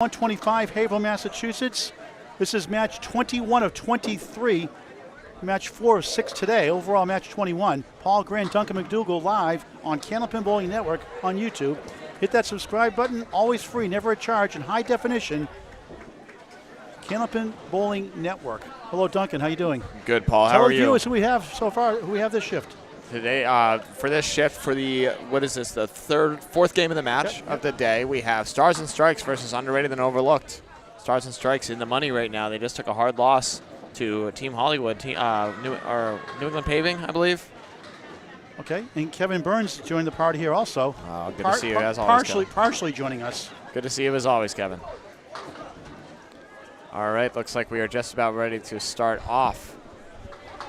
125, Haverhill, Massachusetts. This is match 21 of 23. Match 4 of 6 today. Overall, match 21. Paul Grant, Duncan McDougall live on Candlepin Bowling Network on YouTube. Hit that subscribe button. Always free, never a charge, in high definition. Candlepin Bowling Network. Hello, Duncan. How you doing? Good, Paul. How are you? Tell us who we have so far. Who we have this shift. Today, for this shift, for the, what is this, the fourth game of the match of the day, we have Stars and Strikes versus Underrated and Overlooked. Stars and Strikes in the money right now. They just took a hard loss to Team Hollywood, New England Paving, I believe. Okay, and Kevin Burns joined the party here also. Good to see you as always, partially joining us. Good to see you as always, Kevin. All right, looks like we are just about ready to start off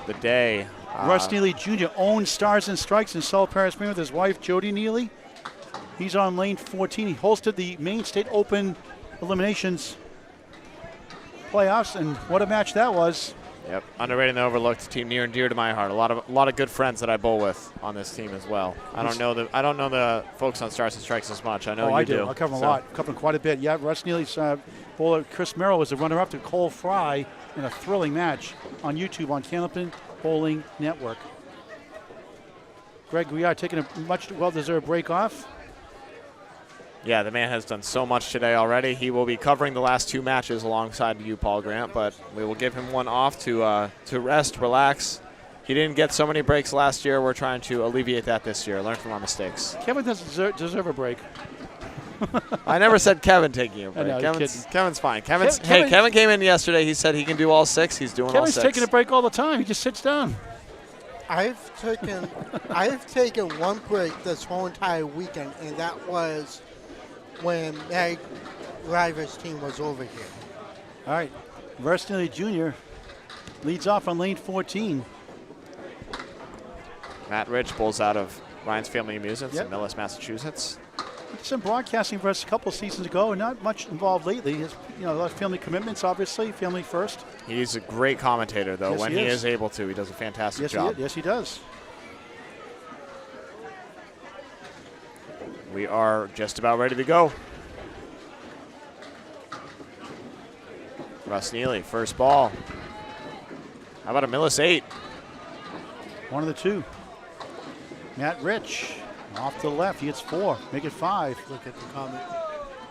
the day. Russ Neely Jr. owns Stars and Strikes in South Paris, Maine with his wife, Jody Neely. He's on lane 14. He hosted the Maine State Open Eliminations playoffs, and what a match that was. Yep, Underrated and Overlooked, team near and dear to my heart. A lot of good friends that I bowl with on this team as well. I don't know the folks on Stars and Strikes as much. I know you do. I cover them a lot. Cover them quite a bit. Yeah, Russ Neely's bowler Chris Merrill was the runner-up to Cole Fry in a thrilling match on YouTube on Candlepin Bowling Network. Greg Gouillart taking a much well-deserved break off. Yeah, the man has done so much today already. He will be covering the last two matches alongside you, Paul Grant, but we will give him one off to rest, relax. He didn't get so many breaks last year. We're trying to alleviate that this year, learn from our mistakes. Kevin doesn't deserve a break. I never said Kevin taking a break. Kevin's fine. Kevin came in yesterday. He said he can do all six. He's doing all six. Kevin's taking a break all the time. He just sits down. I've taken one break this whole entire weekend, and that was when Meg River's team was over here. All right, Russ Neely Jr. leads off on lane 14. Matt Rich bowls out of Ryan's Family Amusements in Millis, Massachusetts. Some broadcasting for us a couple seasons ago, and not much involved lately. His, a lot of family commitments, obviously, family first. He's a great commentator, though. When he is able to, he does a fantastic job. Yes, he does. We are just about ready to go. Russ Neely, first ball. How about a Millis 8? One of the two. Matt Rich. Off to the left, he hits 4. Make it 5. Look at the comment.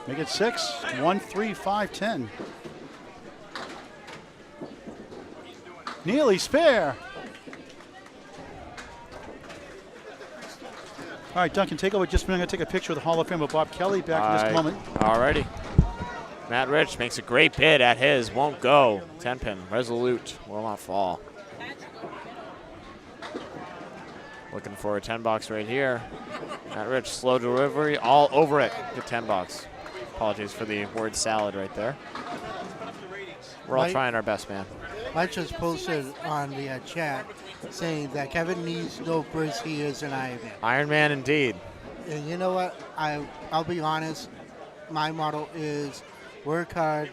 Make it 6. 1, 3, 5, 10. Neely, spare. All right, Duncan, take over just a minute. I'm going to take a picture of the Hall of Famer Bob Kelly back in just a moment. All righty. Matt Rich makes a great bid at his. Won't go. 10-pin. Resolute. Will not fall. Looking for a 10-box right here. Matt Rich, slow delivery, all over it. Good 10-box. Apologies for the word salad right there. We're all trying our best, man. Mike just posted on the chat saying that Kevin needs to know first he is an Iron Man. Iron Man indeed. And you know what? I'll be honest. My motto is work hard,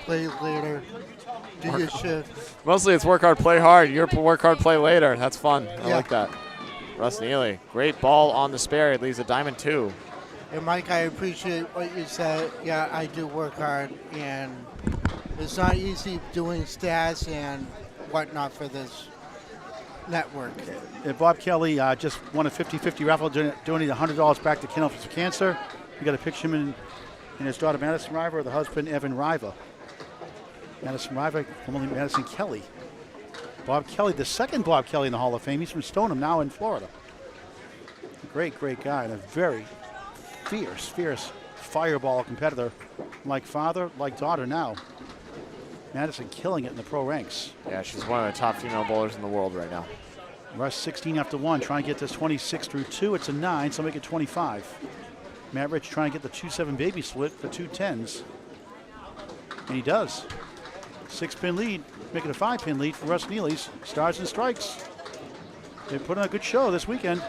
play later, do your shift. Mostly it's work hard, play hard. You're work hard, play later. That's fun. I like that. Russ Neely, great ball on the spare. It leaves a diamond 2. And Mike, I appreciate what you said. Yeah, I do work hard, and it's not easy doing stats and whatnot for this network. Bob Kelly just won a 50-50 raffle, donating $100 back to Candlepin for Cancer. You got a picture of him and his daughter Madison River, the husband Evan Riva. Madison Riva, formerly Madison Kelly. Bob Kelly, the second Bob Kelly in the Hall of Fame. He's from Stoneham, now in Florida. A great, great guy, and a very fierce fireball competitor. Like father, like daughter now. Madison killing it in the pro ranks. Yeah, she's one of the top female bowlers in the world right now. Russ 16 after 1, trying to get this 26 through 2. It's a 9, so make it 25. Matt Rich trying to get the 2-7 baby split for 2 10s. And he does. 6-pin lead, making a 5-pin lead for Russ Neely's Stars and Strikes. They put on a good show this weekend.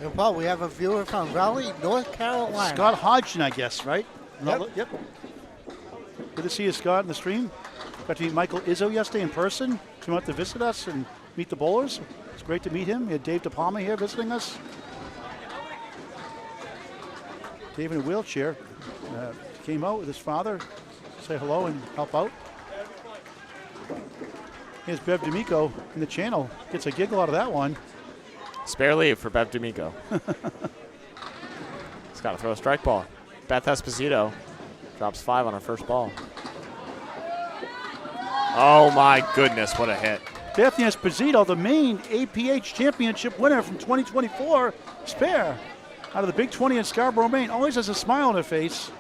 And Paul, we have a viewer from Raleigh, North Carolina. Scott Hodgson, I guess, right? Yep. Good to see you, Scott, in the stream. Got to meet Michael Izzo yesterday in person. Came out to visit us and meet the bowlers. It's great to meet him. We had Dave DePalma here visiting us. Dave in a wheelchair. Came out with his father. Say hello and help out. Here's Bev D'Amico in the channel. Gets a giggle out of that one. Spare leave for Bev D'Amico. He's got to throw a strike ball. Beth Esposito drops 5 on her first ball. Oh my goodness, what a hit. Bethany Esposito, the Maine APH championship winner from 2024, spare out of the Big 20 in Scarborough, Maine. Always has a smile on her face.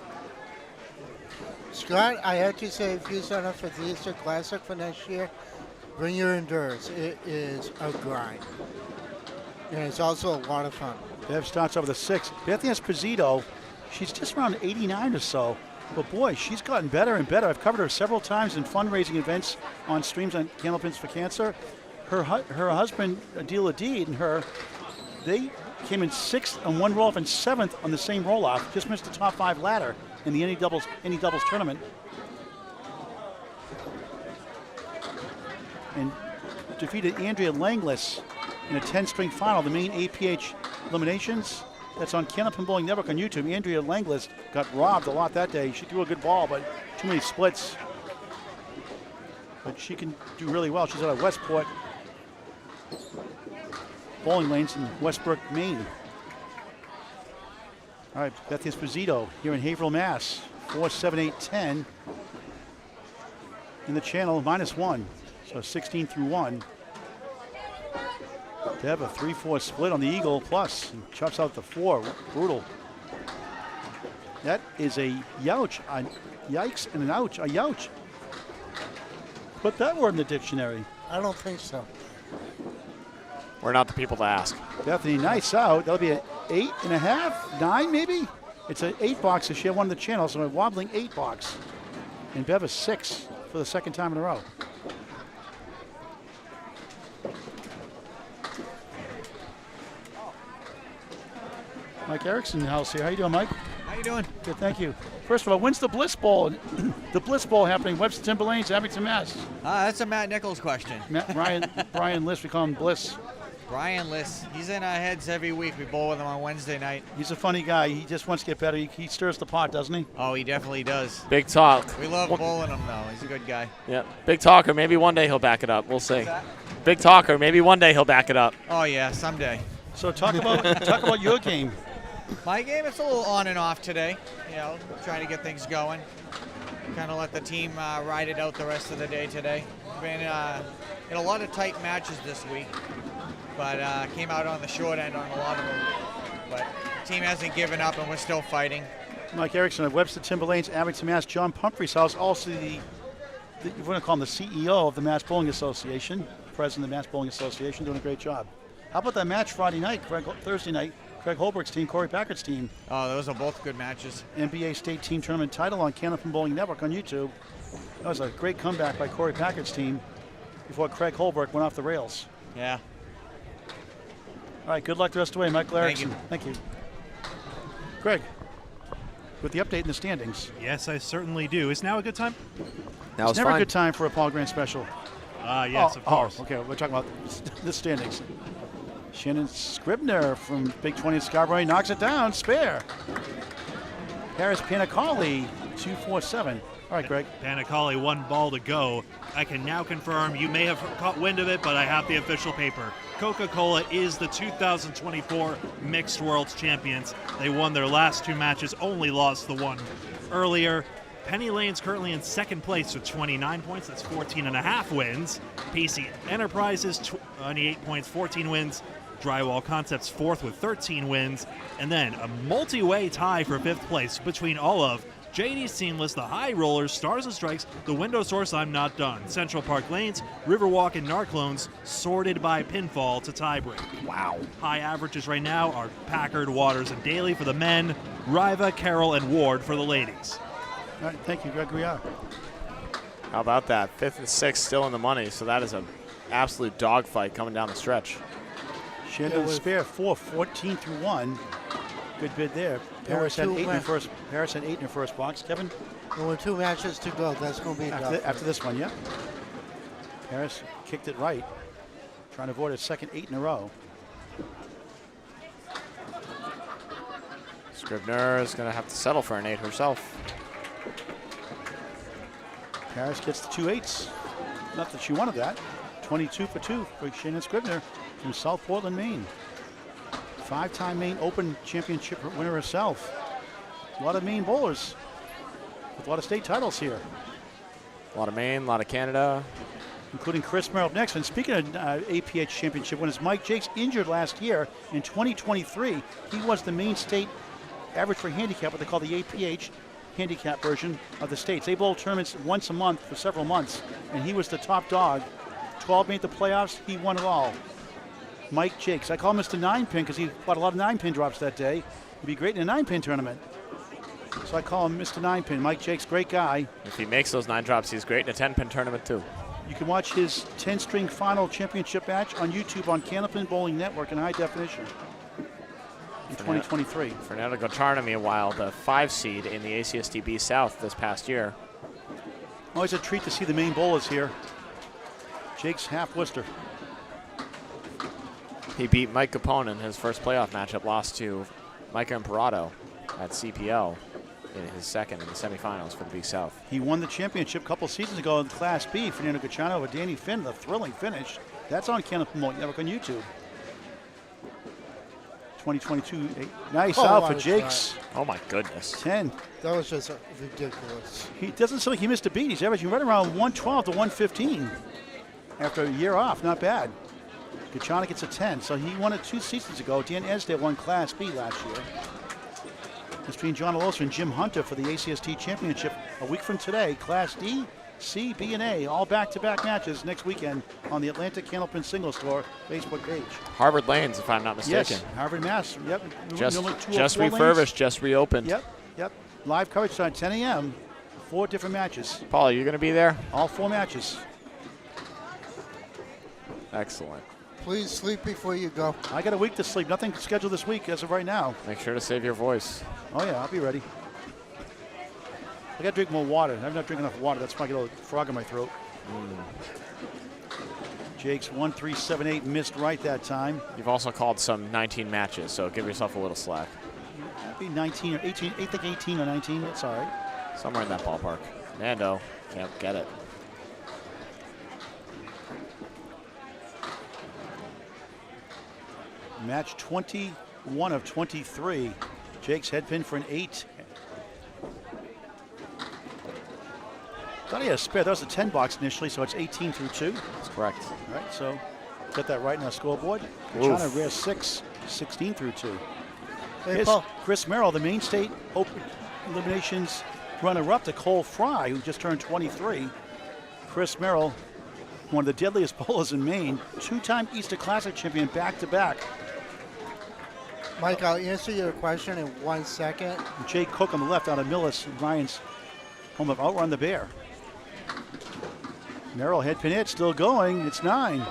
Scott, I had to say, if you sign up for the Easter Classic for next year, bring your endurance. It is a grind. And it's also a lot of fun. Bev starts over the 6. Bethany Esposito, she's just around 89 or so. But boy, she's gotten better and better. I've covered her several times in fundraising events on streams on Candlepins for Cancer. Her husband, Adil Adid, and her, they came in 6th on one roll-off and 7th on the same roll-off. Just missed the top 5 ladder in the any doubles tournament. And defeated Andrea Langlis in a 10-string final, the Maine APH eliminations. That's on Candlepin Bowling Network on YouTube. Andrea Langlis got robbed a lot that day. She threw a good ball, but too many splits. But she can do really well. She's out of Westport bowling lanes in Westbrook, Maine. All right, Beth Esposito here in Haverhill, Mass. 4, 7, 8, 10. In the channel, -1. So 16 through 1. They have a 3-4 split on the Eagle plus and chops out the 4. Brutal. That is a youch. A yikes and an ouch. A youch. Put that word in the dictionary. I don't think so. We're not the people to ask. Bethany, nice out. That'll be an 8.5, 9 maybe? It's an 8 box. So she had one of the channels, so a wobbling 8 box. And Bev a 6 for the second time in a row. Mike Erickson in the house here. How you doing, Mike? How you doing? Good, thank you. First of all, when's the Bliss Bowl? The Bliss Bowl happening, Webster Timberlanes, Abington, Mass. That's a Matt Nichols question. Brian Liss, we call him Bliss. Brian Liss, he's in our heads every week. We bowl with him on Wednesday night. He's a funny guy. He just wants to get better. He stirs the pot, doesn't he? Oh, he definitely does. Big talk. We love bowling him, though. He's a good guy. Yep. Big talker. Maybe one day he'll back it up. We'll see. Big talker. Maybe one day he'll back it up. Oh, yeah, someday. So talk about your game. My game, it's a little on and off today. You know, trying to get things going. Kind of let the team ride it out the rest of the day today. Been in a lot of tight matches this week, but came out on the short end on a lot of them. But the team hasn't given up, and we're still fighting. Mike Erickson of Webster Timberlanes, Abington, Mass. John Pumphrey's house, also you want to call him the CEO of the Mass Bowling Association, president of the Mass Bowling Association, doing a great job. How about that match Friday night, Thursday night? Craig Holbrook's team, Corey Packard's team. Oh, those are both good matches. NBA State Team Tournament title on Candlepin Bowling Network on YouTube. That was a great comeback by Corey Packard's team before Craig Holbrook went off the rails. Yeah. All right, good luck the rest of the way, Michael Erickson. Thank you. Greg, with the update in the standings. Yes, I certainly do. Is now a good time? Now It's never a good time for a Paul Grant special. Yes, of course. Okay, we're talking about the standings. Shannon Scribner from Big 20 in Scarborough knocks it down, spare. Paris Panicali, 2-4-7. All right, Greg. Panicali, 1 ball to go. I can now confirm, you may have caught wind of it, but I have the official paper. Coca-Cola is the 2024 Mixed World Champions. They won their last 2 matches, only lost the one earlier. Penny Lane's currently in second place with 29 points. That's 14.5 wins. PC Enterprises, 28 points, 14 wins. Drywall Concepts fourth with 13 wins. And then a multi-way tie for 5th place between all of JD Seamless, the High Rollers, Stars and Strikes, the Window Source, I'm Not Done, Central Park Lanes, Riverwalk, and Narclones, sorted by pinfall to tiebreak. Wow. High averages right now are Packard, Waters, and Daly for the men, Riva, Carroll, and Ward for the ladies. All right, thank you, Greg Gouillart. How about that? 5th and 6th still in the money, so that is an absolute dogfight coming down the stretch. Shannon spare 4, 14 through 1. Good bid there. Paris had 8 in her first. Paris had 8 in her first box. Kevin. There were 2 matches to go. That's going to be after this one. Yeah. Paris kicked it right, trying to avoid a second 8 in a row. Scribner is going to have to settle for an 8 herself. Paris gets the 2 8s. Not that she wanted that. 22 for 2 for Shannon Scribner from South Portland, Maine. 5-time Maine Open Championship winner herself. A lot of Maine bowlers with a lot of state titles here. A lot of Maine, a lot of Canada. Including Chris Merrill next. And speaking of APH championship winners, Mike Jakes injured last year. In 2023, he was the Maine state average for handicap, what they call the APH handicap version of the states. They bowl tournaments once a month for several months, and he was the top dog. 12 made the playoffs, he won it all. Mike Jakes. I call him Mr. 9-pin because he fought a lot of 9-pin drops that day. He'd be great in a 9-pin tournament. So I call him Mr. 9-pin. Mike Jakes, great guy. If he makes those 9 drops, he's great in a 10-pin tournament too. You can watch his 10-string final championship match on YouTube on Candlepin Bowling Network in high definition in 2023. Fernando Gouillart, meanwhile, the 5 seed in the ACSDB South this past year. Always a treat to see the Maine bowlers here. Jake's half Worcester. He beat Mike Capone in his first playoff matchup, lost to Micah Imperato at CPL in his second in the semifinals for the Big South. He won the championship a couple seasons ago in Class B. Fernando Gouillart over Danny Finn, the thrilling finish. That's on Candlepin Bowling Network on YouTube. 2022, nice out for Jakes. Oh my goodness. 10. That was just ridiculous. He doesn't seem like he missed a beat. He's averaging right around 112 to 115 after a year off. Not bad. Gouillart gets a 10. So he won it 2 seasons ago. Dan Esdale won Class B last year. It's between John Alosa and Jim Hunter for the ACST Championship a week from today. Class D, C, B, and A, all back-to-back matches next weekend on the Atlantic Candlepin Single Store Facebook page. Harvard Lanes, if I'm not mistaken. Yes, Harvard Mass. Yep. Just Number refurbished, lanes. just reopened. Yep. Live coverage starting 10 a.m. 4 different matches. Paul, are you going to be there? All 4 matches. Excellent. Please sleep before you go. I got a week to sleep. Nothing scheduled this week as of right now. Make sure to save your voice. Oh, yeah, I'll be ready. I got to drink more water. I'm not drinking enough water. That's why I get a little frog in my throat. Jake's 1-3-7-8 missed right that time. You've also called some 19 matches, so give yourself a little slack. That'd be 19 or 18. I think 18 or 19. That's all right. Somewhere in that ballpark. Nando can't get it. Match 21 of 23. Jake's head pin for an 8. Thought he had a spare. That was a 10 box initially, so it's 18 through 2. That's correct. All right, so got that right in our scoreboard. China rare 6, 16 through 2. Hey, Here's Paul. Chris Merrill, the Maine State Open Eliminations runner-up to Cole Fry, who just turned 23. Chris Merrill, one of the deadliest bowlers in Maine, 2-time Easter Classic champion back-to-back. Mike, I'll answer your question in 1 second. Jay Cook on the left out of Millis, Ryan's home of Outrun the Bear. Merrill head pin hit, still going. It's 9.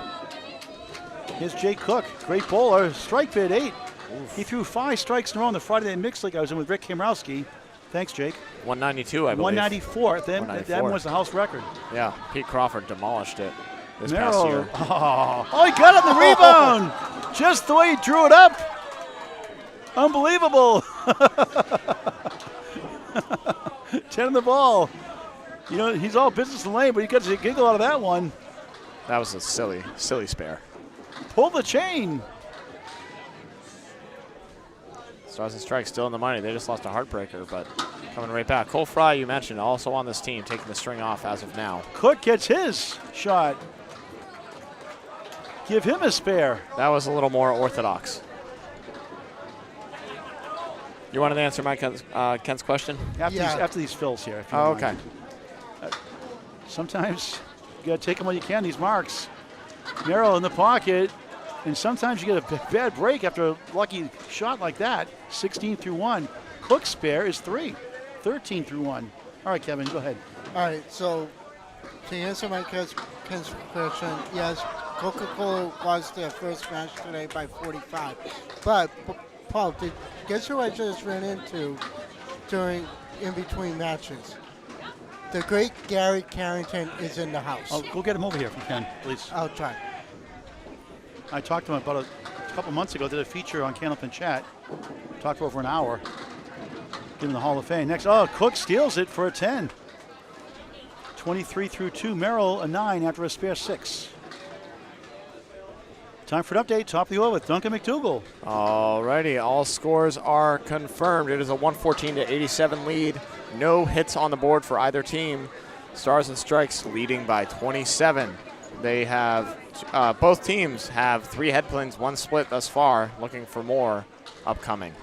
Here's Jay Cook, great bowler. Strike bid 8. Oof. He threw 5 strikes in a row in the Friday Night Mixed League I was in with Rick Kimrowski. Thanks, Jake. 192, I believe. 194. That was the house record. Yeah, Pete Crawford demolished it this Merrill, past year. Oh, he got it in the rebound. Just the way he drew it up. Unbelievable. 10 in the ball. You know, he's all business in lane, but he gets a giggle out of that one. That was a silly spare. Pull the chain. Stars and Strikes still in the money. They just lost a heartbreaker, but coming right back. Cole Fry, you mentioned, also on this team, taking the string off as of now. Cook gets his shot. Give him a spare. That was a little more orthodox. You wanted to answer Ken's question? After these fills here. If you Oh, don't okay. mind. Sometimes you got to take them when you can, these marks. Merrill in the pocket, and sometimes you get a bad break after a lucky shot like that. 16 through 1. Cook's spare is 3. 13 through 1. All right, Kevin, go ahead. All right, so to answer my Ken's question, yes, Coca-Cola lost their first match today by 45. But Paul, guess who I just ran into in between matches? The great Gary Carrington is in the house. Oh, go get him over here if you can, please. I'll try. I talked to him about a couple months ago, did a feature on Candlepin Chat. Talked for over an hour. in the Hall of Fame. Next, Cook steals it for a 10. 23 through 2. Merrill a 9 after a spare 6. Time for an update. Top of the order with Duncan McDougal. Alrighty, all scores are confirmed. It is a 114-87 lead. No hits on the board for either team. Stars and Strikes leading by 27. They have, both teams have 3 headpins, 1 split thus far. Looking for more upcoming.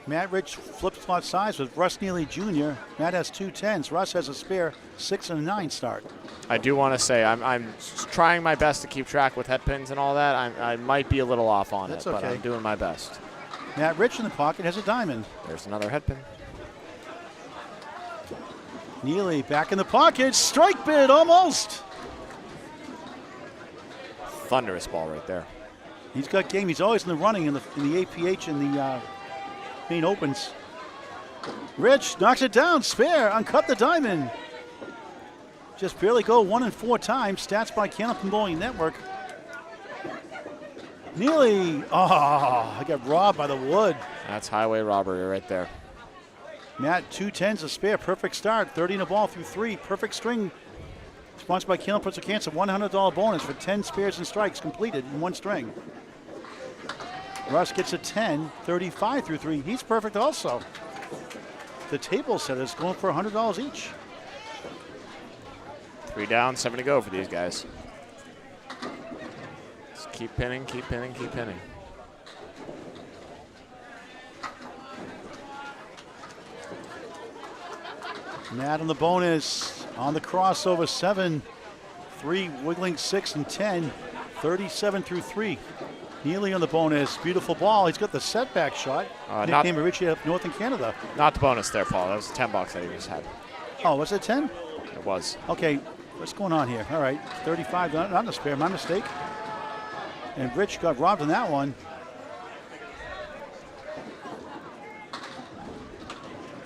Matt Rich flip spot sides with Russ Neely Jr. Matt has 2 10s. Russ has a spare 6 and a 9 start. I do want to say I'm trying my best to keep track with headpins and all that. I might be a little off on That's it, but okay. I'm doing my best. Matt Rich in the pocket has a diamond. There's another headpin. Neely back in the pocket. Strike bid almost. Thunderous ball right there. He's got game. He's always in the running in the APH and the main opens. Rich knocks it down. Spare. Uncut the diamond. Just barely go 1 and 4 times. Stats by Candlepin Bowling Network. Neely. I got robbed by the wood. That's highway robbery right there. Matt, 2 10s, a spare. Perfect start. 30 in a ball through 3. Perfect string. Sponsored by Candlepin Cancer. $100 bonus for 10 spares and strikes completed in 1 string. Russ gets a 10, 35 through 3. He's perfect also. The table setters going for $100 each. 3 down, 7 to go for these guys. Just keep pinning, keep pinning, keep pinning. Matt on the bonus. On the crossover, 7, 3, wiggling 6 and 10, 37 through 3. Neely on the bonus. Beautiful ball. He's got the setback shot. Nickname Richie up north in Canada. Not the bonus there, Paul. That was $10 that he just had. Oh, was it 10? It was. Okay, what's going on here? All right, 35, not a spare, my mistake. And Rich got robbed on that one.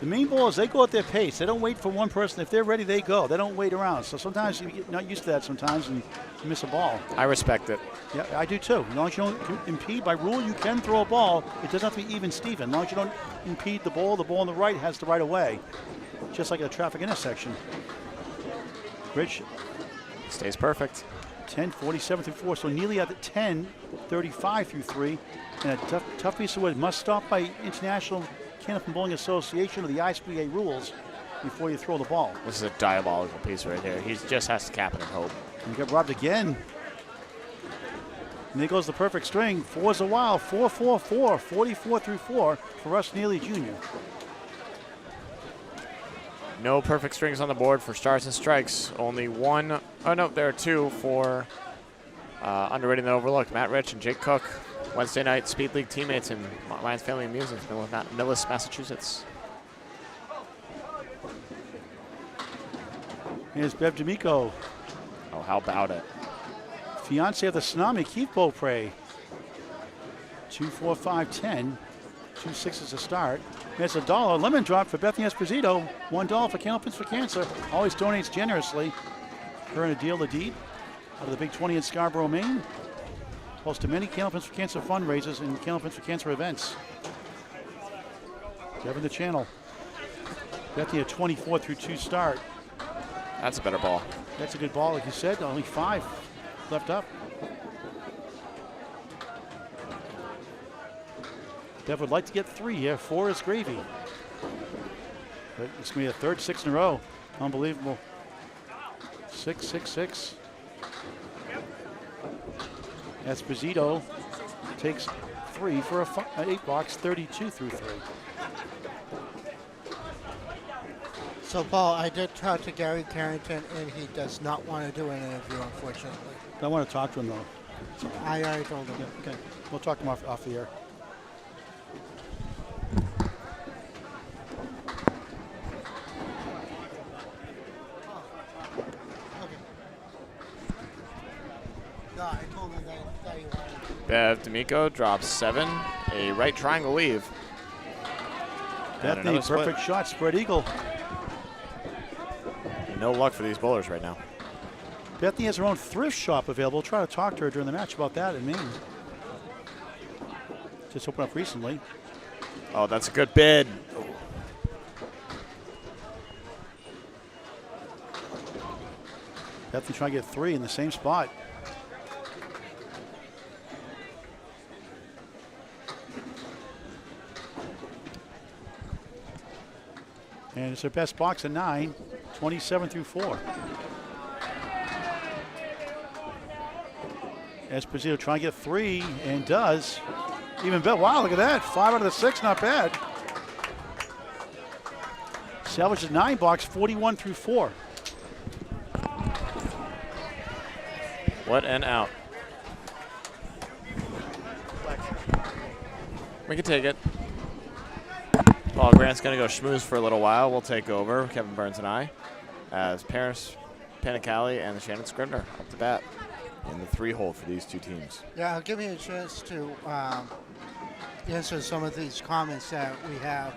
The main bowlers, they go at their pace. They don't wait for one person. If they're ready, they go. They don't wait around. So sometimes you get not used to that sometimes and you miss a ball. I respect it. Yeah, I do too. As long as you don't impede, by rule, you can throw a ball. It doesn't have to be even Steven. As long as you don't impede the ball on the right has the right of way. Just like a traffic intersection. Rich. Stays perfect. 10, 47 through 4. So Neely at the 10, 35 through 3. And a tough piece of wood. Must stop by International Candlepin Bowling Association or the ISBA rules before you throw the ball. This is a diabolical piece right here. He just has to cap it and hope. And he got robbed again. And there goes the perfect string. 4's a while. 4, 4, 4. 44 through 4 for Russ Neely Jr. No perfect strings on the board for Stars and Strikes. Only 1. Oh, no, there are 2 for Underrated and Overlooked. Matt Rich and Jake Cook. Wednesday night Speed League teammates in Lions Family Music, Millis, Massachusetts. Here's Bev D'Amico. Oh, how about it? Fiance of the Tsunami, Keith Beaupre. 2, 4, 5, 10. 2 6s to start. There's $1 lemon drop for Bethany Esposito. $1 for Candlepins for Cancer. Always donates generously. Her and a deal the deed out of the Big 20 in Scarborough, Maine. Host to many Candlepins for Cancer fundraisers and Candlepins for Cancer events. Kevin the channel. Bethany a 24 through 2 start. That's a better ball. That's a good ball, like you said. Only 5 left up. Bev would like to get 3 here. 4 is gravy. But it's going to be a third 6 in a row. Unbelievable. 6, 6, 6. Esposito takes 3 for an 8 box, 32 through 3. So, Paul, I did talk to Gary Carrington, and he does not want to do an interview, unfortunately. I want to talk to him, though. I already told him. Yeah, okay. We'll talk to him off the air. No, I told him that he wanted. Bev D'Amico drops 7. A right triangle leave. And Bethany, another split. perfect shot, spread eagle. No luck for these bowlers right now. Bethany has her own thrift shop available. We'll try to talk to her during the match about that in Maine. Just opened up recently. Oh, that's a good bid. Definitely trying to get 3 in the same spot. And it's their best box of 9, 27 through 4. Esposito trying to get 3 and does. Even better. Wow, look at that. 5 out of the 6, not bad. Salvages 9 box, 41 through 4. What an out. We can take it. Paul Grant's going to go schmooze for a little while. We'll take over, Kevin Burns and I, as Paris Panicali and Shannon Scribner up to bat in the 3-hole for these two teams. Yeah, give me a chance to answer some of these comments that we have.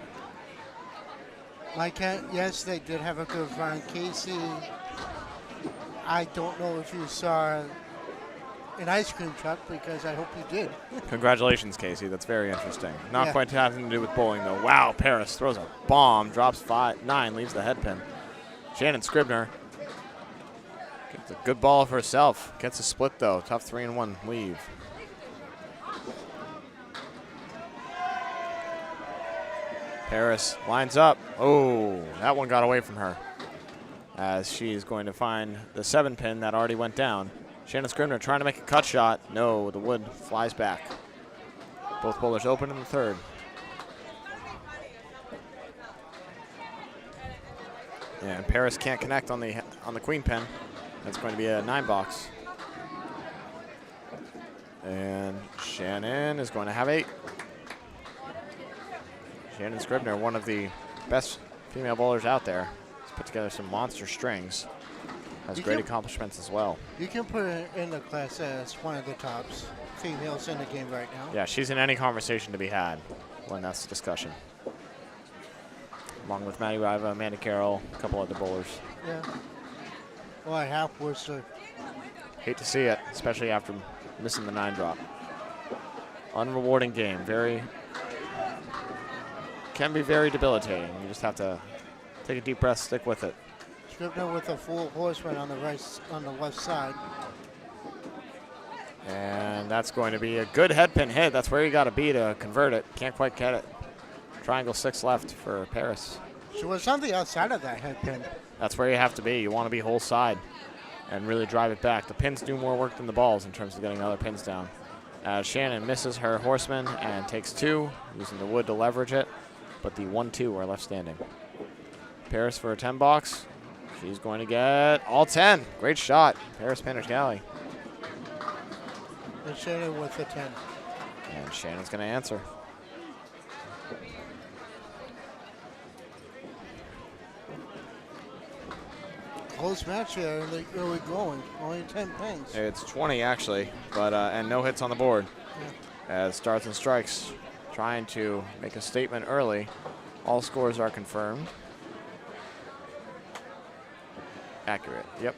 Mike Kent, yes, they did have a good run. Casey, I don't know if you saw an ice cream truck, because I hope you did. Congratulations, Casey. That's very interesting. Not Yeah. quite having to do with bowling, though. Wow, Paris throws a bomb, drops 9, leaves the head pin. Shannon Scribner gets a good ball of herself. Gets a split, though. Tough 3-1 leave. Paris lines up. Oh, that one got away from her, as she's going to find the 7 pin that already went down. Shannon Scribner trying to make a cut shot. No, the wood flies back. Both bowlers open in the 3rd. And Paris can't connect on the queen pin. That's going to be a 9 box. And Shannon is going to have 8. Shannon Scribner, one of the best female bowlers out there. Has put together some monster strings. Has great accomplishments as well. You can put it in the class as one of the tops females in the game right now. Yeah, she's in any conversation to be had when that's the discussion. Along with Maddie Riva, Amanda Carroll, a couple other bowlers. Yeah. Well, I have Worcester. Hate to see it, especially after missing the 9 drop. Unrewarding game. Can be very debilitating. You just have to take a deep breath, stick with it. Scribner with a full horseman on the left side. And that's going to be a good head pin hit. That's where you got to be to convert it. Can't quite get it. Triangle 6 left for Paris. She was on the outside of that head pin. That's where you have to be. You want to be whole side and really drive it back. The pins do more work than the balls in terms of getting other pins down. Shannon misses her horseman and takes 2, using the wood to leverage it, but the 1-2 are left standing. Paris for a 10 box. She's going to get all 10. Great shot, Paris Panicali. And Shannon with a 10. And Shannon's going to answer. Close match here in the early going. Only 10 pins. It's 20 actually, but and no hits on the board. As Starts and Strikes trying to make a statement early. All scores are confirmed. Accurate, yep.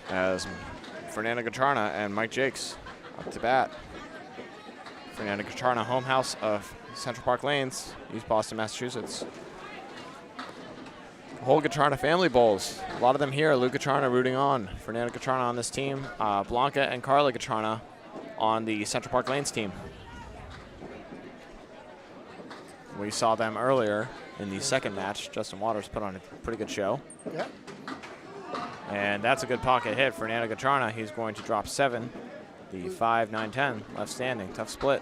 As Fernanda Gatrana and Mike Jakes up to bat. Fernanda Gatrana, home house of Central Park Lanes, East Boston, Massachusetts. Whole Gatrana family bowls. A lot of them here. Lou Gatrana rooting on. Fernanda Gatrana on this team. Blanca and Carla Gatrana on the Central Park Lanes team. We saw them earlier in the second match. Justin Waters put on a pretty good show. Yeah. And that's a good pocket hit. Fernanda Gatrana, he's going to drop 7. The 5, 9, 10 left standing. Tough split.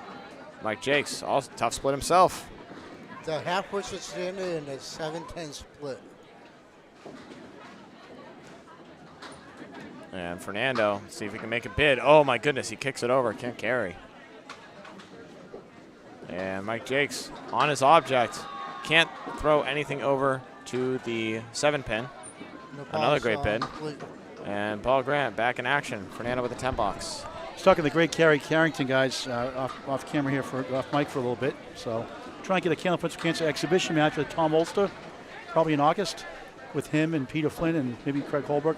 Mike Jakes, also tough split himself. The half push is standing in a 7-10 split. And Fernando, see if he can make a bid. Oh my goodness, he kicks it over. Can't carry. And Mike Jakes on his object. Can't throw anything over to the 7 pin. Another great bid. And Paul Grant back in action. Fernando with a 10 box. He's talking to the great Carrie Carrington, guys, off camera here, off mic for a little bit. So trying to get a Canada Prince of Cancer exhibition match with Tom Ulster, probably in August, with him and Peter Flynn and maybe Craig Holberg.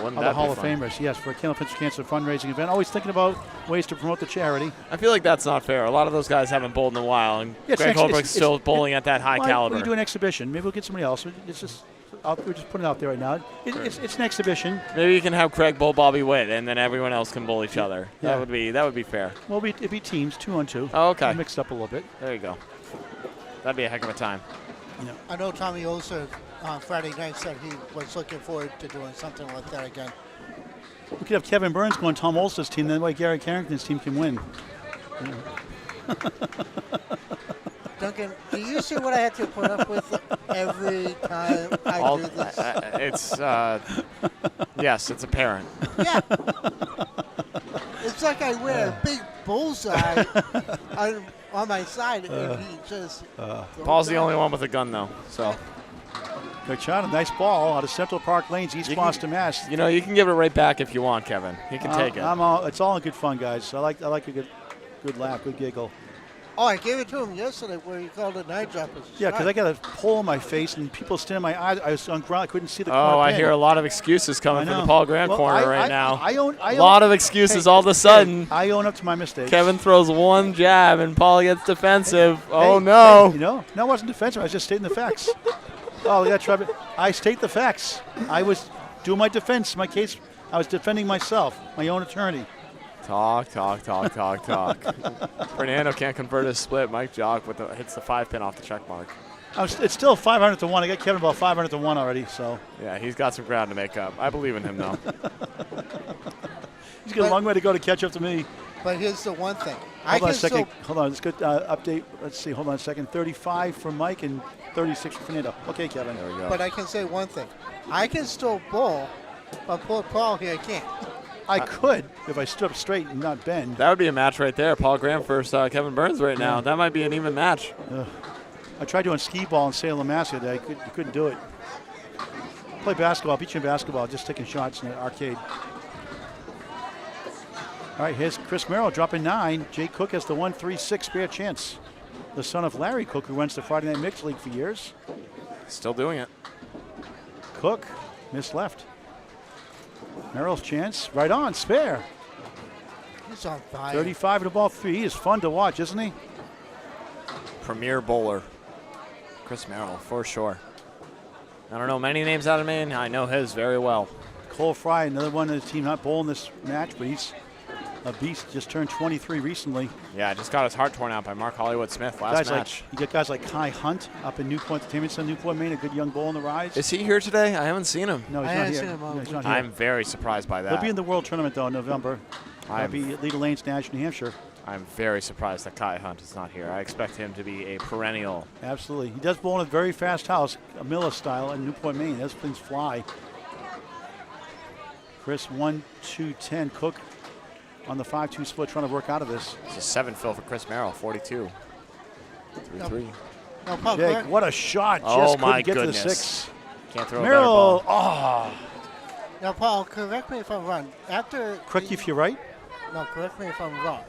Wouldn't Other that Hall be of fun? Famers, yes, for a Candlepin Cancer fundraising event. Always thinking about ways to promote the charity. I feel like that's not fair. A lot of those guys haven't bowled in a while, and Yeah, it's Greg next- Holbrook's it's- still bowling at that high caliber. We do an exhibition. Maybe we'll get somebody else. It's just we're just putting it out there right now. It's an exhibition. Maybe you can have Craig bowl Bobby Witt, and then everyone else can bowl each other. Yeah. That would be fair. Well, it'd be teams, 2-on-2. Oh, okay. We'll mix it up a little bit. There you go. That'd be a heck of a time. I know Tommy Oser on Friday night said he was looking forward to doing something like that again. We could have Kevin Burns go on Tom Olster's team. That way Gary Carrington's team can win. Duncan, do you see what I have to put up with every time I do this? It's yes, it's apparent. Yeah. It's like I wear a big bullseye on my side, and he just. Paul's the only one with a gun, though. So Good shot. A nice ball out of Central Park Lanes, East Boston, Mass. you know you can give it right back if you want, Kevin. You can take it. It's all in good fun, guys. I like a good laugh, good giggle. Oh, I gave it to him yesterday where he called it nine droppers. Yeah, because I got a hole in my face and people staring in my eyes. I was on ground. I couldn't see the corner Oh, I pin. hear a lot of excuses coming from the Paul Graham Well, corner right I now. own, A lot of excuses all of a sudden. I own up to my mistakes. Kevin throws one jab and Paul gets defensive. Oh, Hey, no. no, it wasn't defensive. I was just stating the facts. Oh, yeah, Trevor. I state the facts. I was doing my defense, my case. I was defending myself, my own attorney. Talk. Fernando can't convert his split. Mike Jock hits the 5-pin off the check mark. It's still 500 to 1. I got Kevin about 500 to 1 already, so. Yeah, he's got some ground to make up. I believe in him, though. He's got a long way to go to catch up to me. But here's the one thing. Hold on a second. Hold on. Let's get update. Let's see. Hold on a second. 35 for Mike and 36 for Fernando. Okay, Kevin. There we go. But I can say one thing. I can still bowl, but poor Paul here can't. I could if I stood up straight and not bend. That would be a match right there. Paul Graham versus Kevin Burns right now. That might be an even match. I tried doing skee ball in Salem, Mass. I couldn't do it. Play basketball. Beat you in basketball. Just taking shots in the arcade. All right, here's Chris Merrill dropping 9. Jay Cook has the 1-3-6 spare chance. The son of Larry Cook, who runs the Friday Night Mixed League for years. Still doing it. Cook missed left. Merrill's chance, right on, spare. He's on fire. 35 to ball 3. He is fun to watch, isn't he? Premier bowler. Chris Merrill, for sure. I don't know many names out of Maine. I know his very well. Cole Fry, another one of the team not bowling this match, but he's a beast. Just turned 23 recently. Yeah, just got his heart torn out by Mark Hollywood Smith last match. You got guys like Kai Hunt up in Newport Entertainment Center, Newport, Maine, a good young bull on the rise. Is he here today? I haven't seen him. No, he's I not haven't here. seen him all No, he's week. not here. I'm very surprised by that. He'll be in the World Tournament, though, in November. He'll I'm- be at Leader Lanes National, New Hampshire. I'm very surprised that Kai Hunt is not here. I expect him to be a perennial. Absolutely. He does bowl in a very fast house, a Miller style in Newport, Maine. Those things fly. Chris, 1-2-10. Cook on the 5-2 split, trying to work out of this. It's a 7 fill for Chris Merrill, 42. 3-3. No, Paul, Jake, correct, what a shot. Oh, Just my couldn't get goodness. to the 6. Can't throw a better ball. Merrill, now, Paul, correct me if I'm wrong. After correct you if you're right. No, correct me if I'm wrong.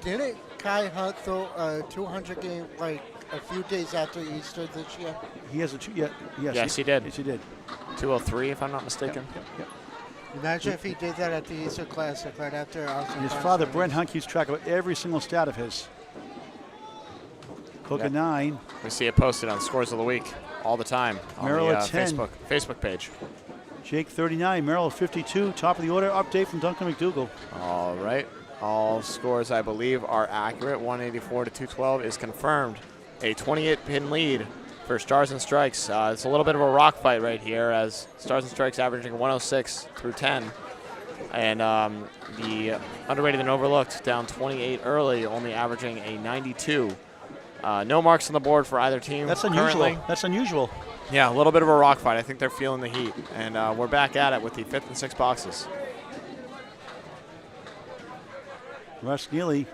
Didn't Kai Hunt throw a 200 game like a few days after Easter this year? He has a two. Yeah, Yes, he did. Yes, he did. 203, if I'm not mistaken. Yep. Imagine if he did that at the Easter Classic right after Austin. His Carson father, was- Brent Hunt, keeps track of every single stat of his. Cook a 9. We see it posted on Scores of the Week all the time on Merrill the at 10. Facebook page. Jake 39. Merrill 52. Top of the order. Update from Duncan McDougal. All right. All scores, I believe, are accurate. 184 to 212 is confirmed. A 28-pin lead for Stars and Strikes. It's a little bit of a rock fight right here as Stars and Strikes averaging 106 through 10. And the underrated and overlooked down 28 early, only averaging a 92. No marks on the board for either team. That's unusual. currently. That's unusual. Yeah, a little bit of a rock fight. I think they're feeling the heat. And we're back at it with the 5th and 6th boxes. Russ Neely,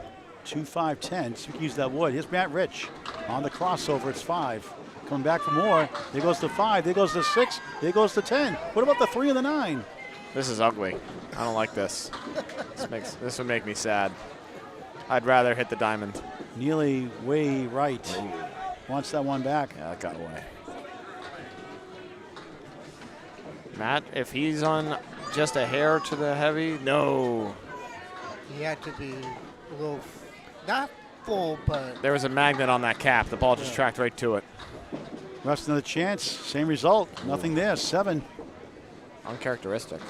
2-5-10. So we can use that wood. Here's Matt Rich on the crossover. It's 5. Coming back for more. There goes the 5. There goes the 6. There goes the 10. What about the 3 and the 9? This is ugly. I don't like this. This would make me sad. I'd rather hit the diamond. Neely way right. Wants that one back. Yeah, that got away. Matt, if he's on just a hair to the heavy? No. He had to be a little, not full, but There was a magnet on that cap. The ball just tracked right to it. Russ another chance. Same result. Nothing there. 7. Uncharacteristic.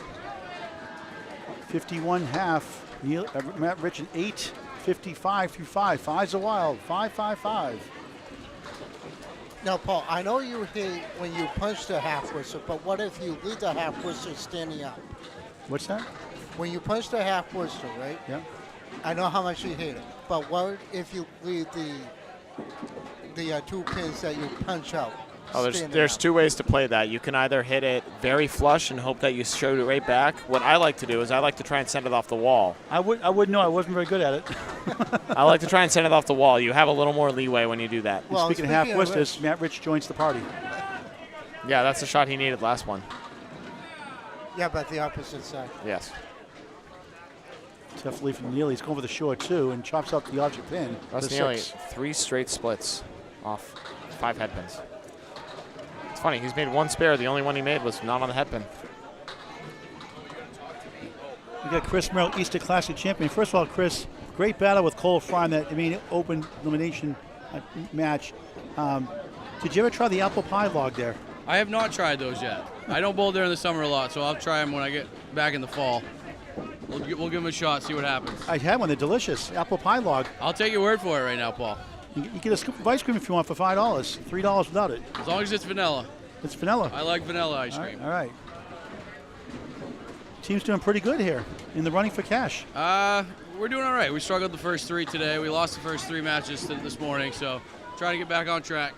51 half. Matt Rich an 8. 55 through 5. 5's a wild. 5-5-5. now, Paul, I know you hate when you punch the half whistle, but what if you leave the half whistle standing up? What's that? When you punch the half whistle, right? Yeah. I know how much you hate it, but what if you leave the 2 pins that you punch out? Oh, standing there's up? 2 ways to play that. You can either hit it very flush and hope that you shoot it right back. What I like to do is I like to try and send it off the wall. I would know. I wasn't very good at it. I like to try and send it off the wall. You have a little more leeway when you do that. Well, Speaking of half whistles, Matt Rich joins the party. Yeah, that's the shot he needed last one. Yeah, but the opposite side. Yes. Tough lead from Neely. He's going for the short two and chops out the object pin. Russ The Neely, 6. 3 straight splits off 5 head pins. It's funny, he's made 1 spare. The only one he made was not on the head pin. We got Chris Merrill, Easter Classic champion. First of all, Chris, great battle with Cole Fry in that open elimination match. Did you ever try the apple pie log there? I have not tried those yet. I don't bowl there in the summer a lot, so I'll try them when I get back in the fall. We'll give them a shot, see what happens. I had one. They're delicious. Apple pie log. I'll take your word for it right now, Paul. You get a scoop of ice cream if you want for $5. $3 without it. As long as it's vanilla. It's vanilla. I like vanilla ice cream. All right. Team's doing pretty good here in the running for cash. We're doing all right. We struggled the first 3 today. We lost the first 3 matches this morning, so trying to get back on track.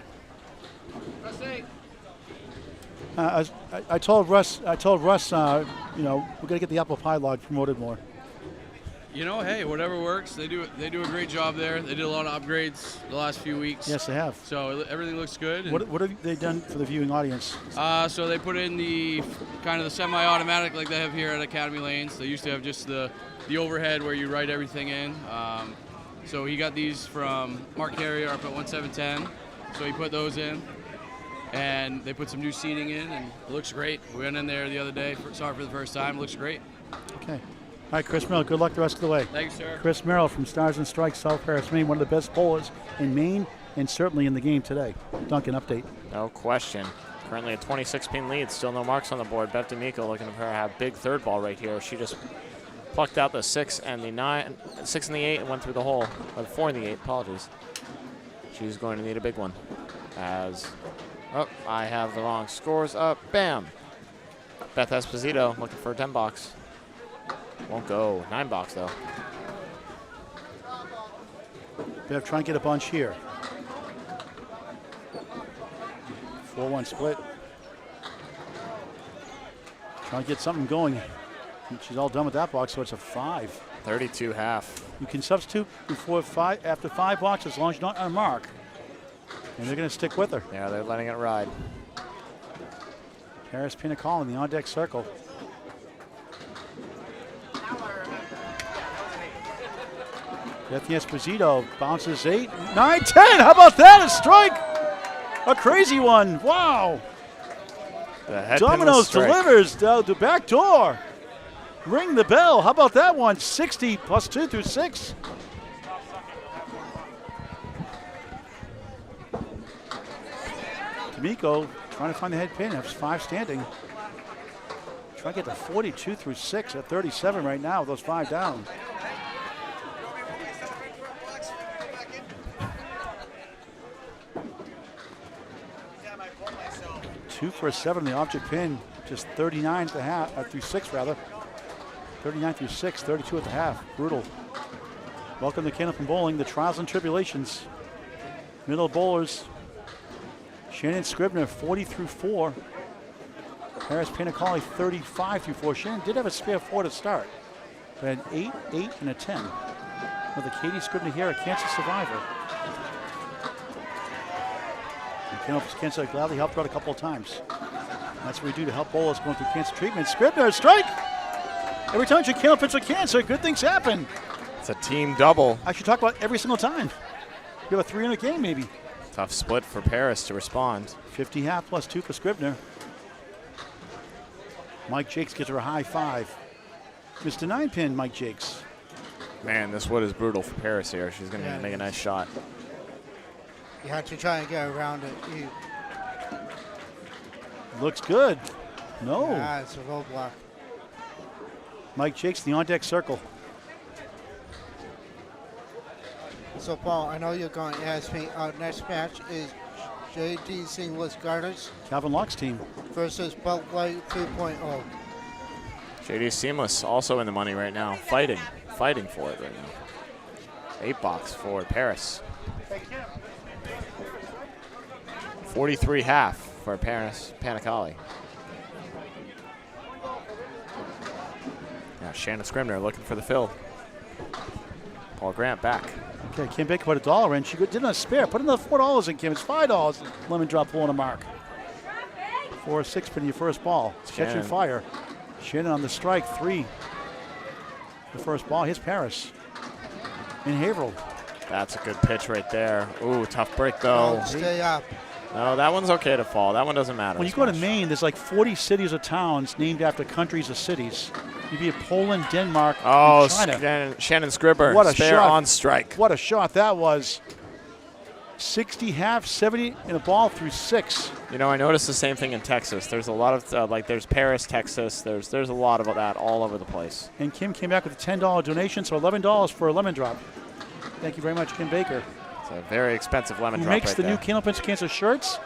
I told Russ, we're gonna get the apple pie log promoted more. Hey, whatever works. They do a great job there. They did a lot of upgrades the last few weeks. Yes, they have. So everything looks good. What have they done for the viewing audience? So they put in the kind of the semi-automatic like they have here at Academy Lanes. They used to have just the overhead where you write everything in. So he got these from Mark Carrier up at 1710. So he put those in. And they put some new seating in, and it looks great. We went in there the other day, saw it for the first time. It looks great. Okay. All right, Chris Merrill, good luck the rest of the way. Thanks, sir. Chris Merrill from Stars and Strikes, South Paris, Maine, one of the best bowlers in Maine and certainly in the game today. Duncan, update. No question. Currently a 26-pin lead. Still no marks on the board. Bev D'Amico looking for her to have big third ball right here. She just plucked out the 6 and the 9, 6 and the 8 and went through the hole. 4 and the 8, apologies. She's going to need a big one. I have the wrong scores up. Bam. Beth Esposito looking for a 10 box. Won't go. 9 box though. Bev trying to get a bunch here. 4-1 split. Trying to get something going. She's all done with that box, so it's a 5. 32 half. You can substitute after 5 boxes as long as you're not on a mark. And they're going to stick with her. Yeah, they're letting it ride. Paris Pinacol in the on-deck circle. Bethany Esposito bounces 8, 9, 10. How about that? A strike. A crazy one. Wow. The head pin was Domino's strike. delivers the back door. Ring the bell. How about that one? 60 plus 2 through 6. D'Amico trying to find the head pin. Has 5 standing. Trying to get to 42 through 6 at 37 right now with those 5 down. Two for a 7 in the object pin. Just 39 at the half, through 6 rather. 39 through 6, 32 at the half. Brutal. Welcome to Candlepin Bowling, the trials and tribulations. Middle bowlers. Shannon Scribner, 40 through 4. Paris Pinacoli, 35 through 4. Shannon did have a spare 4 to start, but had 8, 8, and a 10. With a Katie Scribner here, a cancer survivor. And cancer gladly helped her out a couple of times. That's what we do to help bowlers going through cancer treatment. Scribner, strike! Every time you can't pitch with cancer, good things happen. It's a team double. I should talk about it every single time. You have a 3-unit game, maybe. Tough split for Paris to respond. 50 half plus 2 for Scribner. Mike Jakes gives her a high five. Mr. 9-pin, Mike Jakes. Man, this wood is brutal for Paris here. She's going to make a nice shot. You have to try and get around it. Looks good. No. Ah, it's a roadblock. Mike Jakes, the on-deck circle. So, Paul, I know you're going to ask me. Our next match is JD Singles Garters Calvin Locke's team. versus Belt Light 2.0. JD Seamless also in the money right now, fighting for it right now. 8 box for Paris. 43.5 for Paris Panicali. Now Shannon Scribner looking for the fill. Paul Grant back. Okay, Kim Baker put $1 in. She did not spare. Put another $4 in, Kim. It's $5. Lemon drop pulling a mark. 4 or 6 for your first ball. It's catching fire. Shannon on the strike, 3. The first ball. Here's Paris. In Haverhill. That's a good pitch right there. Ooh, tough break though. Don't stay up. No, that one's okay to fall. That one doesn't matter. When you go to Maine, there's like 40 cities or towns named after countries or cities. You'd be at Poland, Denmark, and China. Shannon Scribner. What a spare shot. on strike. What a shot that was. 60 half, 70 in a ball through 6. You know, I noticed the same thing in Texas. There's a lot of, there's Paris, Texas. There's a lot of that all over the place. And Kim came back with a $10 donation, so $11 for a lemon drop. Thank you very much, Kim Baker. It's a very expensive lemon Who drop makes right the there. new Candlepin Cancer shirts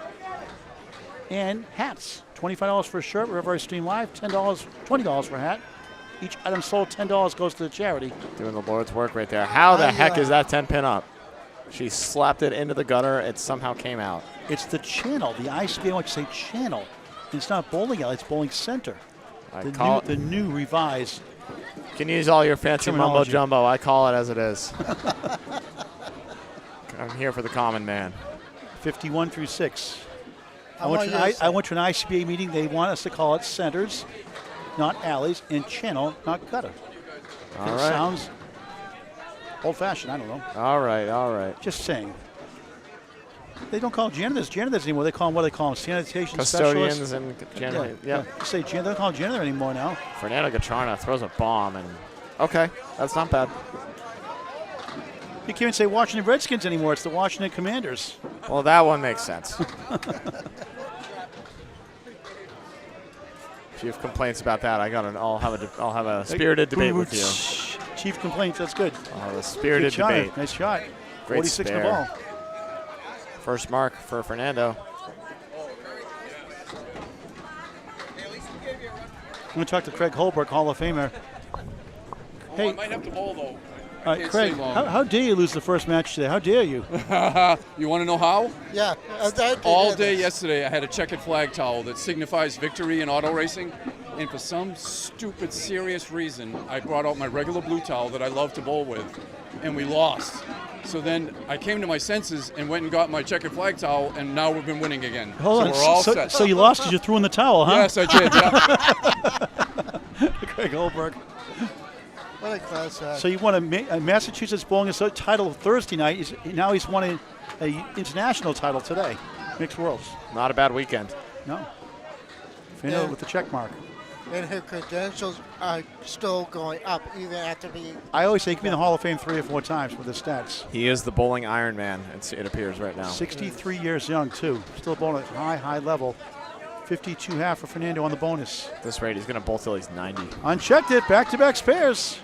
and hats. $25 for a shirt, River Stream Live. $20 for a hat. Each item sold, $10 goes to the charity. Doing the Lord's work right there. How the heck is that 10 pin up? She slapped it into the gutter. It somehow came out. It's the channel. The ICBA wants to say channel. It's not bowling alley, it's bowling center. The new revised. You can use all your fancy mumbo jumbo. I call it as it is. I'm here for the common man. 51 through 6. I How went about to an ICBA meeting. They want us to call it centers, not alleys, and channel, not gutter. All It right. sounds old-fashioned. I don't know. All right. Just saying. They don't call janitors anymore. They call them, what do they call them? Sanitation Custodians specialists? and janitors. Yeah. Say janitor. They don't call them janitor anymore now. Fernando Gatrana throws a bomb, and okay, that's not bad. You can't even say Washington Redskins anymore. It's the Washington Commanders. Well, that one makes sense. If you have complaints about that, I'll have a spirited debate with you. Chief complaints. That's good. I'll have a spirited Good shot. debate. Nice shot. Great 46 in the spare. ball. First mark for Fernando. I'm going to talk to Craig Holbrook, Hall of Famer. Hey, I might have to bowl though. Can't Craig, stay long. how dare you lose the first match today? How dare you? You want to know how? Yeah. All day yesterday, I had a checkered flag towel that signifies victory in auto racing. And for some stupid, serious reason, I brought out my regular blue towel that I love to bowl with, and we lost. So then I came to my senses and went and got my checkered flag towel, and now we've been winning again. Hold so on. we're all set. So you lost because you threw in the towel, huh? Yes, I did. Yeah. Craig Holbrook. What a class act. So you won a Massachusetts Bowling Association title Thursday night. Now he's won an international title today. Mixed Worlds. Not a bad weekend. No. Fernando Yeah. with the check mark. And her credentials are still going up even after being. I always say he could be in the Hall of Fame 3 or 4 times with his stats. He is the bowling Iron Man, it appears right now. 63 years young, too. Still bowling at high level. 52 half for Fernando on the bonus. At this rate, he's going to bowl till he's 90. Unchecked it. Back-to-back spares.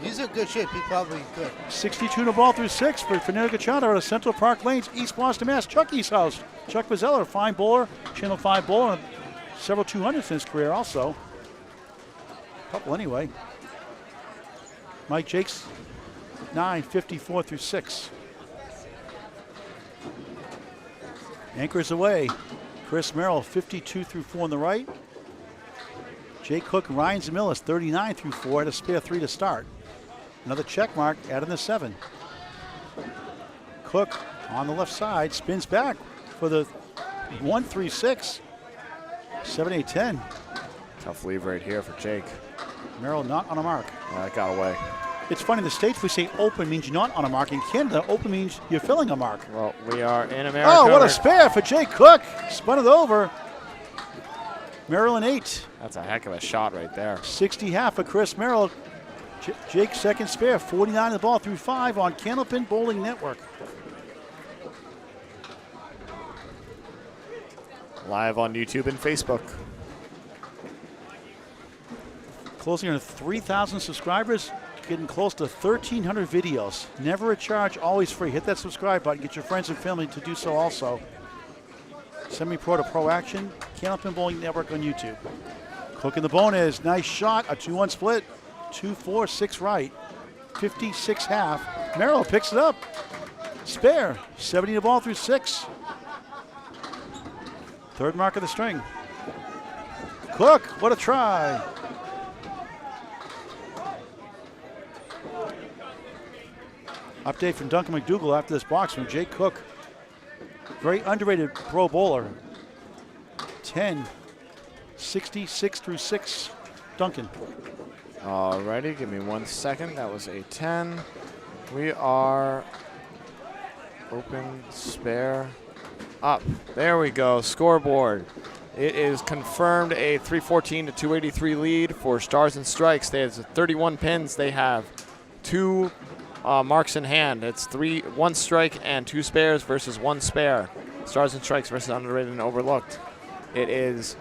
He's in good shape. He probably could. 62 in a ball through 6 for Fernando Gachana out of Central Park Lanes, East Boston, Mass. Chucky's house. Chuck Vazella, fine bowler, Channel 5 bowler, and several 200s in his career also. A couple anyway. Mike Jakes, 9:54 through 6. Anchors away. Chris Merrill, 52 through 4 on the right. Jay Cook and Ryan Zamillis, 39 through 4 at a spare 3 to start. Another check mark, add in the 7. Cook on the left side, spins back for the 1-3-6. 7-8-10. Tough leave right here for Jake. Merrill not on a mark. That got away. It's funny, in the States we say open means you're not on a mark. In Canada, open means you're filling a mark. Well, we are in America. Oh, what a spare for Jay Cook. Spun it over. Merrill in 8. That's a heck of a shot right there. 60 half for Chris Merrill. Jake second spare, 49 the ball through 5 on Candlepin Bowling Network. Live on YouTube and Facebook. Closing on 3,000 subscribers, getting close to 1,300 videos. Never a charge, always free. Hit that subscribe button. Get your friends and family to do so also. Semi-pro to pro action, Candlepin Bowling Network on YouTube. Cook in the bonus, nice shot, a 2-1 split. 2-4, 6 right, 56 half. Merrill picks it up. Spare, 70 the ball through 6. Third mark of the string. Cook, what a try. Update from Duncan McDougall after this box from Jake Cook. Very underrated pro bowler. 10, 66 through 6, Duncan. Alrighty, give me 1 second. That was a 10. We are open, spare, up. There we go, scoreboard. It is confirmed a 314 to 283 lead for Stars and Strikes. They have 31 pins. They have 2 marks in hand. It's 1 strike and 2 spares versus 1 spare. Stars and Strikes versus Underrated and Overlooked. It is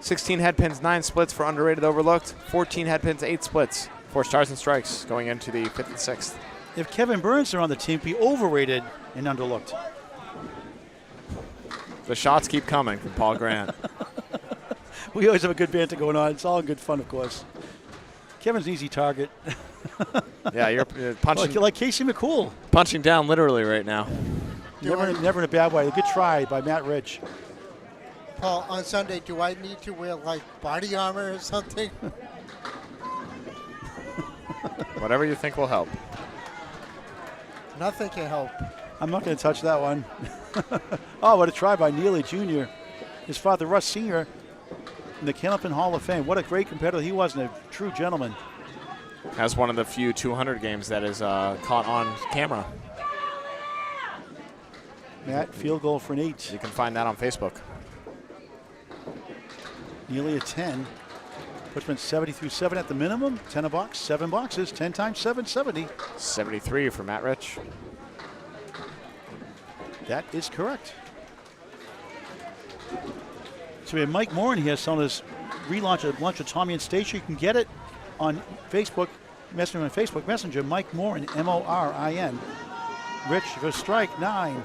16 head pins, 9 splits for Underrated Overlooked, 14 head pins, 8 splits for Stars and Strikes going into the 5th and 6th. If Kevin Burns are on the team, be overrated and underlooked. The shots keep coming from Paul Grant. We always have a good banter going on. It's all good fun, of course. Kevin's an easy target. Yeah, you're punching like Casey McCool. Punching down literally right now. Never in a bad way. A good try by Matt Rich. Paul, on Sunday, do I need to wear like body armor or something? Whatever you think will help. Nothing can help. I'm not going to touch that one. Oh, what a try by Neely Jr. His father, Russ Sr., in the Candlepin Hall of Fame. What a great competitor he was and a true gentleman. Has one of the few 200 games that is caught on camera. Matt, field goal for an 8. You can find that on Facebook. Nearly a 10. Puts him in 70 through 7 at the minimum. 10 a box, 7 boxes, 10 times 7, 70. 73 for Matt Rich. That is correct. So we have Mike Morin here selling his relaunch of Lunch with Tommy and Stacia. You can get it on Facebook, Messenger on Facebook Messenger. Mike Morin, M-O-R-I-N. Rich for strike, 9.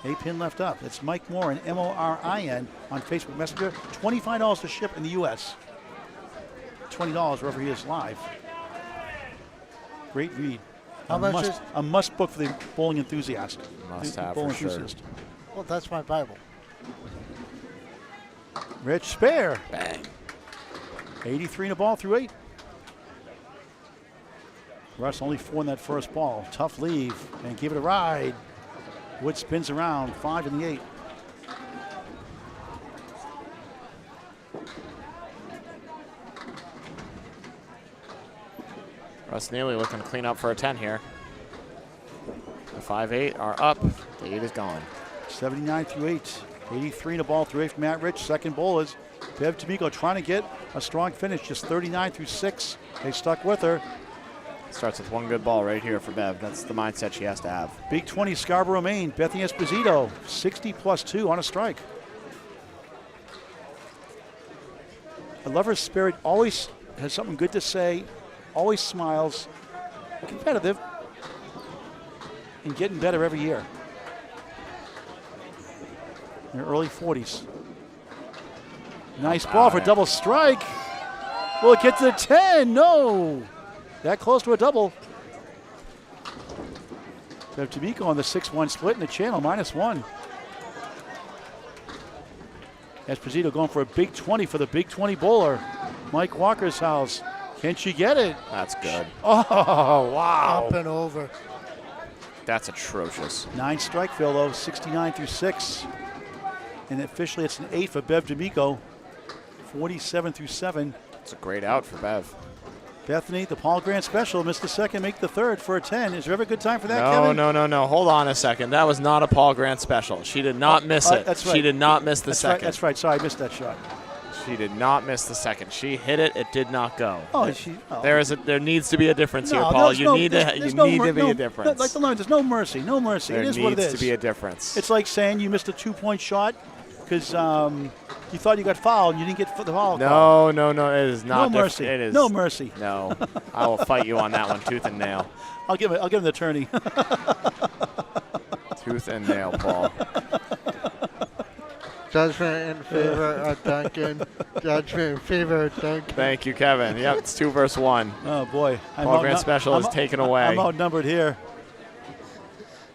A pin left up. It's Mike Morin, M-O-R-I-N, on Facebook Messenger. $25 to ship in the U.S. $20 wherever he is live. Great read. How much is a must book for the bowling enthusiast. Must have bowling for sure. enthusiast. Well, that's my Bible. Rich spare. Bang. 83 in the ball through 8. Russ only 4 in that first ball. Tough leave and give it a ride. Wood spins around, 5 in the 8. Russ Neely looking to clean up for a 10 here. The 5-8 are up. The 8 is gone. 79 through 8. 83 in the ball through 8 from Matt Rich. Second bowl is Bev D'Amico trying to get a strong finish. Just 39 through 6. They stuck with her. Starts with 1 good ball right here for Bev. That's the mindset she has to have. Big 20 Scarborough, Maine. Bethany Esposito, 60 plus 2 on a strike. I love her spirit. Always has something good to say. Always smiles. Competitive. And getting better every year. In her early 40s. Nice ball for double strike. Will it get to the 10? No. That close to a double. Bev D'Amico on the 6-1 split in the channel, -1. Esposito going for a big 20 for the big 20 bowler. Mike Walker's house. Can she get it? That's good. Oh, wow. Up and over. That's atrocious. 9 strike field though, 69 through 6. And officially it's an 8 for Bev D'Amico. 47 through 7. It's a great out for Bev. Bethany, the Paul Grant special, missed the second, make the third for a 10. Is there ever a good time for that, No, Kevin? no. Hold on a second. That was not a Paul Grant special. She did not miss it. That's right. She did not miss the That's right, second. that's right. Sorry, I missed that shot. She did not miss the second. She hit it. It did not go. Oh, There needs to be a difference here, No, Paul. there's You no- need there's- to there's no mer- be no- a difference. Like the line, there's no mercy. No mercy. There It is what it needs is. to be a difference. It's like saying you missed a 2-point shot because you thought you got fouled and you didn't get the foul call. No. It is not. No mercy. It is No mercy. No, I will fight you on that one, tooth and nail. I'll give him the attorney. Tooth and nail, Paul. Judgment in favor of Duncan. Judgment in favor of Duncan. Thank you, Kevin. Yep, it's 2 versus 1. Oh boy. Paul Grant Special is taken away. I'm outnumbered here.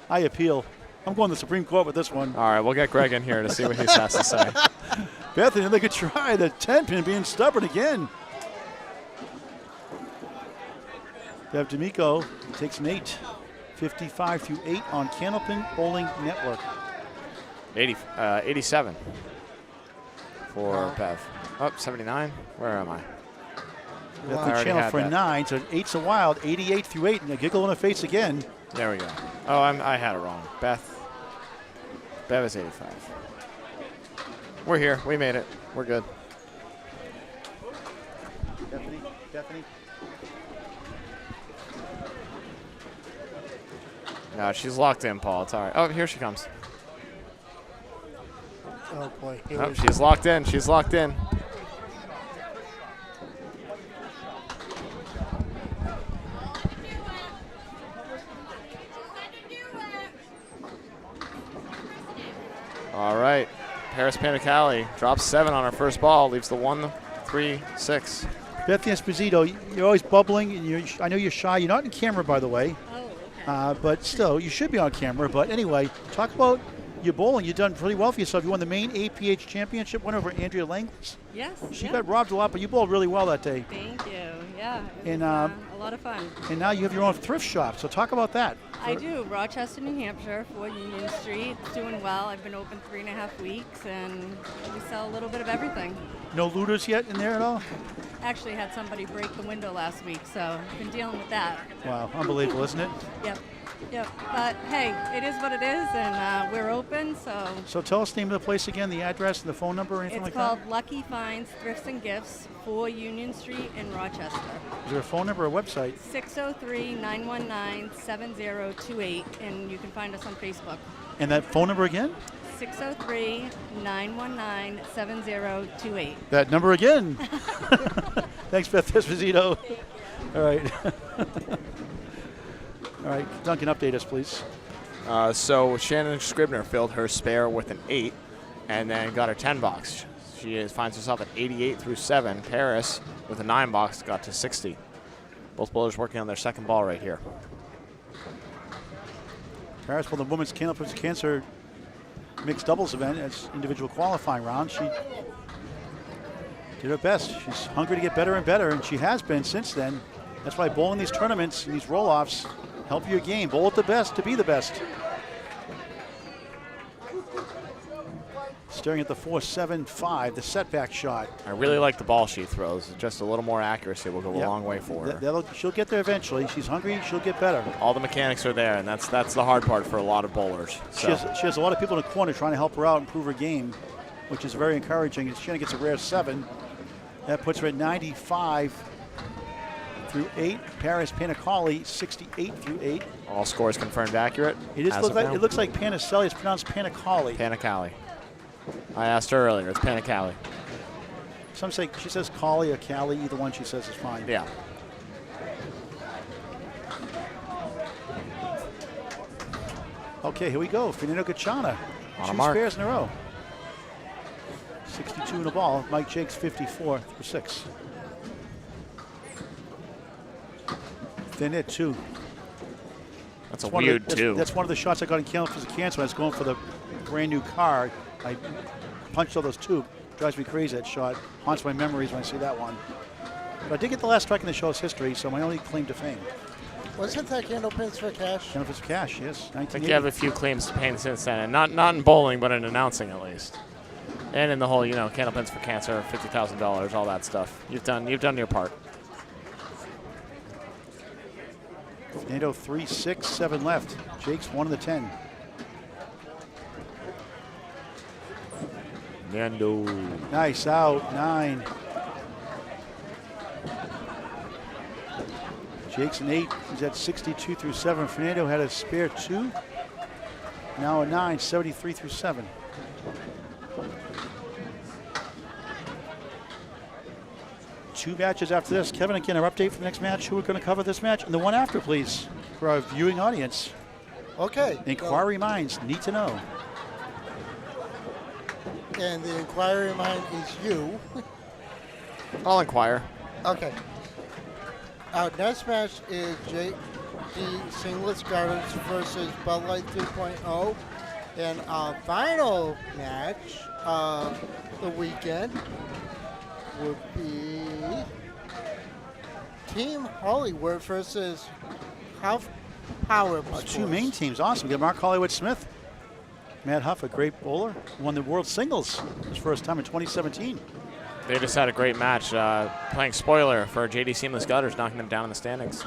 I appeal. I'm going to the Supreme Court with this one. All right, we'll get Greg in here to see what he has to say. Bethany, they could try the 10-pin being stubborn again. Bev D'Amico takes an 8. 55 through 8 on Candlepin Bowling Network. 87 for Bev. Oh, 79. Where am I? Got I the already channel had for that. 9, so 8's a wild. 88 through 8, and a giggle in the face again. There we go. Oh, I had it wrong. Bev is 85. We're here. We made it. We're good. Bethany. No, she's locked in, Paul. It's all right. Oh, here she comes. Oh boy. Here Oh, we she's locked in. She's locked in. All right. Paris Panicali drops 7 on her first ball, leaves the 1-3-6. Bethany Esposito, you're always bubbling, and I know you're shy. You're not in camera, by the way. Oh, okay. But still, you should be on camera. But anyway, talk about your bowling. You've done pretty well for yourself. You won the main APH championship, went over Andrea Langlis. Yes. She yeah. got robbed a lot, but you bowled really well that day. Thank you. Yeah. It And, was, a lot of fun. And now you have your own thrift shop. So talk about that. I do. Rochester, New Hampshire, 4 Union Street. It's doing well. I've been open 3.5 weeks, and we sell a little bit of everything. No looters yet in there at all? Actually, had somebody break the window last week, so I've been dealing with that. Wow, unbelievable, isn't it? Yep. But hey, it is what it is, and we're open, so. So tell us the name of the place again, the address and the phone number or anything It's like called that? Lucky Finds Thrifts and Gifts, 4 Union Street in Rochester. Is there a phone number or a website? 603-919-7028, and you can find us on Facebook. And that phone number again? 603-919-7028. That number again. Thanks, Beth Esposito. All right. All right, Duncan, update us, please. So Shannon Scribner filled her spare with an 8 and then got her 10 box. She finds herself at 88 through 7. Paris with a 9 box got to 60. Both bowlers working on their second ball right here. Paris for the women's Candlepin for Cancer mixed doubles event as individual qualifying round. She did her best. She's hungry to get better and better, and she has been since then. That's why bowling these tournaments and these roll-offs help your game. Bowl at the best to be the best. Staring at the 4-7-5, the setback shot. I really like the ball she throws. Just a little more accuracy will go Yep. a long way for her. She'll get there eventually. She's hungry. She'll get better. All the mechanics are there, and that's the hard part for a lot of bowlers. She has a lot of people in the corner trying to help her out, improve her game, which is very encouraging. And Shannon gets a rare 7. That puts her at 95 through 8. Paris Panicali 68 through 8. All scores confirmed accurate. It as of now. looks like Panicelli. It's pronounced Panicali. Panicali. I asked her earlier. It's Panicali. Some say she says Collie or Cali. Either one she says is fine. Yeah. Okay, here we go. Fernando Gachana. On a 2 mark. spares in a row. 62 in the ball. Mike Jakes 54 for 6. Thin it, 2. That's a One of weird the- 2. That's one of the shots I got in Candlepin for Cancer when I was going for the brand new car. I punched all those 2. Drives me crazy, that shot. Haunts my memories when I see that one. But I did get the last strike in the show's history, so my only claim to fame. Wasn't that Candlepins for Cash? Candlepin for Cash, yes. I think 1980. you have a few claims to fame since then, and not in bowling, but in announcing at least, and in the whole Candlepins for Cancer, $50,000, all that stuff. You've done your part. Fernando 3, 6, 7 left. Jake's 1 in the 10. Nando. Nice out, 9. Jake's an 8. He's at 62 through 7. Fernando had a spare 2. Now a 9, 73 through 7. Two matches after this. Kevin, again, our update for the next match. Who are going to cover this match? And the one after, please, for our viewing audience. Okay. Inquiry minds need to know. And the inquiry mind is you. I'll inquire. Okay. Our next match is JD Singlets Gardens versus Bud Light 2.0. And our final match of the weekend would be Team Hollywood versus Huff Power Sports. Two main teams. Awesome. We got Mark Hollywood-Smith. Matt Huff, a great bowler, won the World Singles his first time in 2017. They just had a great match, playing spoiler for JD Seamless Gutters, knocking them down in the standings.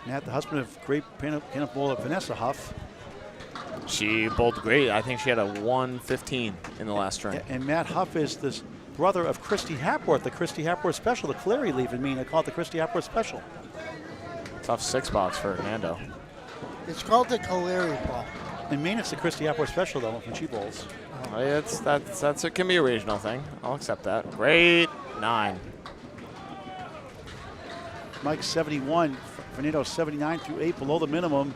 Matt, the husband of great pin-up bowler Vanessa Huff. She bowled great. I think she had a 115 in the last string. And Matt Huff is this brother of Christy Hapworth, the Christy Hapworth Special, the Cleary leave in Maine. I call it the Christy Hapworth Special. Tough 6-box for Nando. It's called the Caleri ball. In Maine, it's the Christy Hapworth Special, though, when she bowls. It can be a regional thing. I'll accept that. Great 9. Mike 71, Fernando 79 through 8, below the minimum.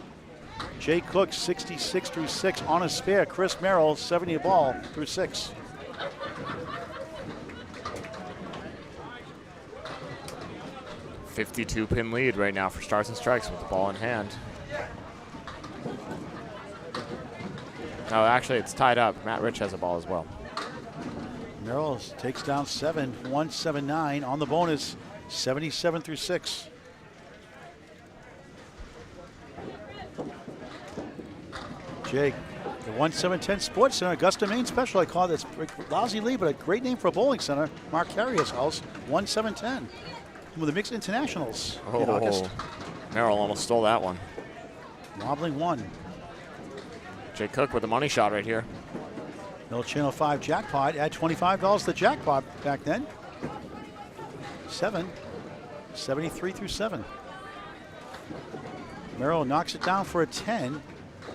Jay Cook 66 through 6 on a spare. Chris Merrill 70 a ball through 6. .52 pin lead right now for Stars and Strikes with the ball in hand. No, actually, it's tied up. Matt Rich has a ball as well. Merrill takes down 7, 179 on the bonus, 77 through 6. Jake, the 1710 Sports Center, Augusta, Maine special. I call this lousy lead, but a great name for a bowling center. Mark Carrier's house, 1710. With the mixed internationals in August. Merrill almost stole that one. Wobbling 1. Jay Cook with a money shot right here. No Channel 5 jackpot. Add $25 to the jackpot back then. 7. 73 through 7. Merrill knocks it down for a 10.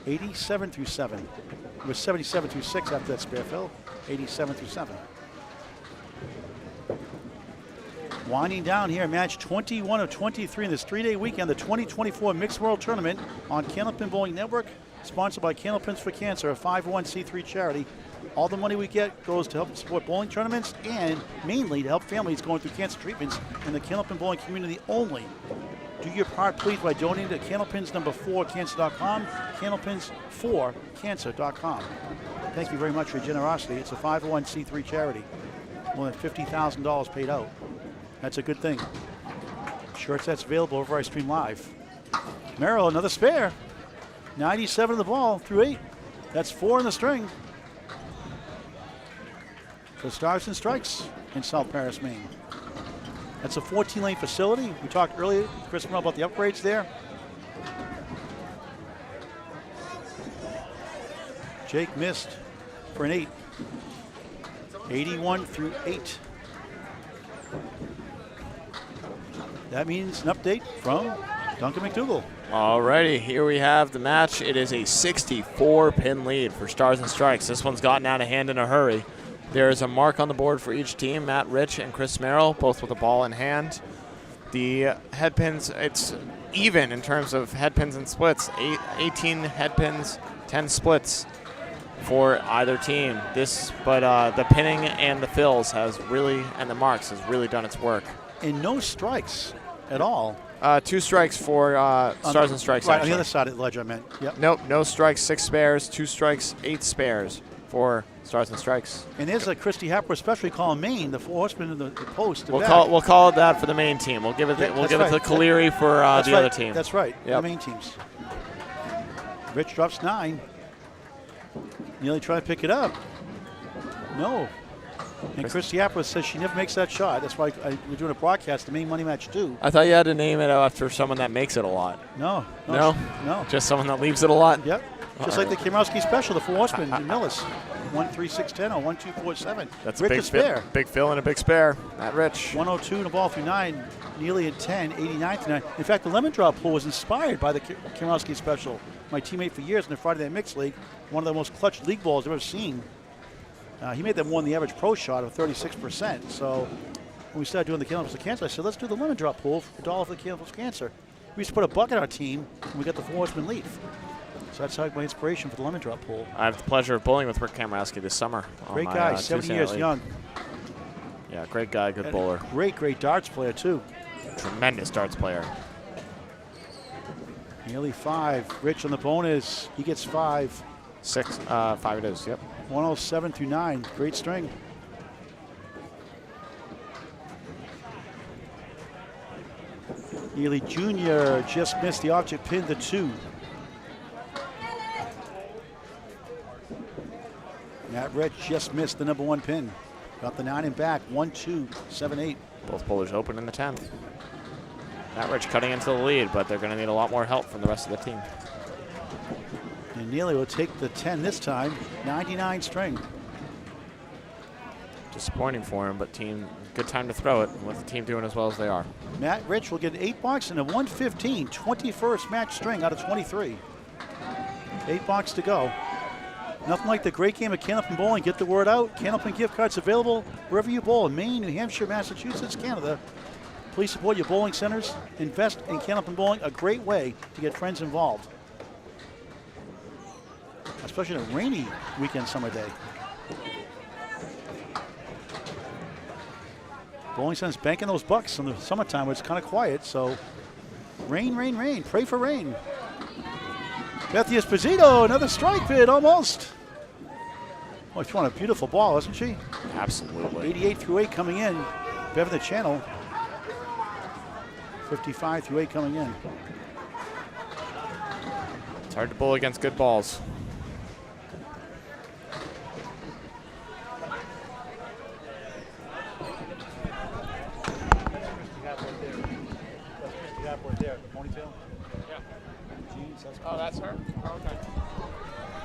87 through 7. It was 77 through 6 after that spare fill. 87 through 7. Winding down here, match 21 of 23 in this 3-day weekend, the 2024 Mixed World Tournament on Candlepin Bowling Network, sponsored by Candlepins for Cancer, a 501c3 charity. All the money we get goes to help support bowling tournaments and mainly to help families going through cancer treatments in the Candlepin bowling community only. Do your part, please, by donating to Candlepins #4cancer.com, Candlepins4cancer.com. Thank you very much for your generosity. It's a 501c3 charity. More than $50,000 paid out. That's a good thing. Short sets available over our stream live. Merrill, another spare. 97 of the ball through 8. That's 4 in the string. For Stars and Strikes in South Paris, Maine. That's a 14-lane facility. We talked earlier, Chris, about the upgrades there. Jake missed for an 8. 81 through 8. That means an update from Duncan McDougall. Alrighty, here we have the match. It is a 64-pin lead for Stars and Strikes. This one's gotten out of hand in a hurry. There is a mark on the board for each team. Matt Rich and Chris Merrill, both with a ball in hand. The head pins, it's even in terms of head pins and splits. 18 head pins, 10 splits for either team. But the pinning and the fills has really, and the marks has really done its work. And no strikes at all. 2 strikes for Stars and Strikes. Right, actually. on the other side of the ledger, I meant. Yep. Nope, no strikes, 6 spares, 2 strikes, 8 spares for Stars and Strikes. And there's a Christy Hapworth special call in Maine, the 4 horsemen in the post. We'll call it that for the main team. We'll give it it to Caleri for the other team. That's right. Yep. The main teams. Rich drops 9. Nearly trying to pick it up. No. And Christy Hapworth says she never makes that shot. That's why we're doing a broadcast, the main money match too. I thought you had to name it after someone that makes it a lot. No. Just someone that leaves it a lot? Yep. Just like the Kimrowski special, the 4 horsemen in Millis. 1-3-6-10 or 1-2-4-7. That's Rich a is spare. big fill and a big spare. Matt Rich. 102 in the ball through 9, nearly at 10, 89 through 9. In fact, the lemon drop pool was inspired by the Kimrowski special. My teammate for years in the Friday Night Mixed League, one of the most clutch league balls I've ever seen. He made that more than the average pro shot of 36%. So when we started doing the Candles for Cancer, I said, let's do the lemon drop pool for $1 for the Candles for Cancer. We used to put a bucket on our team, and we got the 4 horseman leaf. So that's how my inspiration for the lemon drop pool. I have the pleasure of bowling with Rick Kamrowski this summer. Great guy, 70 years young. Yeah, great guy, good bowler. Great darts player, too. Tremendous darts player. Nearly 5. Rich on the bonus. He gets 5. 5 it is, yep. 107 through 9. Great string. Neely Jr. just missed the object pin to 2. Matt Rich just missed the number 1 pin. Got the 9 and back. 1-2-7-8. Both bowlers open in the 10th. Matt Rich cutting into the lead, but they're going to need a lot more help from the rest of the team. And Neely will take the 10 this time. 99 string. Disappointing for him, but good time to throw it with the team doing as well as they are. Matt Rich will get an 8 box and a 115, 21st match string out of 23. 8 box to go. Nothing like the great game of Candlepin bowling. Get the word out. Candlepin gift cards available wherever you bowl in Maine, New Hampshire, Massachusetts, Canada. Please support your bowling centers. Invest in Candlepin bowling, a great way to get friends involved. Especially on a rainy weekend summer day. Bowling centers banking those bucks in the summertime where it's kind of quiet, so rain, rain, rain. Pray for rain. Bethany Esposito, another strike bid, almost. Oh, she's throwing a beautiful ball, isn't she? Absolutely. 88 through 8 coming in. Bev the channel. 55 through 8 coming in. It's hard to bowl against good balls. Oh, that's her? Oh, okay.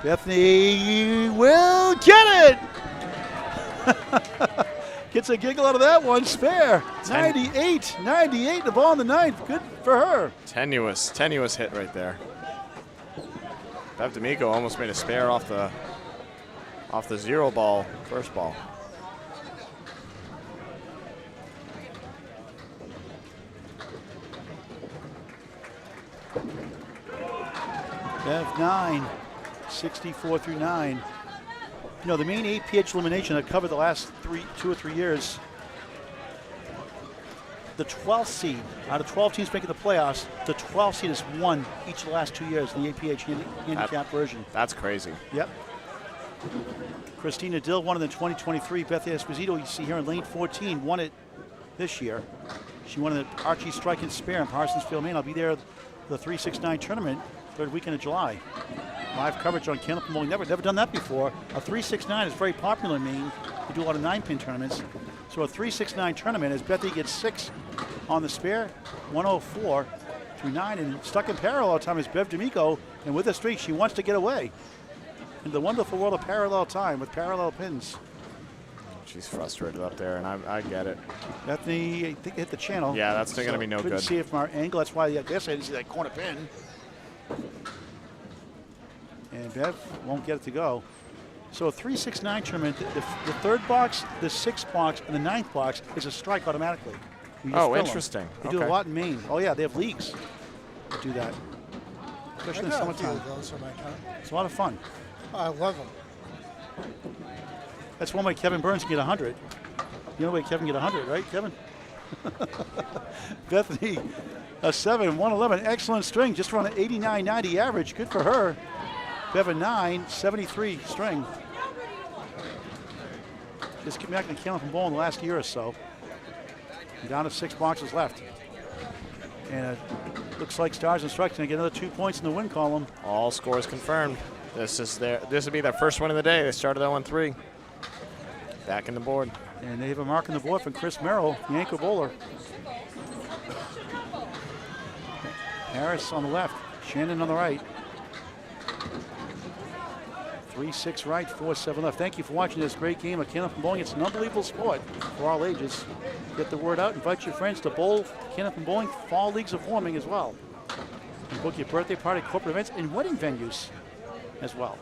Bethany will get it! Gets a giggle out of that one, spare. 98 the ball in the 9th. Good for her. Tenuous hit right there. Bev D'Amico almost made a spare off the 0 ball, first ball. Bev 9, 64 through 9. You know, the main APH elimination that covered the last 2 or 3 years, the 12th seed, out of 12 teams making the playoffs, the 12th seed has won each of the last 2 years in the APH handicap version. That's crazy. Yep. Christina Dill won it in 2023. Beth Esposito, you see here in lane 14, won it this year. She won it at Archie Strike and Spare in Parsonsfield, Maine. I'll be there at the 369 tournament, 3rd weekend of July. Live coverage on Candlepin Bowling. Never done that before. A 369 is very popular in Maine. We do a lot of 9-pin tournaments. So a 369 tournament as Bethy gets 6 on the spare, 104 through 9, and stuck in parallel all the time is Bev D'Amico, and with a streak, she wants to get away. In the wonderful world of parallel time with parallel pins. She's frustrated up there, and I get it. Bethany, I think, hit the channel. Yeah, that's still going to be no couldn't good. see it from our angle. That's why I guess I didn't see that corner pin. And Bev won't get it to go. So a 369 tournament, the 3rd box, the 6th box, and the 9th box is a strike automatically. Oh, interesting. They do a lot in Maine. Oh, yeah, they have leagues that do that. Especially in the summertime. It's a lot of fun. I love them. That's one way Kevin Burns can get 100. The only way Kevin can get 100, right, Kevin? Bethany, a 7, 111, excellent string, just around an 89-90 average. Good for her. Bev a 9, 73 string. Just get back to Candlepin Bowl in the last year or so. Down to 6 boxes left. And it looks like Stars and Strikes going to get another 2 points in the win column. All scores confirmed. This will be their first win of the day. They started 0-3. Back in the board. And they have a mark on the board from Chris Merrill, the anchor bowler. Harris on the left, Shannon on the right. 3-6 right, 4-7 left. Thank you for watching this great game of Candlepin Bowling. It's an unbelievable sport for all ages. Get the word out. Invite your friends to bowl Candlepin Bowling. Fall leagues are forming as well. And book your birthday party, corporate events, and wedding venues as well.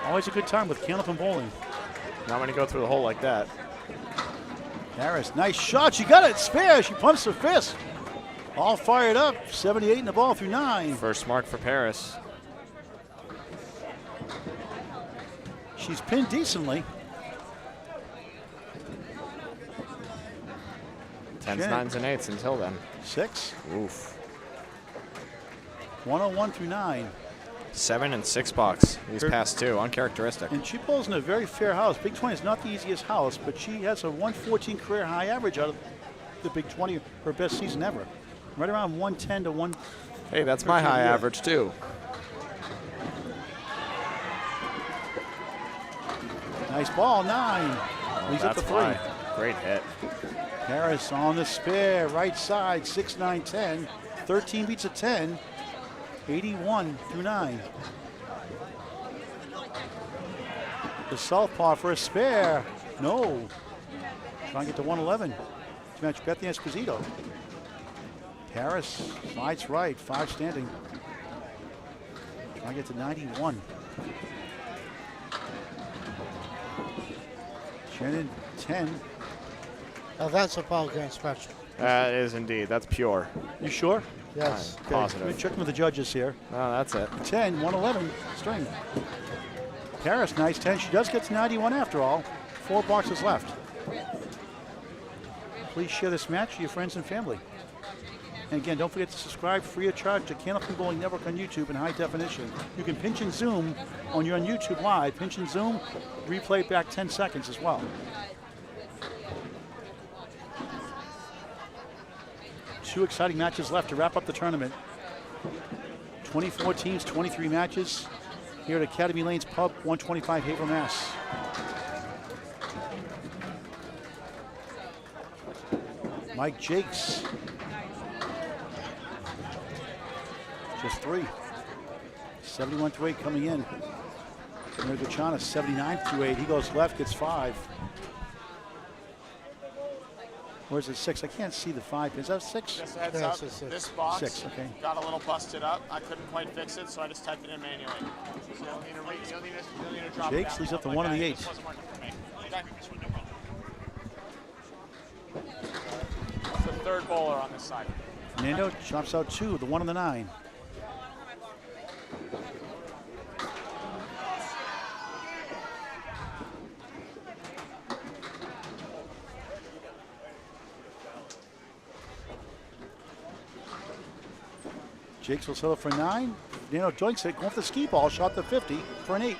Always a good time with Candlepin Bowling. Not when you go through the hole like that. Harris, nice shot. She got it. Spare. She pumps her fist. All fired up. 78 in the ball through 9. First mark for Paris. She's pinned decently. 10s, 9s, and 8s until then. 6. Oof. 101 through 9. 7 and 6 box. These past 2, uncharacteristic. And she bowls in a very fair house. Big 20 is not the easiest house, but she has a 114 career high average out of the Big 20, her best season ever. Right around 110 to 1. Hey, that's my high average too. Nice ball, 9. Leaves up That's the 3. fine. Great hit. Harris on the spare, right side, 6, 9, 10. 13 beats a 10. 81 through 9. The southpaw for a spare. No. Trying to get to 111 to match Bethany Esposito. Harris slides right, 5 standing. Trying to get to 91. Shannon, 10. Oh, that's a ball game special. That is indeed. That's pure. You sure? Yes. Okay. Positive. Let me check with the judges here. Oh, that's it. 10, 111, string. Harris, nice 10. She does get to 91 after all. 4 boxes left. Please share this match with your friends and family. And again, don't forget to subscribe free of charge to Candlepin Bowling Network on YouTube in high definition. You can pinch and zoom on your on YouTube Live. Pinch and zoom, replay back 10 seconds as well. 2 exciting matches left to wrap up the tournament. 24 teams, 23 matches here at Academy Lanes Pub, 125 Haverhill, Mass. Mike Jakes. Just 3. 71 through 8 coming in. There's Gachana, 79 through 8. He goes left, gets 5. Or is it 6? I can't see the 5 pins. Is that 6? Just a heads Yeah, up, it's a 6. this box 6, okay. got a little busted up. I couldn't quite fix it, so I just typed it in manually. So you'll need to drop Jakes it down. leads up to Something 1 on like the that. 8. This wasn't working for me. Okay. That's the third bowler on this side. Fernando chops out 2, the 1 on the 9. Jakes will settle for 9. Fernando joints it, going for the ski ball, shot the 50 for an 8.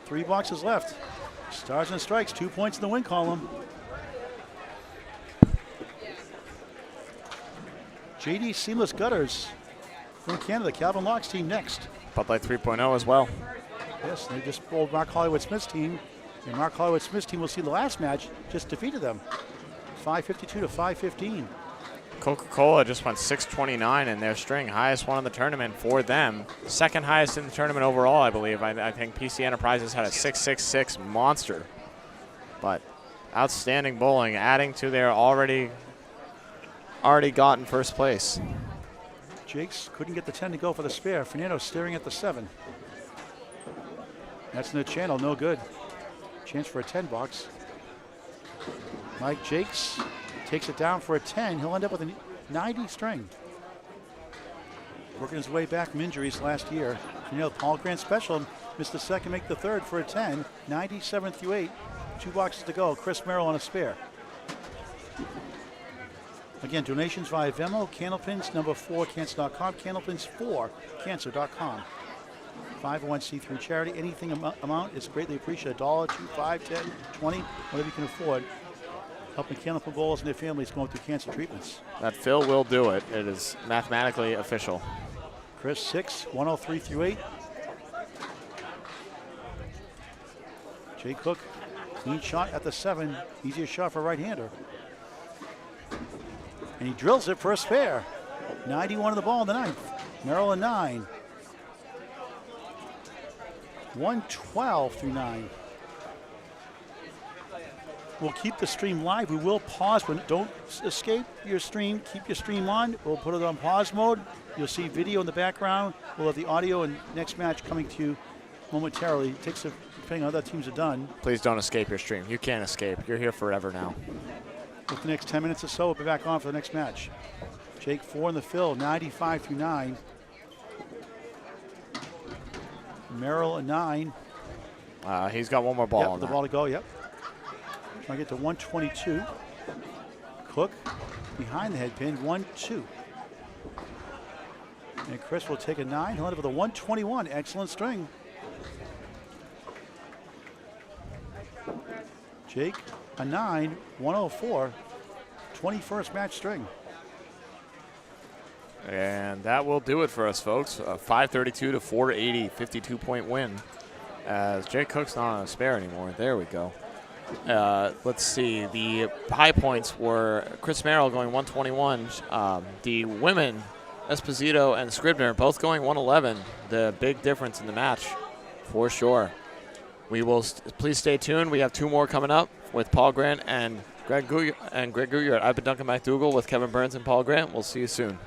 Three boxes left. Stars and strikes, 2 points in the win column. JD Seamless Gutters from Canada, Calvin Locke's team next. Bud Light 3.0 as well. Yes, they just bowled Mark Hollywood Smith's team, and Mark Hollywood Smith's team will see the last match just defeated them. 552 to 515. Coca-Cola just went 629 in their string, highest one in the tournament for them. Second highest in the tournament overall, I believe. I think PC Enterprises had a 666 monster. But outstanding bowling, adding to their already gotten first place. Jakes couldn't get the 10 to go for the spare. Fernando staring at the 7. That's in the channel, no good. Chance for a 10 box. Mike Jakes takes it down for a 10. He'll end up with a 90 string. Working his way back from injuries last year. Paul Grant Special missed the second, make the third for a 10. 97 through 8. 2 boxes to go. Chris Merrill on a spare. Again, donations via Venmo, Candlepins, number 4, cancer.com, Candlepins4, cancer.com. 501c3 charity. Anything amount is greatly appreciated. $1, $2, $5, $10, $20, whatever you can afford. Helping Candlepin bowlers and their families going through cancer treatments. That Phil will do it. It is mathematically official. Chris 6, 103 through 8. Jay Cook, clean shot at the 7. Easier shot for right-hander. And he drills it for a spare. 91 of the ball in the ninth. Merrill a 9. 112 through 9. We'll keep the stream live. We will pause, but don't escape your stream. Keep your stream on. We'll put it on pause mode. You'll see video in the background. We'll have the audio and next match coming to you momentarily. It takes, depending on how other teams are done. Please don't escape your stream. You can't escape. You're here forever now. With the next 10 minutes or so, we'll be back on for the next match. Jake 4 in the fill, 95 through 9. Merrill a 9. He's got one more ball Yep, on the that. ball to go, yep. Trying to get to 122. Cook behind the head pin, 1-2. And Chris will take a 9. He'll end up with a 121. Excellent string. Jake, a 9, 104. 21st match string. And that will do it for us, folks. 532 to 480, 52-point win. As Jake Cook's not on a spare anymore. There we go. Let's see. The high points were Chris Merrill going 121. The women, Esposito and Scribner, both going 111. The big difference in the match, for sure. We will please stay tuned. We have 2 more coming up with Paul Grant and Greg Gouillart. I've been Duncan McDougall with Kevin Burns and Paul Grant. We'll see you soon.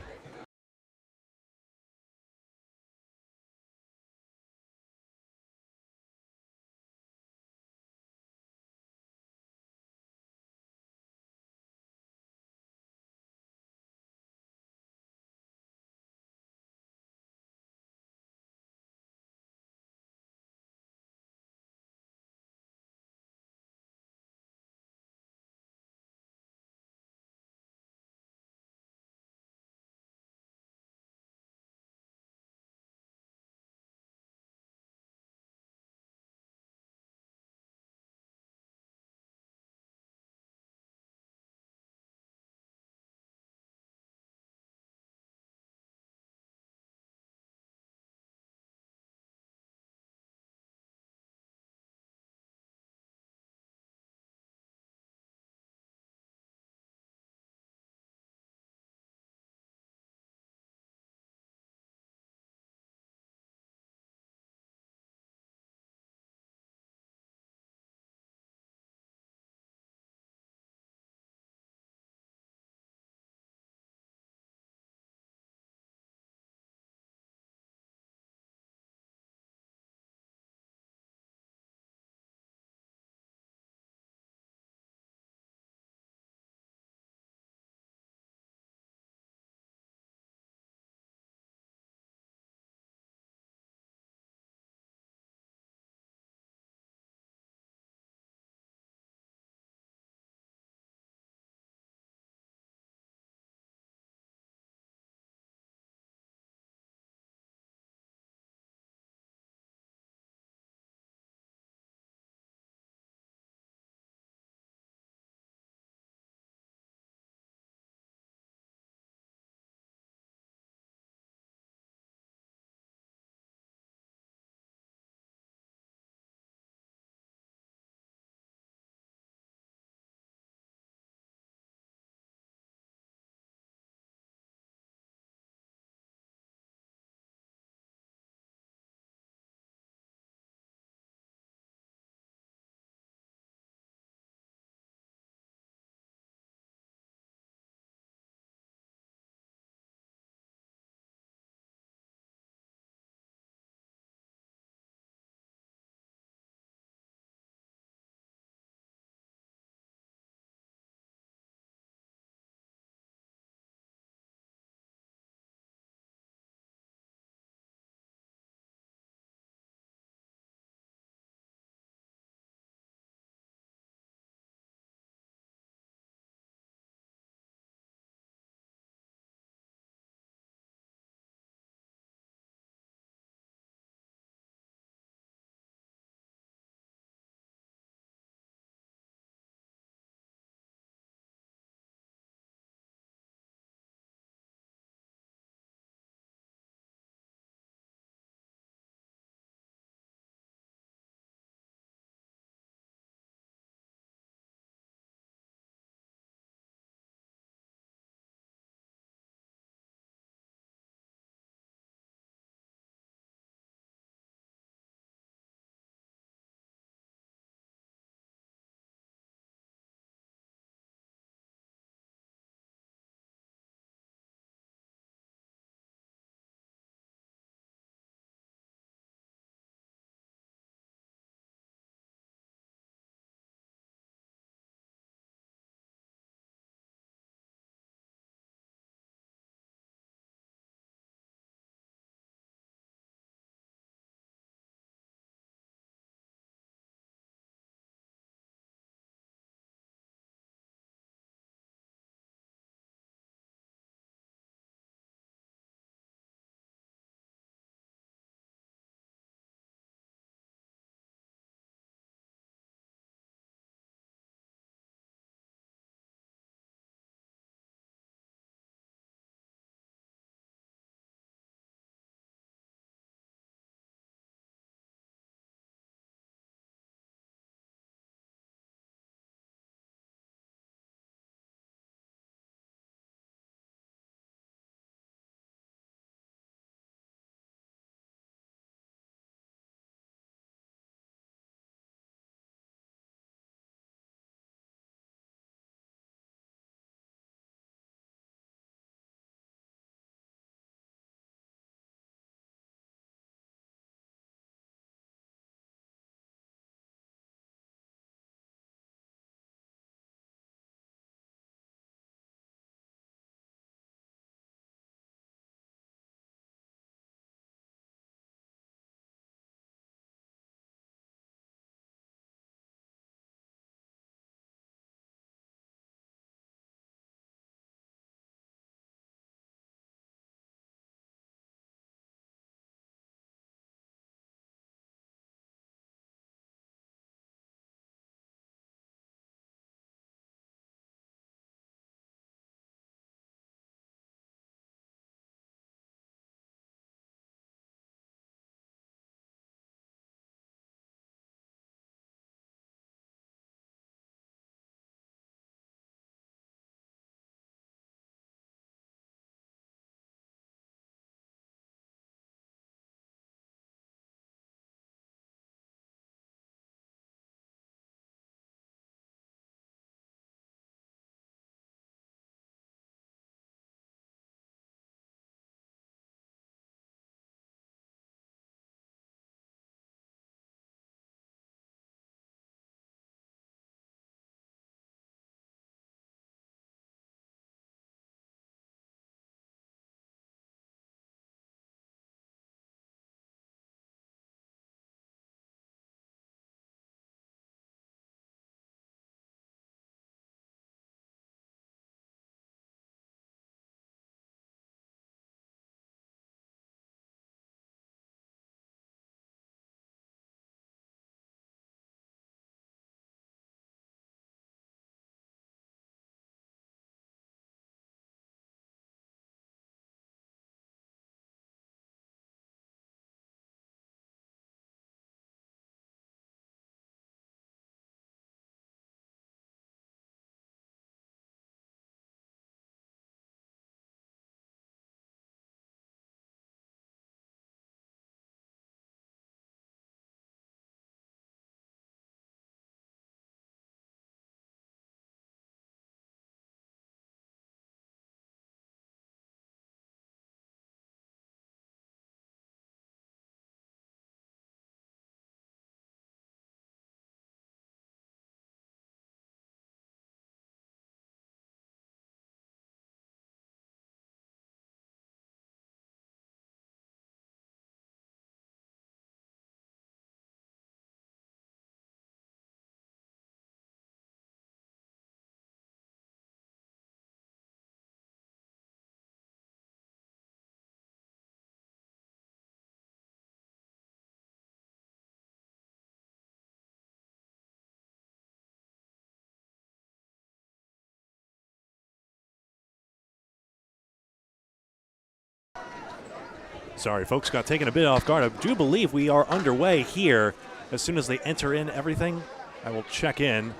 Sorry, folks, got taken a bit off guard. I do believe we are underway here. As soon as they enter in everything, I will check in.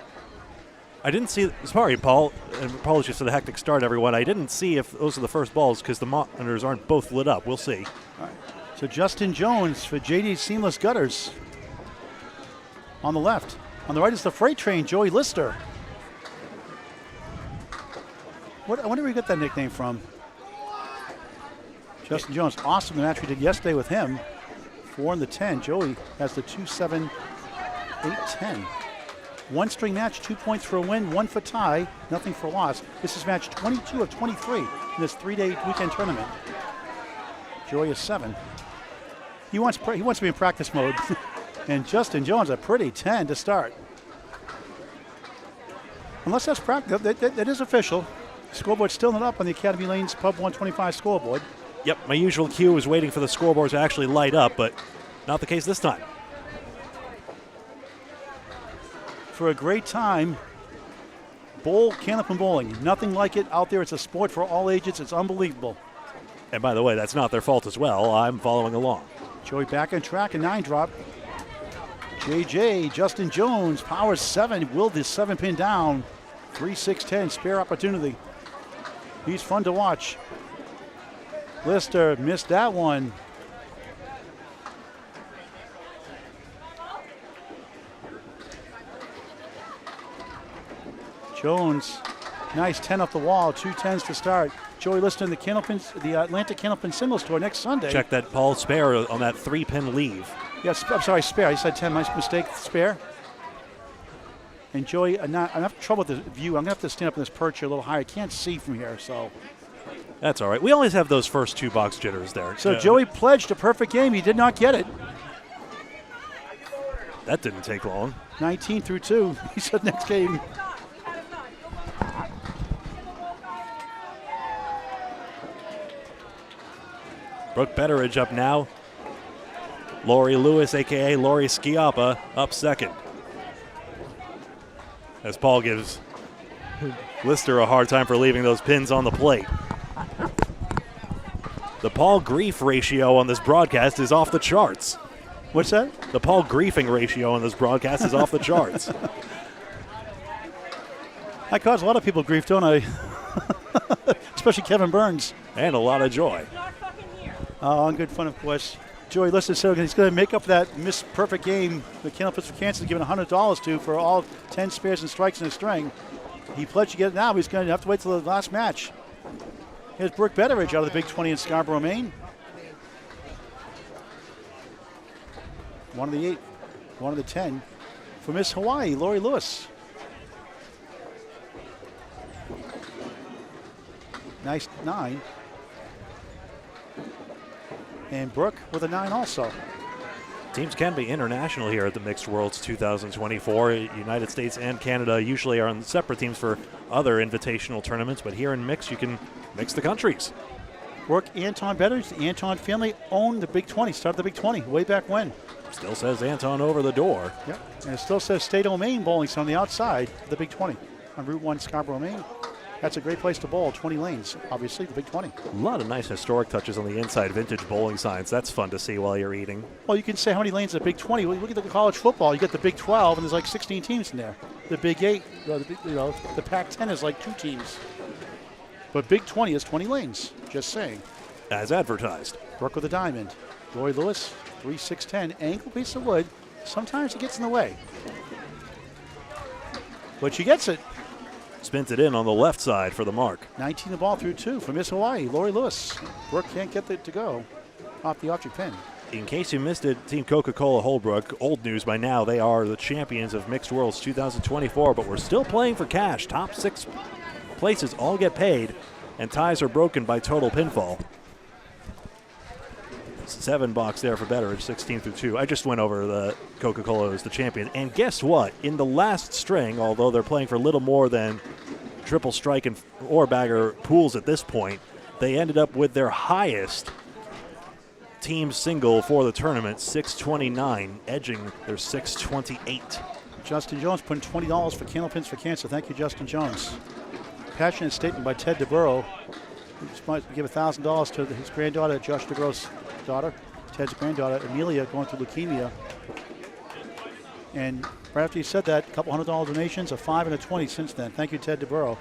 I didn't see, sorry, Paul, and apologies for the hectic start, everyone. I didn't see if those are the first balls because the monitors aren't both lit up. We'll see. All right. So Justin Jones for JD Seamless Gutters on the left. On the right is the freight train, Joey Lister. I wonder where you got that nickname from. Justin Jones, awesome the match we did yesterday with him. 4 in the 10. Joey has the 2-7, 8-10. One string match, 2 points for a win, 1 for tie, nothing for loss. This is match 22 of 23 in this 3-day weekend tournament. Joey is 7. He wants to be in practice mode. And Justin Jones, a pretty 10 to start. Unless that's practice, that is official. Scoreboard's still not up on the Academy Lanes Pub 125 scoreboard. Yep, my usual cue is waiting for the scoreboard to actually light up, but not the case this time. For a great time, Candlepin Bowling. Nothing like it out there. It's a sport for all ages. It's unbelievable. And by the way, that's not their fault as well. I'm following along. Joey back on track, a 9 drop. JJ, Justin Jones, power 7, willed his 7-pin down. 3-6-10, spare opportunity. He's fun to watch. Lister missed that one. Jones, nice 10 off the wall, 2 10s to start. Joey Lister in the Atlantic Candlepin Singles Tour next Sunday. Check that Paul spare on that 3-pin leave. Yes, I'm sorry, spare. I said 10, my mistake, spare. And Joey, I'm having trouble with the view. I'm going to have to stand up in this perch here a little higher. I can't see from here, so. That's all right. We always have those first 2 box jitters there. So Joey pledged a perfect game. He did not get it. That didn't take long. 19 through 2. He said next game. Brooke Betteridge up now. Lori Lewis, a.k.a. Lori Schiappa, up second. As Paul gives Lister a hard time for leaving those pins on the plate. The Paul grief ratio on this broadcast is off the charts. What's that? The Paul griefing ratio on this broadcast is off the charts. I cause a lot of people grief, don't I? Especially Kevin Burns. And a lot of joy. Oh, on good fun, of course. Joey Lister said he's going to make up that missed perfect game the Candlepins for Cancer given $100 to for all 10 spares and strikes in a string. He pledged to get it now, but he's going to have to wait till the last match. Here's Brooke Betteridge out of the Big 20 in Scarborough, Maine. 1 of the 8, 1 of the 10. For Miss Hawaii, Lori Lewis. Nice 9. And Brooke with a 9 also. Teams can be international here at the Mixed Worlds 2024. United States and Canada usually are on separate teams for other invitational tournaments, but here in Mix, you can mix the countries. Brooke, Anton Betteridge, the Anton family owned the Big 20, started the Big 20 way back when. Still says Anton over the door. Yep, and it still says State of Maine Bowling on the outside of the Big 20 on Route 1 Scarborough, Maine. That's a great place to bowl, 20 lanes, obviously, the Big 20. A lot of nice historic touches on the inside, vintage bowling signs. That's fun to see while you're eating. Well, you can say how many lanes in the Big 20. Look at the college football. You get the Big 12, and there's like 16 teams in there. The Big 8, the Pac-10 is like 2 teams. But Big 20 is 20 lanes, just saying. As advertised. Brooke with a diamond. Lori Lewis, 3-6-10, angle piece of wood. Sometimes it gets in the way. But she gets it. Spins it in on the left side for the mark. 19 the ball through 2 for Miss Hawaii, Lori Lewis. Brooke can't get it to go off the object pin. In case you missed it, Team Coca-Cola Holbrook, old news by now, they are the champions of Mixed Worlds 2024, but we're still playing for cash. Top 6 places all get paid, and ties are broken by total pinfall. 7 box there for Betteridge, 16 through 2. I just went over the Coca-Cola as the champion. And guess what? In the last string, although they're playing for little more than triple strike and or bagger pools at this point, they ended up with their highest team single for the tournament, 629, edging their 628. Justin Jones putting $20 for Candlepins for Cancer. Thank you, Justin Jones. Passionate statement by Ted DeBurrow. He just might give $1,000 to his granddaughter, Josh DeGrosse daughter, Ted's granddaughter, Amelia, going through leukemia. And right after he said that, a couple $100 donations, a 5 and a 20 since then. Thank you, Ted DeBurrow.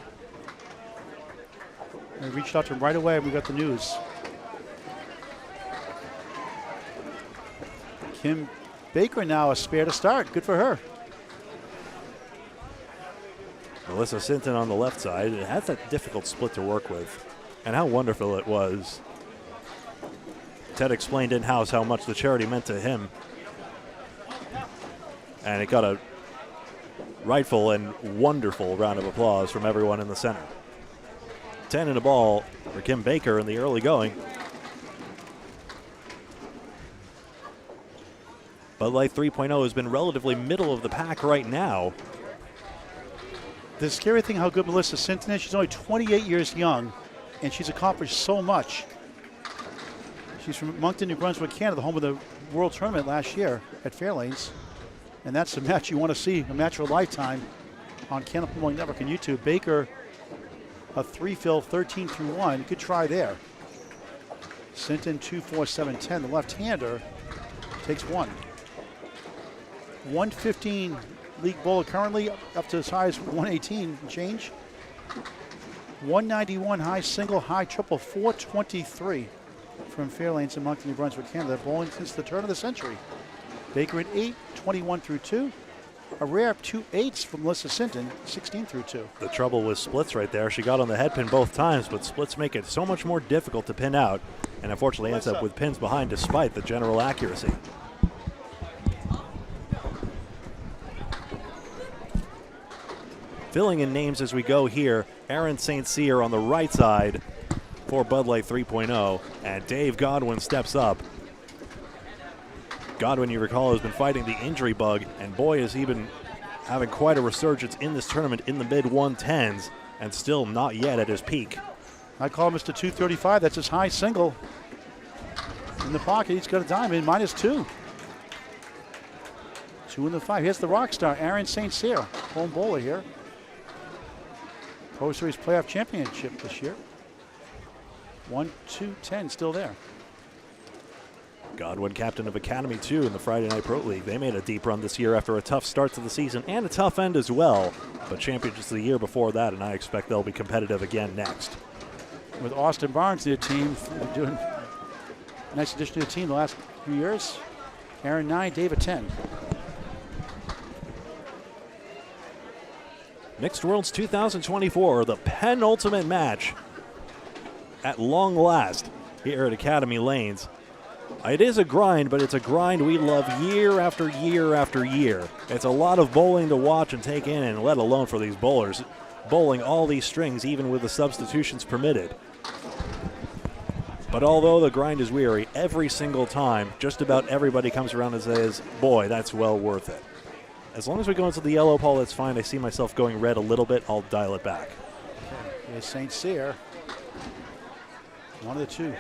We reached out to him right away and we got the news. Kim Baker now a spare to start. Good for her. Melissa Sinton on the left side. It has that difficult split to work with. And how wonderful it was. Ted explained in-house how much the charity meant to him. And it got a rightful and wonderful round of applause from everyone in the center. 10 in the ball for Kim Baker in the early going. Bud Light 3.0 has been relatively middle of the pack right now. The scary thing how good Melissa Sinton is, she's only 28 years young, and she's accomplished so much. She's from Moncton, New Brunswick, Canada, the home of the World Tournament last year at Fairlanes. And that's the match you want to see, a match of a lifetime on Canada Bowling Network and YouTube. Baker, a 3-fill, 13 through 1. Good try there. Sinton, 2-4-7-10. The left-hander takes 1. 115 league bowler currently, up to as high as 118 and change. 191 high single, high triple, 423 from Fairlanes in Moncton, New Brunswick, Canada. Bowling since the turn of the century. Baker at 8, 21 through 2. A rare 2 8s from Melissa Sinton, 16 through 2. The trouble with splits right there. She got on the head pin both times, but splits make it so much more difficult to pin out, and unfortunately ends up with pins behind despite the general accuracy. Filling in names as we go here, Aaron St. Cyr on the right side for Bud Light 3.0, and Dave Godwin steps up. Godwin, you recall, has been fighting the injury bug, and boy, has he been having quite a resurgence in this tournament in the mid-110s, and still not yet at his peak. I call him Mr. 235. That's his high single. In the pocket, he's got a diamond, -2. 2 in the 5. Here's the rock star, Aaron St. Cyr, home bowler here. Pro Series Playoff Championship this year. 1, 2, 10, still there. Godwin, captain of Academy 2 in the Friday Night Pro League. They made a deep run this year after a tough start to the season and a tough end as well. But championships the year before that, and I expect they'll be competitive again next. With Austin Barnes, their team, doing a nice addition to the team the last few years. Aaron 9, Dave 10. Mixed Worlds 2024, the penultimate match at long last here at Academy Lanes. It is a grind, but it's a grind we love year after year after year. It's a lot of bowling to watch and take in, and let alone for these bowlers, bowling all these strings even with the substitutions permitted. But although the grind is weary, every single time, just about everybody comes around and says, boy, that's well worth it. As long as we go into the yellow pole, that's fine. I see myself going red a little bit. I'll dial it back. Here's St. Cyr. One of the two.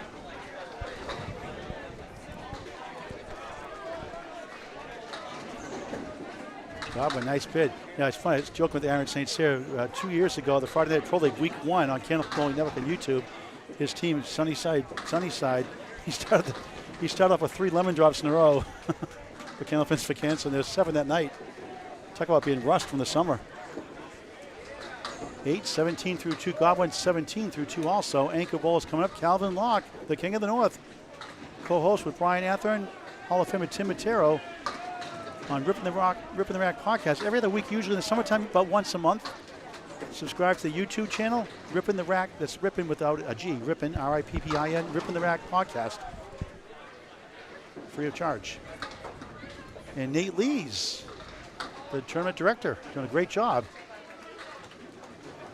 Godwin, nice bid. Yeah, it's funny. I was joking with Aaron St. Cyr 2 years ago, the Friday Night Pro League Week 1 on Canada Bowling Network on YouTube. His team, Sunnyside, he started off with 3 lemon drops in a row for Canada Fins for Cancer, and there's 7 that night. Talk about being rust from the summer. 8, 17 through 2. Godwin 17 through 2 also. Anchor bowlers coming up. Calvin Locke, the King of the North. Co-host with Brian Athern, Hall of Famer Tim Matero on Ripping the Rack podcast. Every other week, usually in the summertime, about once a month. Subscribe to the YouTube channel, Ripping the Rack. That's Rippin' without a G. Rippin', R-I-P-P-I-N, Ripping the Rack podcast. Free of charge. And Nate Lees, the tournament director, doing a great job.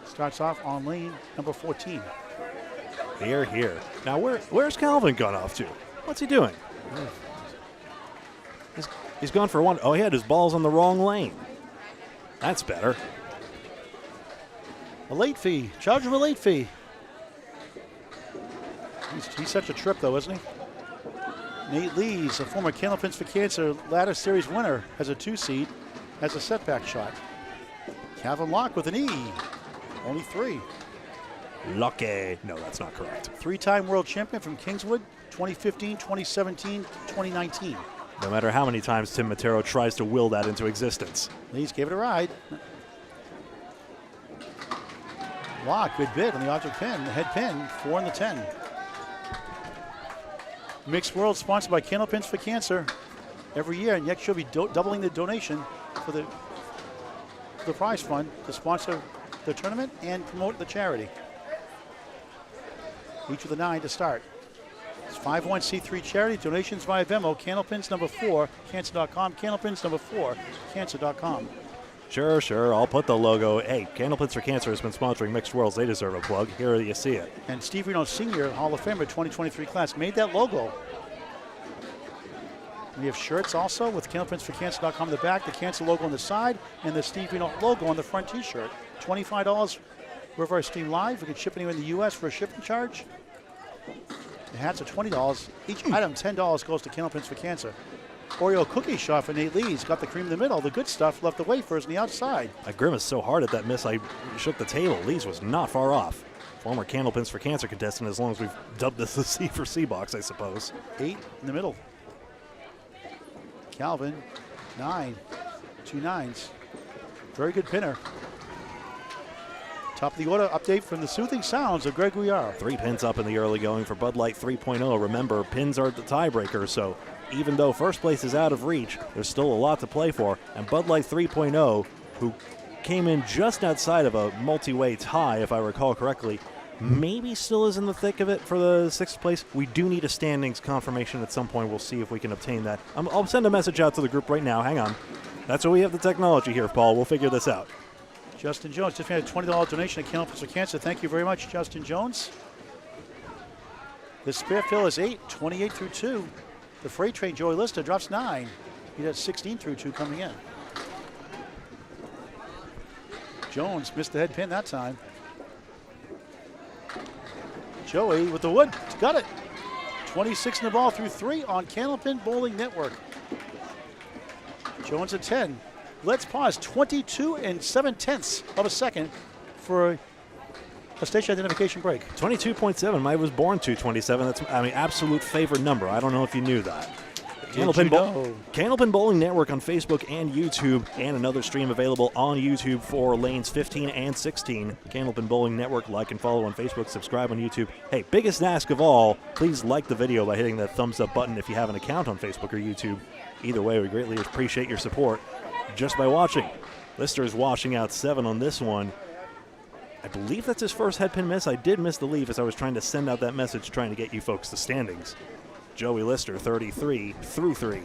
Starts off on lane number 14. Here. Now, where's Calvin gone off to? What's he doing? He's gone for one. Oh, he had his balls on the wrong lane. That's better. A late fee. Charge him a late fee. He's such a trip, though, isn't he? Nate Lees, a former Canada Fins for Cancer Ladder Series winner, has a 2 seed, has a setback shot. Calvin Locke with an E. Only 3. Lucky. No, that's not correct. 3-time world champion from Kingswood, 2015, 2017, 2019. No matter how many times Tim Matero tries to will that into existence. Lees gave it a ride. Lock, good bid on the object pin, the head pin, 4 and the 10. Mixed World sponsored by Candle Pins for Cancer every year, and next she'll be doubling the donation for the prize fund to sponsor the tournament and promote the charity. Each with a 9 to start. It's 501c3 charity, donations via Venmo, Candlepins number 4, cancer.com, Candlepins number 4, cancer.com. Sure. I'll put the logo. Hey, Candlepins for Cancer has been sponsoring Mixed Worlds. They deserve a plug. Here you see it. And Steve Reno Sr., Hall of Famer 2023 class, made that logo. We have shirts also with candlepins4cancer.com on the back, the Cancer logo on the side, and the Steve Reno logo on the front t-shirt. $25 reverse stream live. We can ship anywhere in the U.S. for a shipping charge. The hats are $20. Each item, $10 goes to Candlepins for Cancer. Oreo cookie shot for Nate Lee's. Got the cream in the middle. The good stuff left the wafers on the outside. I grimaced so hard at that miss, I shook the table. Lee's was not far off. Former Candlepins for Cancer contestant, as long as we've dubbed this the C for C box, I suppose. 8 in the middle. Calvin, 9. 2 9s. Very good pinner. Top of the order update from the soothing sounds of Greg Gouillart. 3 pins up in the early going for Bud Light 3.0. Remember, pins are the tiebreaker, so even though first place is out of reach, there's still a lot to play for. And Bud Light 3.0, who came in just outside of a multi-way tie, if I recall correctly, maybe still is in the thick of it for the 6th place. We do need a standings confirmation at some point. We'll see if we can obtain that. I'll send a message out to the group right now. Hang on. That's why we have the technology here, Paul. We'll figure this out. Justin Jones just made a $20 donation to Candlepins for Cancer. Thank you very much, Justin Jones. The spare fill is 8, 28 through 2. The freight train, Joey Lister, drops 9. He does 16 through 2 coming in. Jones missed the head pin that time. Joey with the wood, got it. 26 in the ball through 3 on Candlepin Bowling Network. Jones at 10. Let's pause. 22 7/10 of a second for a station identification break. 22.7. I was born 227. That's absolute favorite number. I don't know if you knew that. Candlepin Bowling Network on Facebook and YouTube, and another stream available on YouTube for lanes 15 and 16. Candlepin Bowling Network, like and follow on Facebook, subscribe on YouTube. Hey, biggest ask of all, please like the video by hitting that thumbs up button if you have an account on Facebook or YouTube. Either way, we greatly appreciate your support just by watching. Lister is washing out 7 on this one. I believe that's his first head pin miss. I did miss the leave as I was trying to send out that message trying to get you folks the standings. Joey Lister, 33 through 3.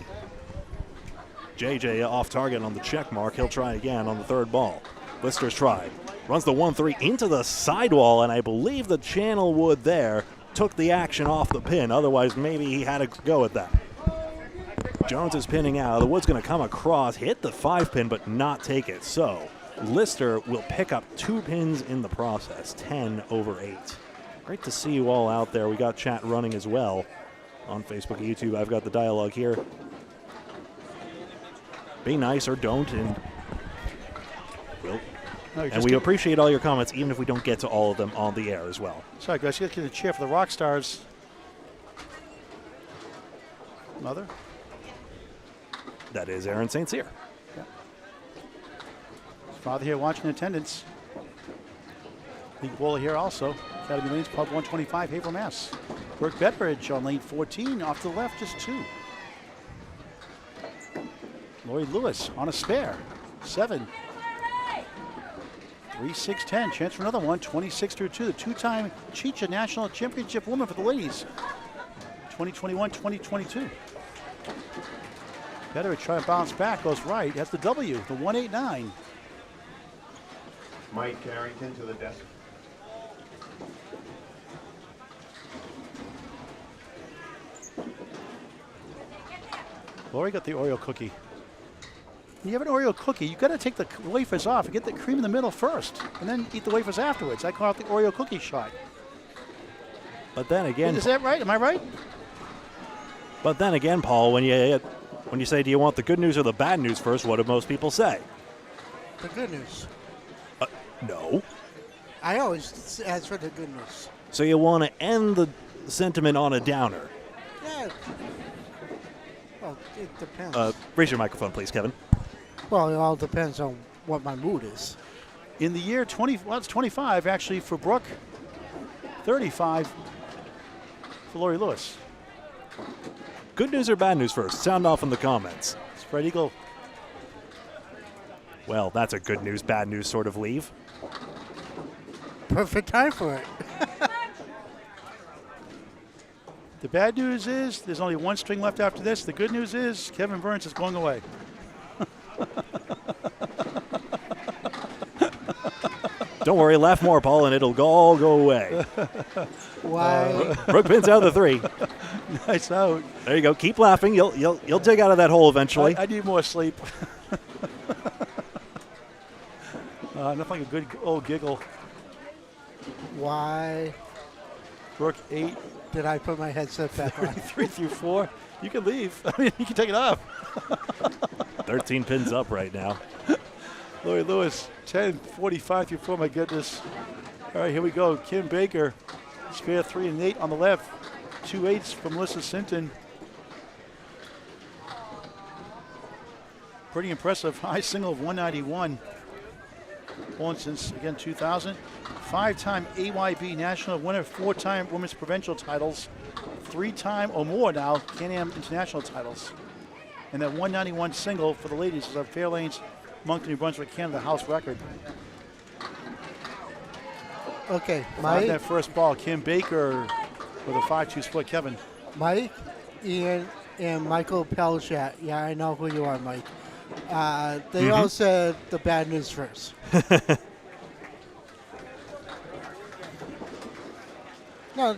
JJ off target on the check mark. He'll try again on the 3rd ball. Lister's tried. Runs the 1-3 into the sidewall, and I believe the channel wood there took the action off the pin. Otherwise, maybe he had to go at that. Jones is pinning out. The wood's going to come across, hit the 5 pin, but not take it. So Lister will pick up 2 pins in the process, 10 over 8. Great to see you all out there. We got chat running as well on Facebook and YouTube. I've got the dialogue here. Be nice or don't, and we appreciate all your comments, even if we don't get to all of them on the air as well. Sorry, guys, you got to get a chair for the rock stars. Mother? That is Aaron St. Cyr. Yeah. His father here watching attendance. League bowler here also. Academy Lanes, Pub 125, Haverhill, Mass. Burke Betteridge on lane 14, off to the left, just 2. Lloyd Lewis on a spare, 7. 3, 6, 10. Chance for another one, 26 through 2. The 2-time Chicha National Championship woman for the ladies, 2021, 2022. Betteridge trying to bounce back, goes right. That's the W, the 189. Mike Carrington to the desk. Lori got the Oreo cookie. When you have an Oreo cookie, you got to take the wafers off and get the cream in the middle first, and then eat the wafers afterwards. I call it the Oreo cookie shot. But then again, is that right? Am I right? But then again, Paul, when you say, do you want the good news or the bad news first, what do most people say? The good news. No. I always ask for the good news. So you want to end the sentiment on a downer. Yeah. Well, it depends. Raise your microphone, please, Kevin. Well, it all depends on what my mood is. In the year it's 25 actually for Brooke, 35 for Lori Lewis. Good news or bad news first? Sound off in the comments. Spread eagle. Well, that's a good news, bad news sort of leave. Perfect time for it. The bad news is there's only one string left after this. The good news is Kevin Burns is going away. Don't worry, laugh more, Paul, and it'll all go away. Why? Brooke pins out the 3. Nice out. There you go. Keep laughing. You'll dig out of that hole eventually. I need more sleep. Nothing like a good old giggle. Why Brooke 8, did I put my headset back on? 3 through 4. You can leave. I mean, you can take it off. 13 pins up right now. Lori Lewis, 10, 45 through 4. My goodness. All right, here we go. Kim Baker, spare 3 and 8 on the left. 2 8s from Melissa Sinton. Pretty impressive. High single of 191. Born since, again, 2000. 5-time AYB national winner, 4-time women's provincial titles, 3-time or more now Can-Am international titles. And that 191 single for the ladies is a Fairlanes, Moncton, New Brunswick, Canada house record. Okay, Five that first ball, Kim Baker with a 5-2 split. Kevin. Mike, Ian, and Michael Pelchat. Yeah, I know who you are, Mike. They all said the bad news first. No,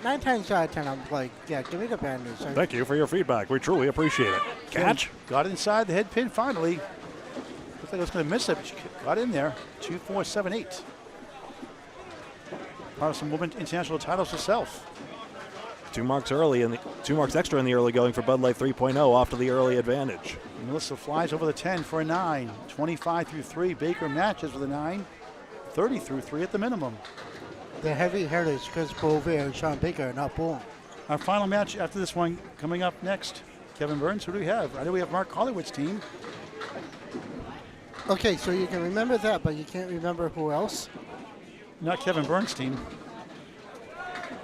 9 times out of 10, I'm like, yeah, give me the bad news. Thank you for your feedback. We truly appreciate it. Catch. Got inside the head pin finally. Looked like I was going to miss it, but she got in there. 2, 4, 7, 8. Part of some women international titles herself. 2 marks early and 2 marks extra in the early going for Bud Light 3.0 off to the early advantage. Melissa flies over the 10 for a 9. 25 through 3. Baker matches with a 9. 30 through 3 at the minimum. The heavy hitters, Chris Bove and Sean Baker, are not born. Our final match after this one coming up next. Kevin Burns, who do we have? I know we have Mark Hollywood's team. Okay, so you can remember that, but you can't remember who else? Not Kevin Burns' team.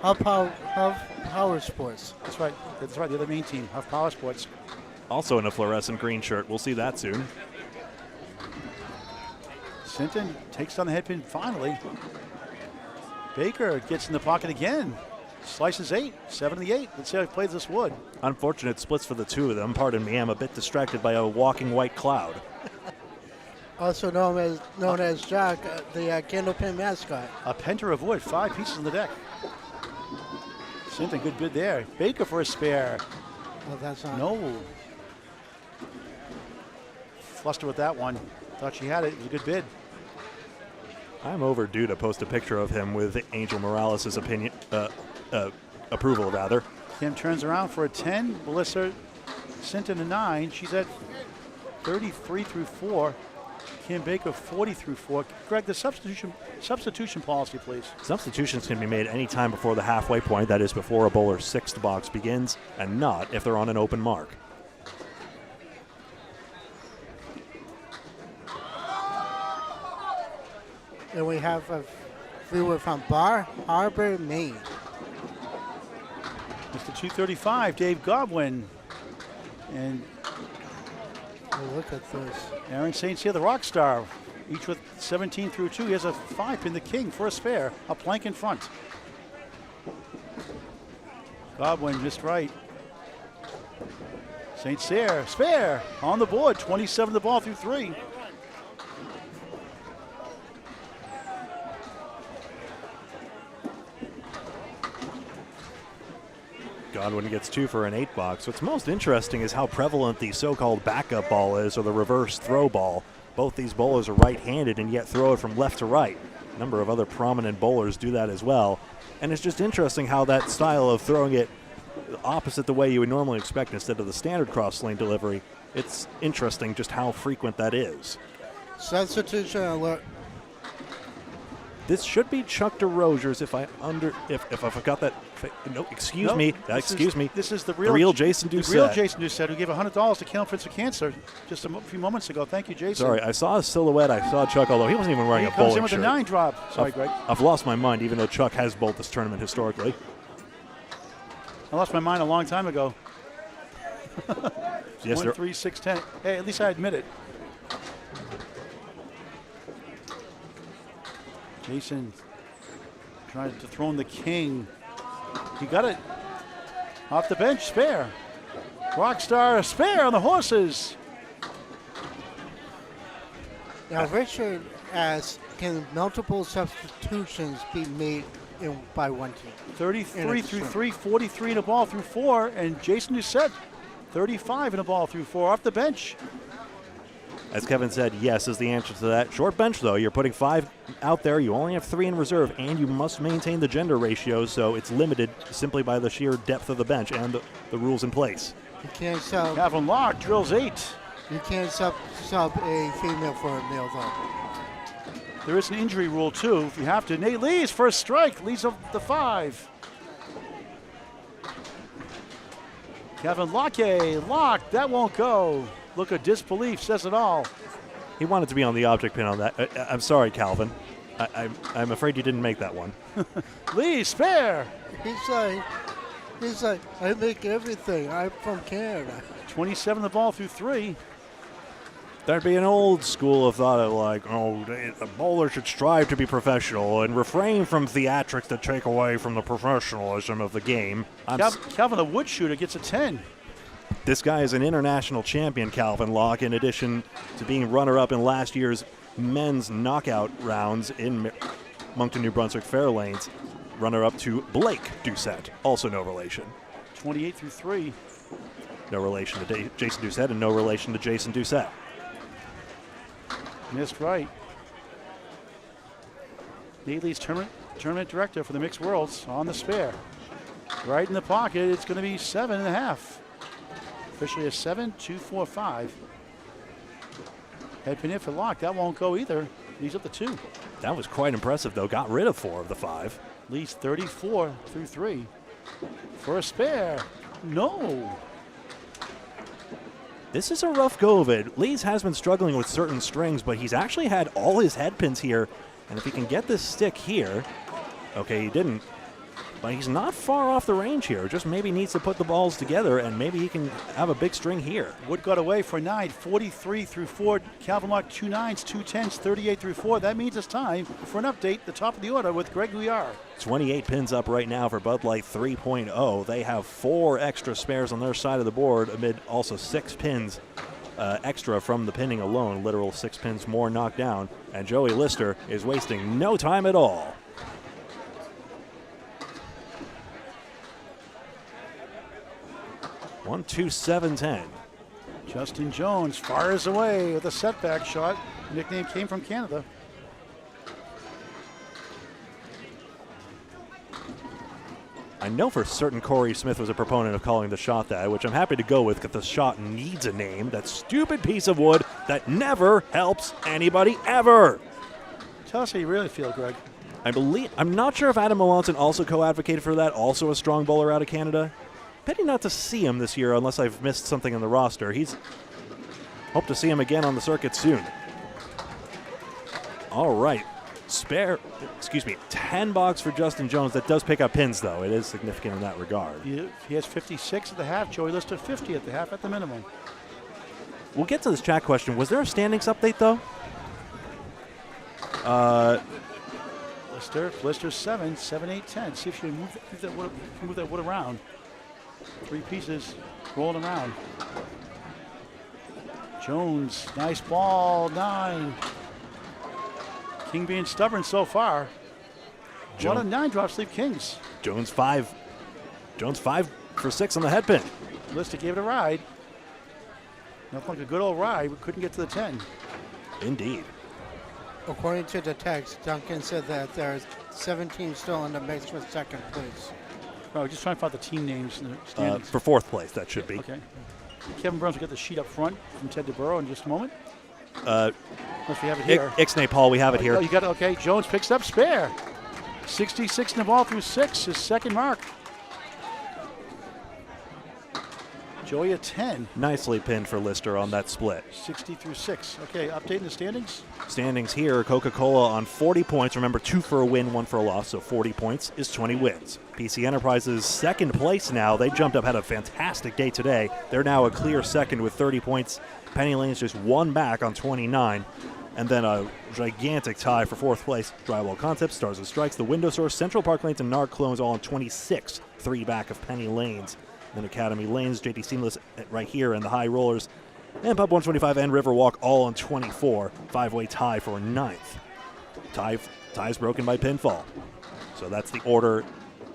Huff Power Sports. That's right. That's right. The other main team, Huff Power Sports. Also in a fluorescent green shirt. We'll see that soon. Sinton takes down the head pin finally. Baker gets in the pocket again. Slices 8, 7 to the 8. Let's see how he plays this wood. Unfortunate splits for the 2 of them. Pardon me, I'm a bit distracted by a walking white cloud. Also known as Jack, the Candlepin mascot. A penter of wood, 5 pieces on the deck. Sinton, good bid there. Baker for a spare. Oh, that's not. No. Flustered with that one. Thought she had it. It was a good bid. I'm overdue to post a picture of him with Angel Morales' approval, rather. Kim turns around for a 10. Melissa Sinton a 9. She's at 33 through 4. Kim Baker 40 through 4. Greg, the substitution policy, please. Substitutions can be made any time before the halfway point, that is before a bowler's 6th box begins, and not if they're on an open mark. And we have a viewer from Bar Harbor, Maine. Mr. 235, Dave Godwin. And Oh, look at this. Aaron St. Cyr, the rock star. Each with 17 through 2. He has a 5 pin, the king for a spare. A plank in front. Godwin missed right. St. Cyr, spare on the board. 27 the ball through 3. Godwin gets 2 for an 8 box. What's most interesting is how prevalent the so-called backup ball is, or the reverse throw ball. Both these bowlers are right-handed and yet throw it from left to right. A number of other prominent bowlers do that as well. And it's just interesting how that style of throwing it opposite the way you would normally expect instead of the standard cross-lane delivery, it's interesting just how frequent that is. Substitution alert. This should be Chuck DeRozier's if I forgot that. No, excuse Nope. me. This is the real Jason Doucette. The real Jason Doucette, who gave $100 to Kennel Fits for Cancer just a few moments ago. Thank you, Jason. Sorry, I saw a silhouette. I saw Chuck, although he wasn't even wearing He a comes bowling in with shirt. a 9 drop. Sorry, Greg. I've lost my mind, even though Chuck has bowled this tournament historically. I lost my mind a long time ago. Yes, 1, 3, 6, 10. Hey, at least I admit it. Jason trying to dethrone the king. He got it. Off the bench, spare. Rockstar spare on the horses. Now, Richard asks, can multiple substitutions be made by one team? 33 through 3, 43 in a ball through 4, and Jason Doucette, 35 in a ball through 4 off the bench. As Kevin said, yes is the answer to that. Short bench, though. You're putting 5 out there. You only have 3 in reserve, and you must maintain the gender ratio, so it's limited simply by the sheer depth of the bench and the rules in place. You can't sub. Gavin Locke drills 8. You can't sub a female for a male, though. There is an injury rule, too, if you have to. Nate Lee's first strike, leads up the 5. Kevin Locke, that won't go. Look at disbelief, says it all. He wanted to be on the object pin on that. I'm sorry, Calvin. I'm afraid you didn't make that one. Lee, spare. He's like, I make everything. I'm from Canada. 27 the ball through 3. There'd be an old school of thought of like, a bowler should strive to be professional and refrain from theatrics that take away from the professionalism of the game. Calvin, the wood shooter, gets a 10. This guy is an international champion, Calvin Locke, in addition to being runner-up in last year's men's knockout rounds in Moncton, New Brunswick Fairlanes. Runner-up to Blake Doucette, also no relation. 28 through 3. No relation to Jason Doucette and no relation to Jason Doucette. Missed right. Nate Lee's tournament director for the Mixed Worlds on the spare. Right in the pocket, it's going to be 7.5. Officially a 7-2-4-5. Head pin in for Locke. That won't go either. He's up to 2. That was quite impressive, though. Got rid of 4 of the 5. Lee's 34 through 3. For a spare. No. This is a rough go of it. Lees has been struggling with certain strings, but he's actually had all his head pins here. And if he can get this stick here, okay, he didn't. But he's not far off the range here. Just maybe needs to put the balls together, and maybe he can have a big string here. Wood got away for 9, 43 through 4. Calvin Locke, 2 9s, 2 10s, 38 through 4. That means it's time for an update. The top of the order with Greg Gouillart. 28 pins up right now for Bud Light 3.0. They have 4 extra spares on their side of the board, amid also 6 pins extra from the pinning alone. Literal 6 pins more knocked down. And Joey Lister is wasting no time at all. One, 2, 7, 10. Justin Jones fires away with a setback shot. Nickname came from Canada. I know for certain Corey Smith was a proponent of calling the shot that, which I'm happy to go with because the shot needs a name. That stupid piece of wood that never helps anybody ever. Tell us how you really feel, Greg. I'm not sure if Adam Melanson also co-advocated for that, also a strong bowler out of Canada. Pity not to see him this year unless I've missed something in the roster. Hope to see him again on the circuit soon. All right. 10 box for Justin Jones. That does pick up pins, though. It is significant in that regard. He has 56 at the half. Joey Lister 50 at the half at the minimum. We'll get to this chat question. Was there a standings update, though? Lister 7, 7, 8, 10. See if you can move that wood around. 3 pieces rolling around. Jones, nice ball, 9. King being stubborn so far. A lot of 9 drops leave Kings. Jones 5 for 6 on the head pin. Lister gave it a ride. Nothing like a good old ride. We couldn't get to the 10. Indeed. According to the text, Duncan said that there's 7 teams still in the mix for second place. Oh, just trying to find the team names in the standings. For 4th place, that should be. Okay. Kevin Burns will get the sheet up front from Ted DeBurrow in just a moment. Unless we have it here. Ixnay, Paul, we have it here. Oh, you got it. Okay, Jones picks up spare. 66 in the ball through 6, his second mark. Joey at 10. Nicely pinned for Lister on that split. 60 through 6. Okay, updating the standings. Standings here, Coca-Cola on 40 points. Remember, 2 for a win, 1 for a loss, so 40 points is 20 wins. PC Enterprises second place now. They jumped up, had a fantastic day today. They're now a clear second with 30 points. Penny Lane's just 1 back on 29. And then a gigantic tie for 4th place. Drywall Concepts, Stars and Strikes, The Window Source, Central Park Lanes, and NARC Clones all on 26. 3 back of Penny Lanes. Then Academy Lanes, JT Seamless right here, and the High Rollers, and Pub 125 and Riverwalk all on 24. 5-way tie for 9th. Ties broken by pinfall. So that's the order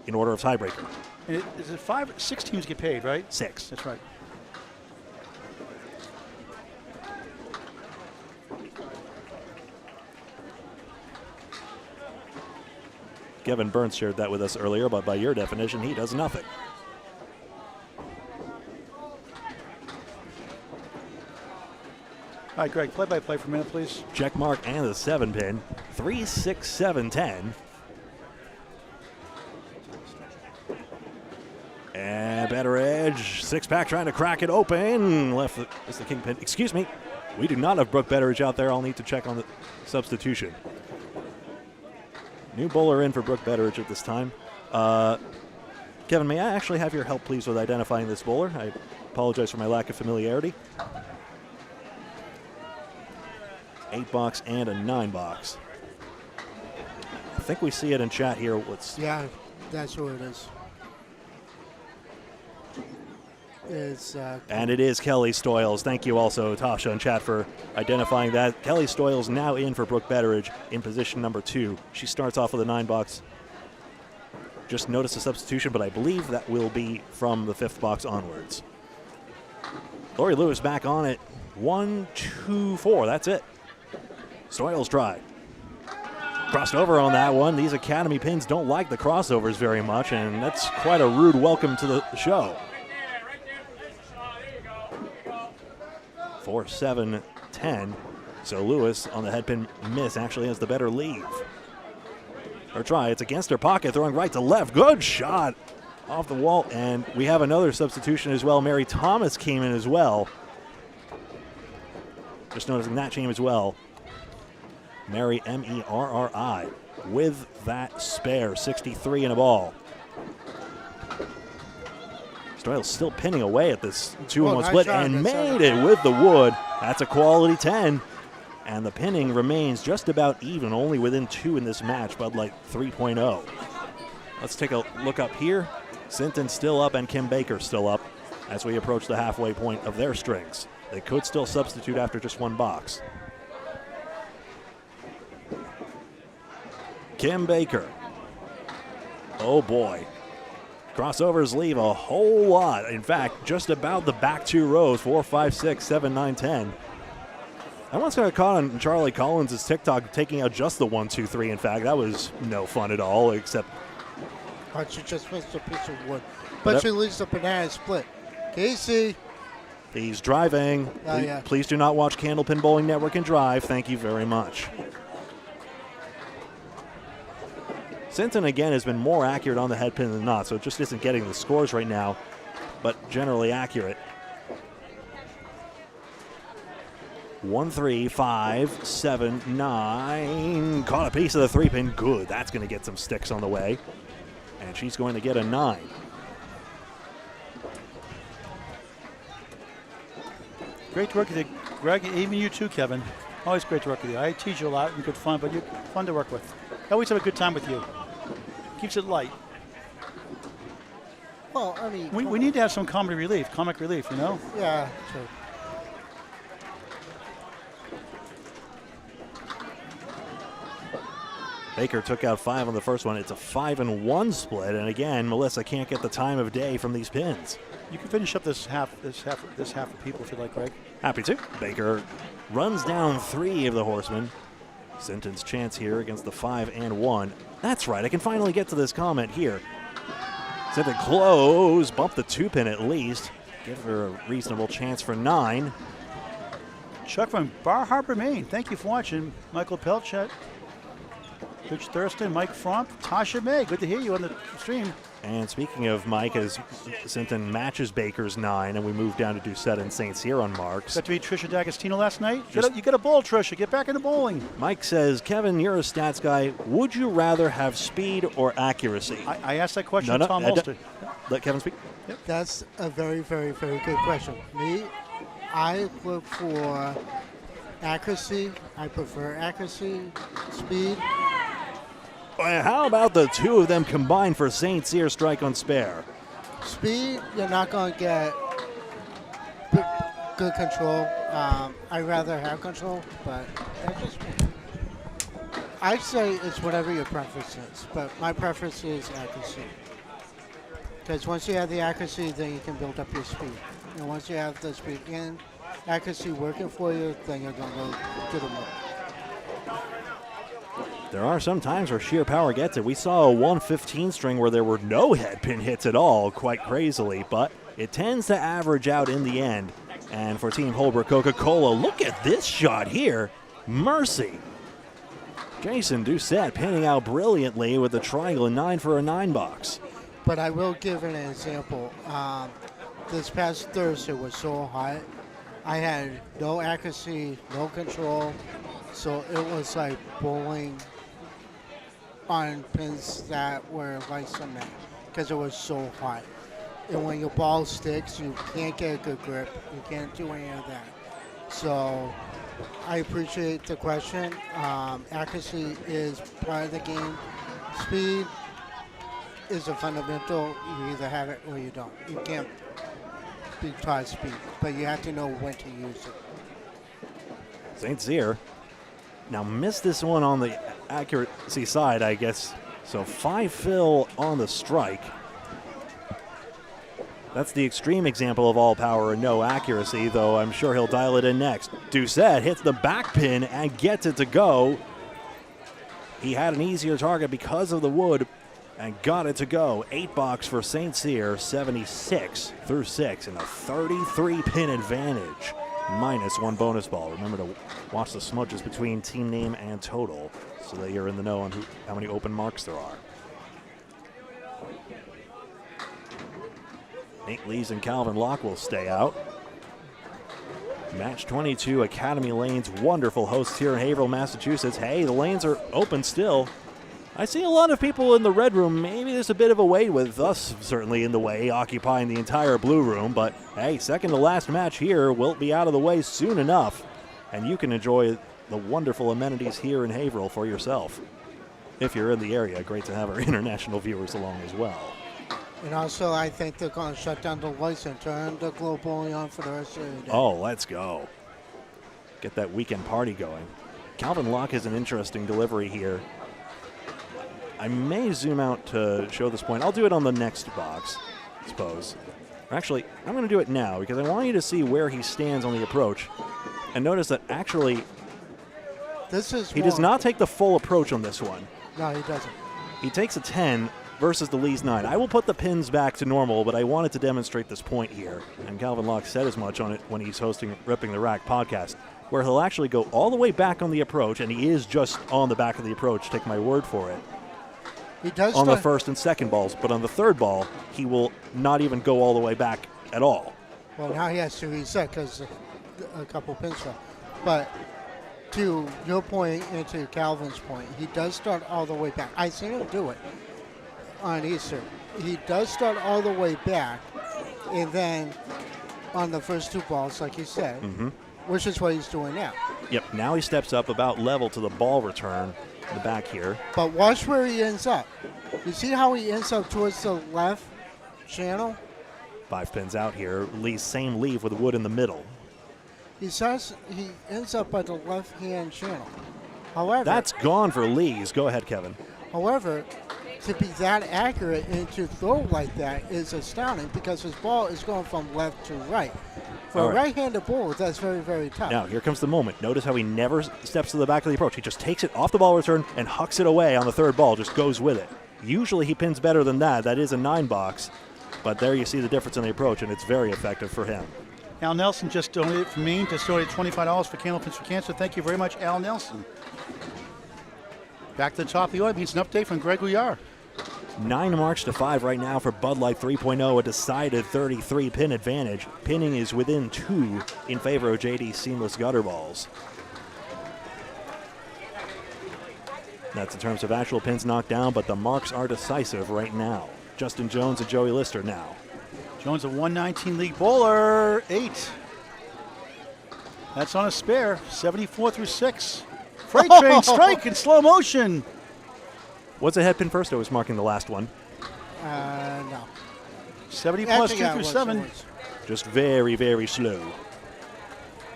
in order of tiebreaker. And is it 5, 6 teams get paid, right? 6. That's right. Kevin Burns shared that with us earlier, but by your definition, he does nothing. All right, Greg, play-by-play for a minute, please. Check mark and the 7 pin. 3, 6, 7, 10. And better edge. 6-pack trying to crack it open. Left is the kingpin. Excuse me. We do not have Brooke Betteridge out there. I'll need to check on the substitution. New bowler in for Brooke Betteridge at this time. Kevin, may I actually have your help, please, with identifying this bowler? I apologize for my lack of familiarity. 8-box and a 9-box. I think we see it in chat here. Yeah, that's who it is. And it is Kelly Stoyles. Thank you also, Tasha, in chat for identifying that. Kelly Stoyles now in for Brooke Betteridge in position number 2. She starts off with a 9-box. Just noticed a substitution, but I believe that will be from the 5th box onwards. Lori Lewis back on it. 1, 2, 4. That's it. Stoyles try. Crossed over on that one. These Academy pins don't like the crossovers very much, and that's quite a rude welcome to the show. 4, 7, 10. So Lewis on the head pin miss actually has the better leave. Or try. It's against her pocket, throwing right to left. Good shot off the wall. And we have another substitution as well. Mary Thomas came in as well. Just noticing that came as well. Mary M-E-R-R-I with that spare. 63 in a ball. Stoyles still pinning away at this 2-1 split and made it with the wood. That's a quality 10. And the pinning remains just about even, only within 2 in this match, Bud Light 3.0. Let's take a look up here. Sinton still up and Kim Baker still up as we approach the halfway point of their strings. They could still substitute after just 1 box. Kim Baker. Oh boy. Crossovers leave a whole lot. In fact, just about the back 2 rows, 4, 5, 6, 7, 9, 10. I once got caught on Charlie Collins' TikTok taking out just the 1, 2, 3. In fact, that was no fun at all, except... But she just missed a piece of wood. But she leaves the banana split. Casey. He's driving. Please do not watch Candlepin Bowling Network and drive. Thank you very much. Sinton, again, has been more accurate on the head pin than not, so it just isn't getting the scores right now, but generally accurate. 1, 3, 5, 7, 9. Caught a piece of the 3-pin. Good. That's going to get some sticks on the way. And she's going to get a 9. Great to work with you, Greg. Even you too, Kevin. Always great to work with you. I tease you a lot and good fun, but you're fun to work with. I always have a good time with you. Keeps it light. Well, I mean, we need to have some comic relief, you know? Yeah, true. Baker took out 5 on the first one. It's a 5-1 split, and again, Melissa can't get the time of day from these pins. You can finish up this half of people if you like, Greg. Happy to. Baker runs down 3 of the horsemen. Sinton's chance here against the 5 and 1. That's right, I can finally get to this comment here. Sinton close, bump the 2-pin at least. Give her a reasonable chance for 9. Chuck from Bar Harbor, Maine. Thank you for watching. Michael Pelchet, Rich Thurston, Mike Fromp, Tasha May. Good to hear you on the stream. And speaking of Mike, as Sinton matches Baker's 9, and we move down to Doucette and St. Cyr on marks. Got to meet Trisha D'Agostino last night. You got a bowl, Trisha. Get back into bowling. Mike says, Kevin, you're a stats guy. Would you rather have speed or accuracy? I asked that question to Tom Holster. Let Kevin speak. Yep. That's a very, very, very good question. Me, I look for accuracy. I prefer accuracy, speed. How about the two of them combined for St. Cyr strike on spare? Speed, you're not going to get good control. I'd rather have control, but that's just me. I'd say it's whatever your preference is, but my preference is accuracy. Because once you have the accuracy, then you can build up your speed. And once you have the speed and accuracy working for you, then you're going to go to the moon. There are some times where sheer power gets it. We saw a 115 string where there were no head pin hits at all, quite crazily, but it tends to average out in the end. And for Team Holbrook Coca-Cola, look at this shot here. Mercy. Jason Doucette pinning out brilliantly with the triangle and 9 for a 9 box. But I will give an example. This past Thursday was so hot. I had no accuracy, no control, so it was like bowling on pins that were like cement because it was so hot. And when your ball sticks, you can't get a good grip. You can't do any of that. So I appreciate the question. Accuracy is part of the game. Speed is a fundamental. You either have it or you don't. You can't be taught speed, but you have to know when to use it. St. Cyr now missed this one on the accuracy side, I guess. So 5 fill on the strike. That's the extreme example of all power and no accuracy, though I'm sure he'll dial it in next. Doucette hits the back pin and gets it to go. He had an easier target because of the wood and got it to go. 8 box for St. Cyr, 76 through 6, and a 33 pin advantage. -1 bonus ball. Remember to watch the smudges between team name and total so that you're in the know on how many open marks there are. Nate Lees and Calvin Locke will stay out. Match 22, Academy Lanes, wonderful hosts here in Haverhill, Massachusetts. Hey, the lanes are open still. I see a lot of people in the red room. Maybe there's a bit of a wait with us certainly in the way, occupying the entire blue room. But hey, second to last match here will be out of the way soon enough. And you can enjoy the wonderful amenities here in Haverhill for yourself. If you're in the area, great to have our international viewers along as well. And also, I think they're going to shut down the lights and turn the globe bowling on for the rest of the day. Oh, let's go. Get that weekend party going. Calvin Locke has an interesting delivery here. I may zoom out to show this point. I'll do it on the next box, I suppose. Actually, I'm going to do it now because I want you to see where he stands on the approach. And notice that actually, he does not take the full approach on this one. No, he doesn't. He takes a 10 versus the Lee's 9. I will put the pins back to normal, but I wanted to demonstrate this point here. And Calvin Locke said as much on it when he's hosting Ripping the Rack podcast, where he'll actually go all the way back on the approach, and he is just on the back of the approach, take my word for it. He does on the first and second balls, but on the third ball, he will not even go all the way back at all. Well, now he has to reset because a couple pins fell. But to your point and to Calvin's point, he does start all the way back. I've seen him do it on Easter. He does start all the way back, and then on the first 2 balls, like you said, which is what he's doing now. Yep, now he steps up about level to the ball return. The back here. But watch where he ends up. You see how he ends up towards the left channel? 5 pins out here. Lee's same leave with wood in the middle. He ends up by the left-hand channel. However, that's gone for Lee's. Go ahead, Kevin. However, to be that accurate and to throw like that is astounding because his ball is going from left to right. For a right-handed bowler, that's very, very tough. Now, here comes the moment. Notice how he never steps to the back of the approach. He just takes it off the ball return and hucks it away on the third ball, just goes with it. Usually he pins better than that. That is a 9 box. But there you see the difference in the approach, and it's very effective for him. Al Nelson just donated from Maine, just donated $25 for Candlepins for Cancer. Thank you very much, Al Nelson. Back to the top of the order means an update from Greg Gouillart. 9 marks to 5 right now for Bud Light 3.0, a decided 33 pin advantage. Pinning is within 2 in favor of JD Seamless Gutter Balls. That's in terms of actual pins knocked down, but the marks are decisive right now. Justin Jones and Joey Lister now. Jones, a 119 league bowler, 8. That's on a spare, 74 through 6. Freight train strike in slow motion. Was a head pin first, or was marking the last one? No. 70 plus 2 yeah, through it 7. was. Just very, very slow.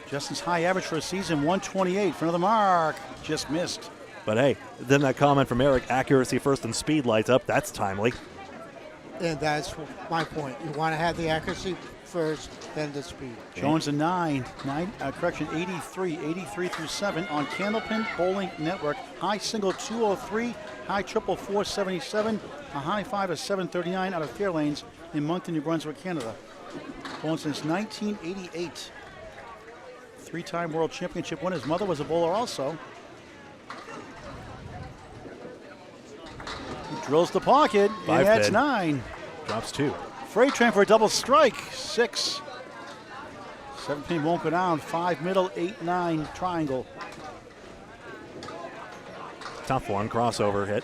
Justin's high average for a season, 128 for another mark. Just missed. But hey, then that comment from Eric, accuracy first and speed lights up, that's timely. And that's my point. You want to have the accuracy first, then the speed. Jones a 9, 83 through 7 on Candlepin Bowling Network. High single 203, high triple 477, a high 5 of 739 out of Fairlanes in Moncton, New Brunswick, Canada. Bowling since 1988. 3-time world championship winner. His mother was a bowler also. He drills the pocket, and 5 that's pin. 9. Drops 2. Freight train for a double strike, 6. 7 pin won't go down, 5 middle, 8, 9 triangle. Tough one, crossover hit.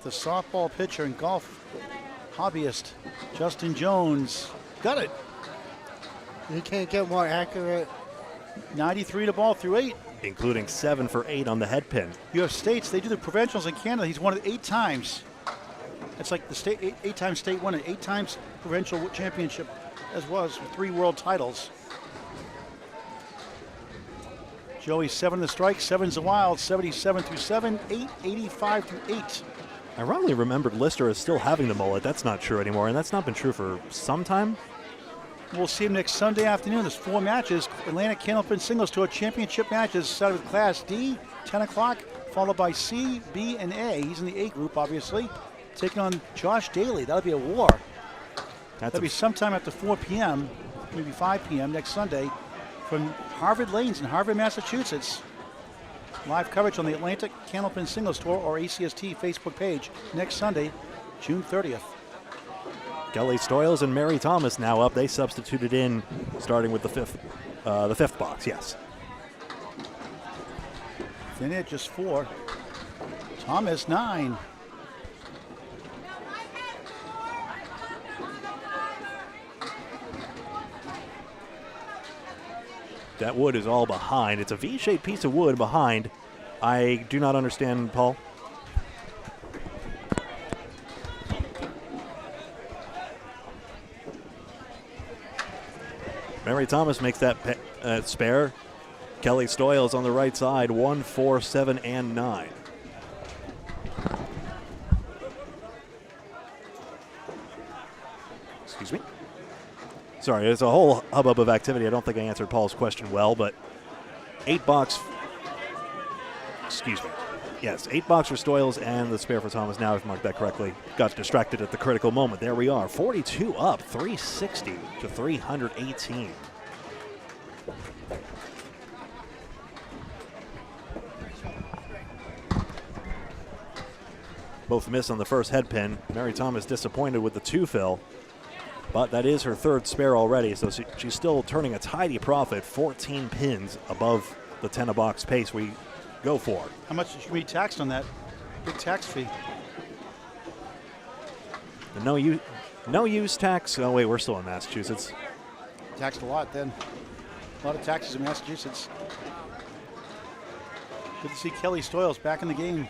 The softball pitcher and golf hobbyist, Justin Jones, got it. You can't get more accurate. 93 to ball through 8. Including 7 for 8 on the head pin. You have states, they do the provincials in Canada. He's won it 8 times. It's like the state, 8 times state winner, 8 times provincial championship, as well as 3 world titles. Joey 7 the strike, 7's the wild, 77 through 7, 8, 85 through 8. I wrongly remembered Lister is still having the mullet. That's not true anymore, and that's not been true for some time. We'll see him next Sunday afternoon. There's 4 matches. Atlantic Candlepin Singles Tour Championship matches started with Class D, 10 o'clock, followed by C, B, and A. He's in the A group, obviously. Taking on Josh Daly. That'll be a war. That'll be sometime after 4 p.m., maybe 5 p.m. next Sunday from Harvard Lanes in Harvard, Massachusetts. Live coverage on the Atlantic Candlepin Singles Tour or ACST Facebook page next Sunday, June 30th. Kelly Stoyles and Mary Thomas now up. They substituted in, starting with the fifth box, yes. Thin it, just 4. Thomas, 9. That wood is all behind. It's a V-shaped piece of wood behind. I do not understand, Paul. Mary Thomas makes that spare. Kelly Stoyles on the right side, 1, 4, 7, and 9. Excuse me. Sorry, there's a whole hubbub of activity. I don't think I answered Paul's question well, but 8 box. Excuse me. Yes, 8 box for Stoyles and the spare for Thomas. Now, if I marked that correctly, got distracted at the critical moment. There we are, 42 up, 360 to 318. Both miss on the first head pin. Mary Thomas disappointed with the 2 fill, but that is her 3rd spare already, so she's still turning a tidy profit, 14 pins above the 10 a box pace we go for. How much should we be taxed on that? Big tax fee. The no use tax. Oh wait, we're still in Massachusetts. Taxed a lot then. A lot of taxes in Massachusetts. Good to see Kelly Stoyles back in the game.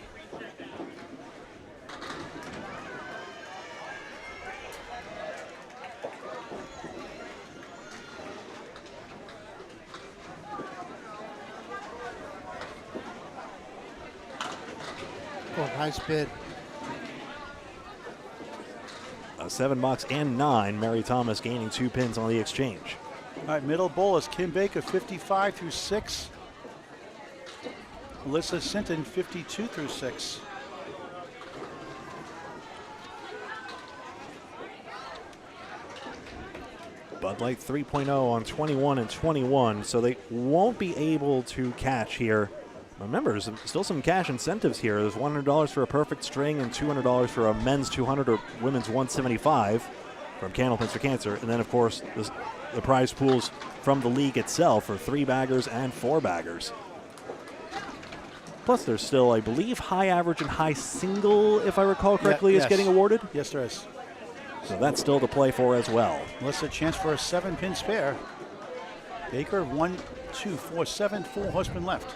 Oh, nice bid. A 7 box and 9. Mary Thomas gaining 2 pins on the exchange. All right, middle bowl is Kim Baker, 55 through 6. Alyssa Sinton, 52 through 6. Bud Light 3.0 on 21 and 21, so they won't be able to catch here. Remember, there's still some cash incentives here. There's $100 for a perfect string and $200 for a men's 200 or women's 175 from Candlepins for Cancer. And then, of course, the prize pools from the league itself for 3-baggers and 4-baggers. Plus, there's still, I believe, high average and high single, if I recall correctly, is getting awarded. Yes, there is. So that's still to play for as well. Unless a chance for a 7-pin spare. Baker, 1, 2, 4, 7, 4 horsemen left.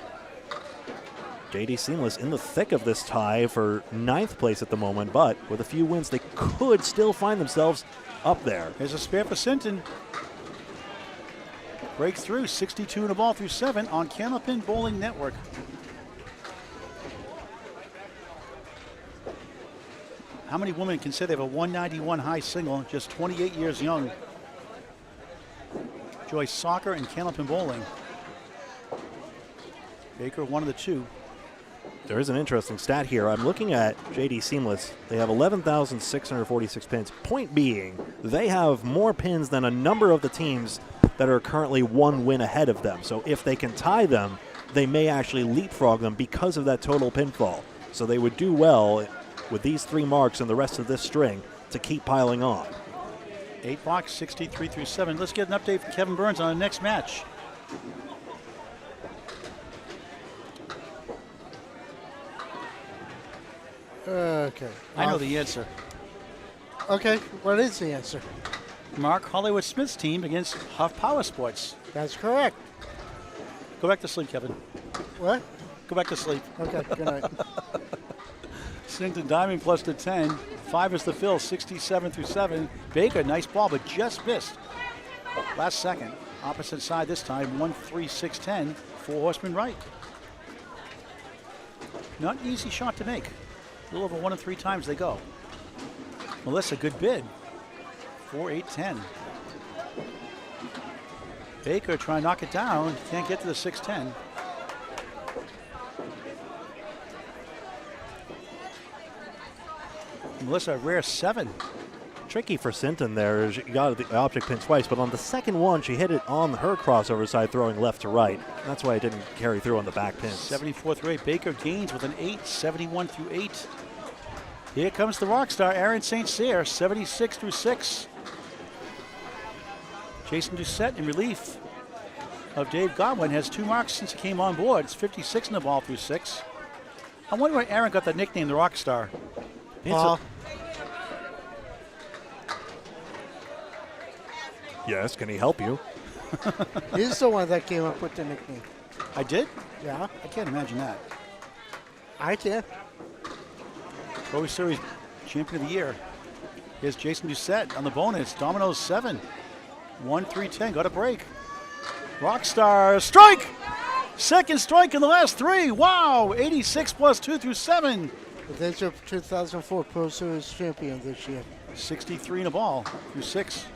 JD Seamless in the thick of this tie for 9th place at the moment, but with a few wins, they could still find themselves up there. There's a spare for Sinton. Breakthrough, 62 in a ball through 7 on Candlepin Bowling Network. How many women can say they have a 191 high single, just 28 years young? Joyce Soccer and Candlepin Bowling. Baker, one of the two. There is an interesting stat here. I'm looking at JD Seamless. They have 11,646 pins. Point being, they have more pins than a number of the teams that are currently 1 win ahead of them. So if they can tie them, they may actually leapfrog them because of that total pinfall. So they would do well with these 3 marks and the rest of this string to keep piling on. 8 box, 63 through 7. Let's get an update from Kevin Burns on the next match. Okay. I know the answer. Okay, what is the answer? Mark Hollywood Smith's team against Huff Power Sports. That's correct. Go back to sleep, Kevin. What? Go back to sleep. Okay, good night. Sinton Diamond plus the 10. 5 is the fill, 67 through 7. Baker, nice ball, but just missed. Last second. Opposite side this time, 1, 3, 6, 10. 4 horsemen right. Not an easy shot to make. A little over 1 and 3 times they go. Melissa, good bid. 4, 8, 10. Baker trying to knock it down. Can't get to the 6, 10. Melissa, a rare 7. Tricky for Sinton there. She got the object pin twice, but on the second one, she hit it on her crossover side, throwing left to right. That's why it didn't carry through on the back pins. 74 through 8. Baker gains with an 8, 71 through 8. Here comes the rock star, Aaron St. Cyr, 76 through 6. Jason Doucette in relief of Dave Godwin has 2 marks since he came on board. It's 56 in the ball through 6. I wonder where Aaron got the nickname, the rock star. Paul. Yes, can he help you? He's the one that came up with the nickname. I did? Yeah, I can't imagine that. I can. Pro Series Champion of the Year. Here's Jason Doucette on the bonus. Dominoes 7. 1, 3, 10. Got a break. Rockstar strike! Second strike in the last 3. Wow! 86 plus 2 through 7. But there's your 2004 Pro Series champion this year. 63 in a ball through 6.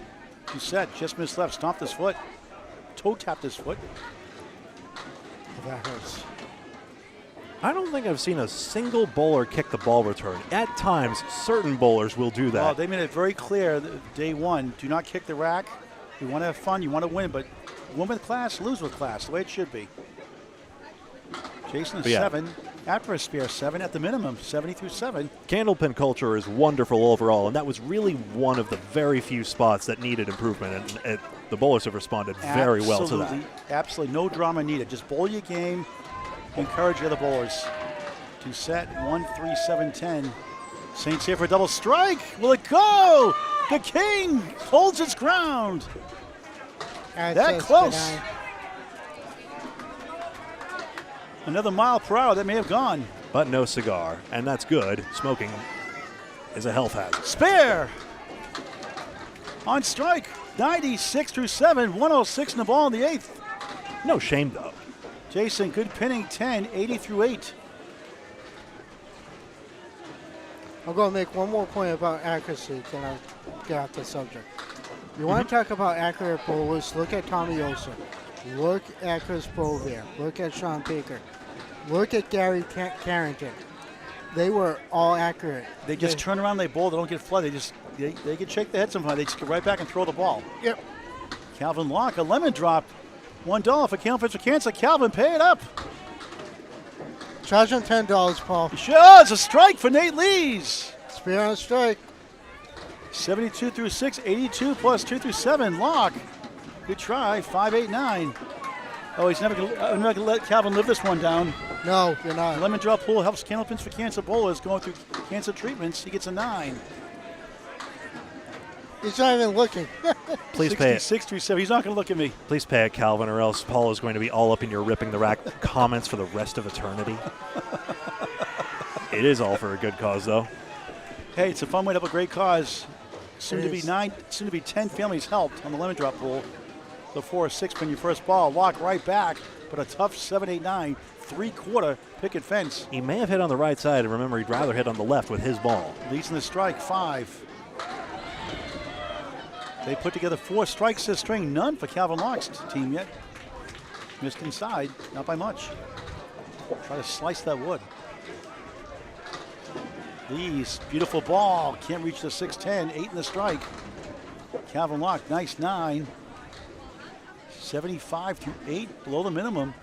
Doucette just missed left. Stomped his foot. Toe tapped his foot. That hurts. I don't think I've seen a single bowler kick the ball return. At times, certain bowlers will do that. Well, they made it very clear day 1. Do not kick the rack. You want to have fun. You want to win. But win with class, lose with class. The way it should be. Jason is 7. Atmosphere 7 at the minimum. 70 through 7. Candlepin culture is wonderful overall, and that was really one of the very few spots that needed improvement, and the bowlers have responded very well to that. Absolutely. No drama needed. Just bowl your game. Encourage the other bowlers. Doucette, 1, 3, 7, 10. St. Cyr for a double strike. Will it go? The King holds its ground. That close. Benign. Another mile per hour that may have gone. But no cigar, and that's good. Smoking is a health hazard. Spare. On strike. 96 through 7. 106 in the ball in the 8th. No shame, though. Jason, good pinning. 10. 80 through 8. I'm going to make one more point about accuracy, then I'll get off the subject. You want to talk about accurate bowlers, look at Tommy Olson. Look at Chris Bovier. Look at Sean Baker. Look at Gary Carrington. They were all accurate. They just turn around, they bowl, they don't get flooded. They can shake their head sometimes. They just get right back and throw the ball. Yep. Calvin Locke, a lemon drop. $1 for Candlepin for Cancer. Calvin, pay it up. Charge him $10, Paul. Sure, it's a strike for Nate Lees. Spear on a strike. 72 through 6, 82 plus 2 through 7. Locke, good try, 5-8-9. Oh, he's never going to let Calvin live this one down. No, you're not. Lemon drop pool helps Candlepins for Cancer bowlers going through cancer treatments. He gets a 9. He's not even looking. Please pay it. 66 through 7. He's not going to look at me. Please pay it, Calvin, or else Paul is going to be all up in your ripping the rack comments for the rest of eternity. It is all for a good cause, though. Hey, it's a fun way to help a great cause. Soon It to be 10 families helped on the lemon drop pool. The 4-6 when your first ball. Lock right back, but a tough 7-8-9, 3/4 picket fence. He may have hit on the right side, and remember, he'd rather hit on the left with his ball. Leads in the strike, 5. They put together 4 strikes this string, none for Calvin Locke's team yet. Missed inside, not by much. Try to slice that wood. Lees, beautiful ball, can't reach the 6-10, 8 in the strike. Calvin Locke, nice 9. 75 through 8, below the minimum.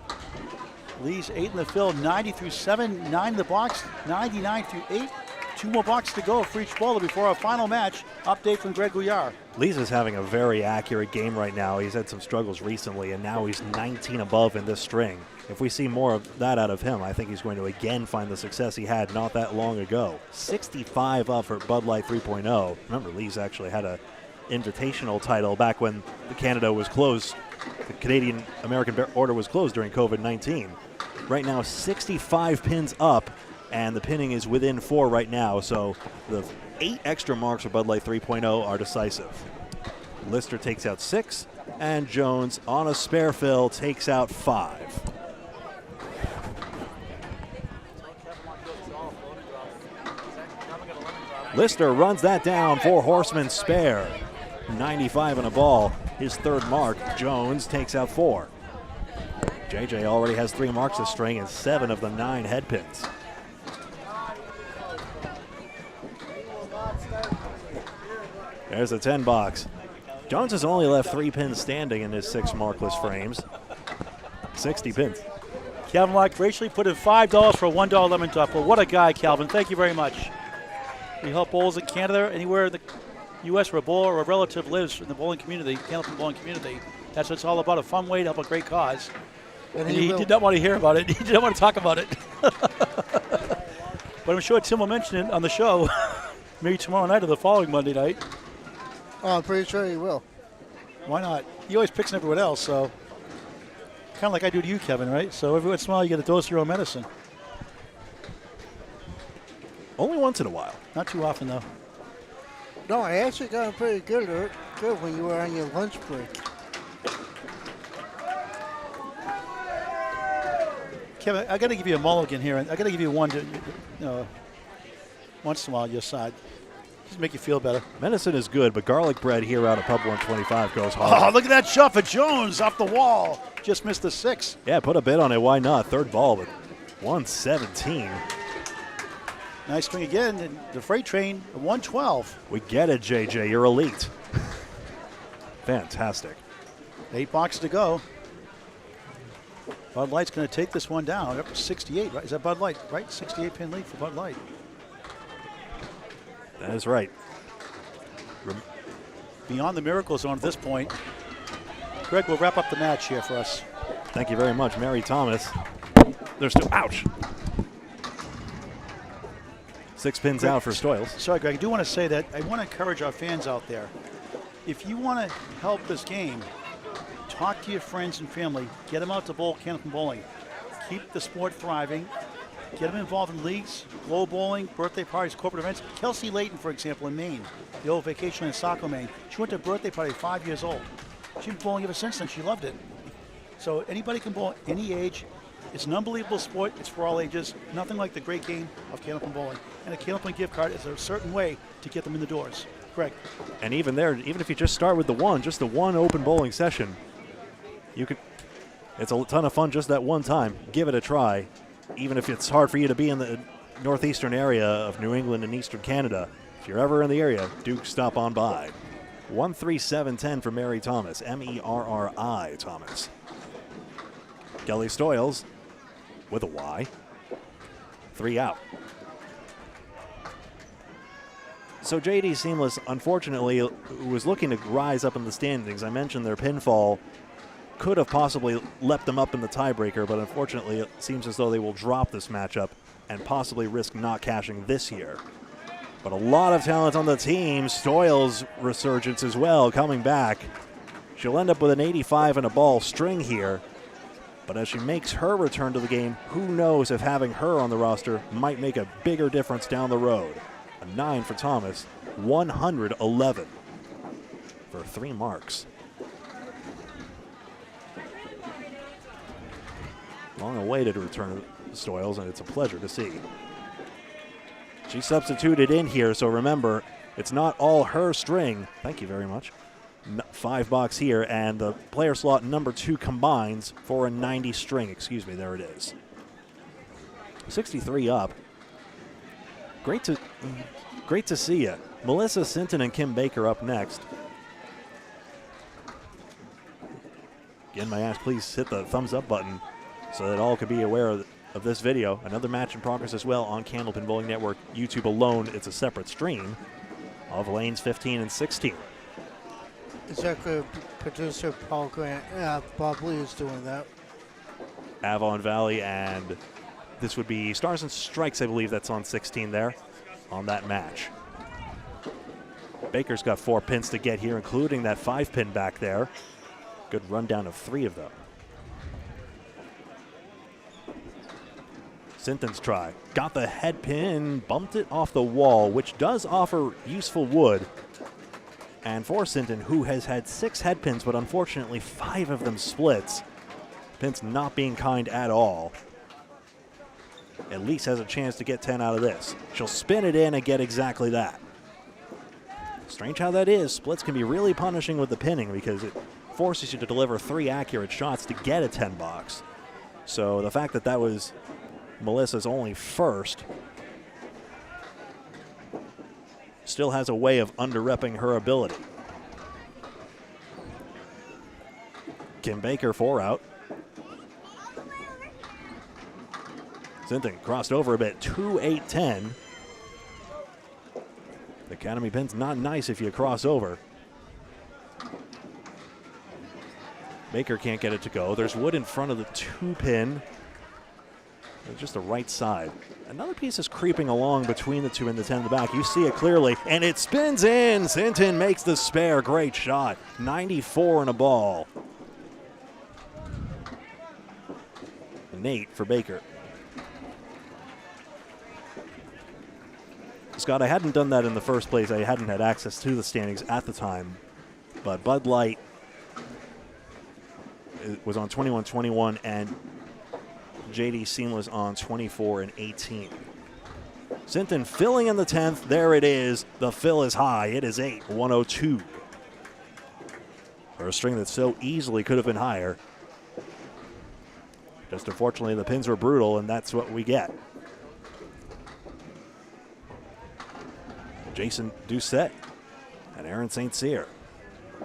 Lees 8 in the field, 90 through 7, 9 in the box, 99 through 8. 2 more boxes to go for each bowler before our final match. Update from Greg Gouillart. Lees is having a very accurate game right now. He's had some struggles recently, and now he's 19 above in this string. If we see more of that out of him, I think he's going to again find the success he had not that long ago. 65 up for Bud Light 3.0. Remember, Lees actually had a invitational title back when Canada was closed. The Canadian-American order was closed during COVID-19. Right now, 65 pins up, and the pinning is within 4 right now, so the 8 extra marks for Bud Light 3.0 are decisive. Lister takes out 6, and Jones on a spare fill takes out 5. Lister runs that down for Horseman spare. 95 on a ball, his 3rd mark. Jones takes out 4. JJ already has 3 marks this string and 7 of the 9 head pins. There's a 10 box. Jones has only left 3 pins standing in his 6 markless frames. 60 pins. Calvin Locke graciously put in $5 for a $1 lemon drop. Well, what a guy, Calvin. Thank you very much. We help bowlers in Canada, anywhere in the U.S. where a bowler or a relative lives in the bowling community, Candlepin bowling community. That's what it's all about, a fun way to help a great cause. And he did not want to hear about it. He didn't want to talk about it. But I'm sure Tim will mention it on the show, maybe tomorrow night or the following Monday night. Oh, I'm pretty sure he will. Why not? He always picks on everyone else, so kind of like I do to you, Kevin, right? So every once in a while you get a dose of your own medicine. Only once in a while. Not too often, though. No, I actually got him pretty good when you were on your lunch break. Kevin, I got to give you a mulligan here, and I got to give you one once in a while, your side. Just make you feel better. Medicine is good, but garlic bread here out of Pub 125 goes hard. Oh, look at that shot for Jones off the wall. Just missed the 6. Yeah, put a bid on it. Why not? 3rd ball, but 117. Nice swing again. And the freight train, 112. We get it, JJ. You're elite. Fantastic. 8 boxes to go. Bud Light's going to take this one down. Up to 68, right? Is that Bud Light, right? 68-pin lead for Bud Light. That is right. Beyond the miracle zone at this point. Greg will wrap up the match here for us. Thank you very much, Mary Thomas. There's still, ouch. 6 pins Greg, out for Stoyles. Sorry, Greg. I do want to say that I want to encourage our fans out there. If you want to help this game, talk to your friends and family. Get them out to bowl Candlepin bowling. Keep the sport thriving. Get them involved in leagues, glow bowling, birthday parties, corporate events. Kelsey Layton, for example, in Maine, the old vacation in Saco, Maine. She went to a birthday party at 5 years old. She's been bowling ever since then. She loved it. So anybody can bowl any age. It's an unbelievable sport. It's for all ages. Nothing like the great game of Candlepin bowling. And a Candlepin gift card is a certain way to get them in the doors. Greg. And even there, even if you just start with just the one open bowling session, you could. It's a ton of fun just that one time. Give it a try. Even if it's hard for you to be in the northeastern area of New England and eastern Canada, if you're ever in the area, do stop on by. 137.10 for Mary Thomas, Merri Thomas. Kelly Stoyles with a Y. 3 out. So JD Seamless, unfortunately, was looking to rise up in the standings. I mentioned their pinfall could have possibly leapt them up in the tiebreaker, but unfortunately it seems as though they will drop this matchup and possibly risk not cashing this year. But a lot of talent on the team. Stoyles' resurgence as well, coming back. She'll end up with an 85 and a ball string here. But as she makes her return to the game, who knows if having her on the roster might make a bigger difference down the road. A 9 for Thomas, 111 for 3 marks. Long awaited return of Stoyles, and it's a pleasure to see. She substituted in here, so remember, it's not all her string. Thank you very much. 5 box here, and the player slot number 2 combines for a 90 string. Excuse me, there it is. 63 up. Great to see you. Melissa Sinton and Kim Baker up next. Again, my ask, please hit the thumbs up button so that all could be aware of this video. Another match in progress as well on Candlepin Bowling Network. YouTube alone, it's a separate stream of lanes 15 and 16. Executive producer Paul Grant, Bob Lee is doing that. Avon Valley, and this would be Stars and Strikes, I believe that's on 16 there on that match. Baker's got 4 pins to get here, including that 5 pin back there. Good rundown of 3 of them. Sinton's try. Got the head pin, bumped it off the wall, which does offer useful wood. And for Sinton, who has had 6 head pins, but unfortunately 5 of them splits, pins not being kind at all, at least has a chance to get 10 out of this. She'll spin it in and get exactly that. Strange how that is. Splits can be really punishing with the pinning because it forces you to deliver 3 accurate shots to get a 10 box. So the fact that that was Melissa's only first still has a way of under-repping her ability. Kim Baker 4 out. Sinton crossed over a bit, 2-8-10. The Academy pin's not nice if you cross over. Baker can't get it to go. There's wood in front of the 2 pin. Just the right side. Another piece is creeping along between the 2 and the 10 in the back. You see it clearly, and it spins in. Sinton makes the spare. Great shot. 94 and a ball. An 8 for Baker. Scott, I hadn't done that in the first place. I hadn't had access to the standings at the time. But Bud Light was on 21-21, and JD Seamless on 24 and 18. Sinton filling in the 10th. There it is. The fill is high. It is 8, 102. For a string that so easily could have been higher. Just unfortunately, the pins were brutal, and that's what we get. Jason Doucette and Aaron St. Cyr.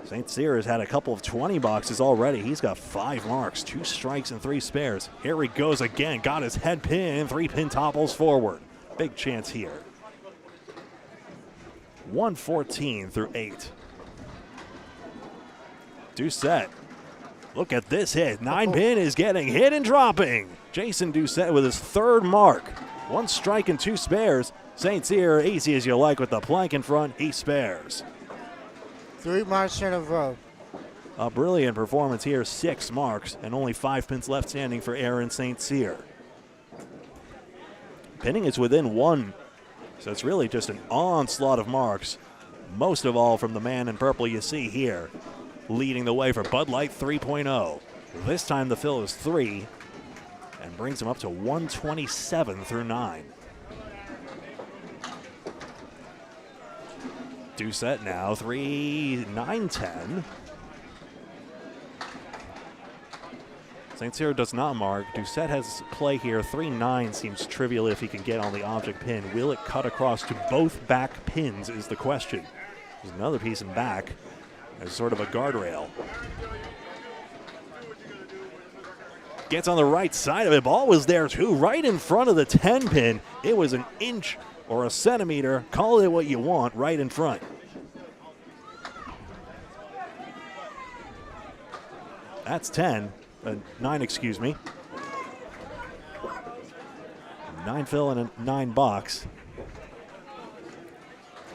St. Cyr has had a couple of 20 boxes already. He's got 5 marks, 2 strikes and 3 spares. Here he goes again. Got his head pin. 3 pin topples forward. Big chance here. 114 through 8. Doucette. Look at this hit. 9 pin is getting hit and dropping. Jason Doucette with his 3rd mark. 1 strike and 2 spares. St. Cyr, easy as you like with the plank in front. He spares. 3 marks in a row. A brilliant performance here. 6 marks and only 5 pins left standing for Aaron St. Cyr. Pinning is within 1, so it's really just an onslaught of marks. Most of all from the man in purple you see here, leading the way for Bud Light 3.0. This time the fill is 3 and brings him up to 127 through 9. Doucette now, 3, 9, 10. St. Cyr does not mark. Doucette has play here. 3-9 seems trivial if he can get on the object pin. Will it cut across to both back pins is the question. There's another piece in back. as sort of a guardrail. Gets on the right side of it. Ball was there too, right in front of the 10 pin. It was an inch or a centimeter. Call it what you want, right in front. That's 10. 9, excuse me. 9 fill and a 9 box.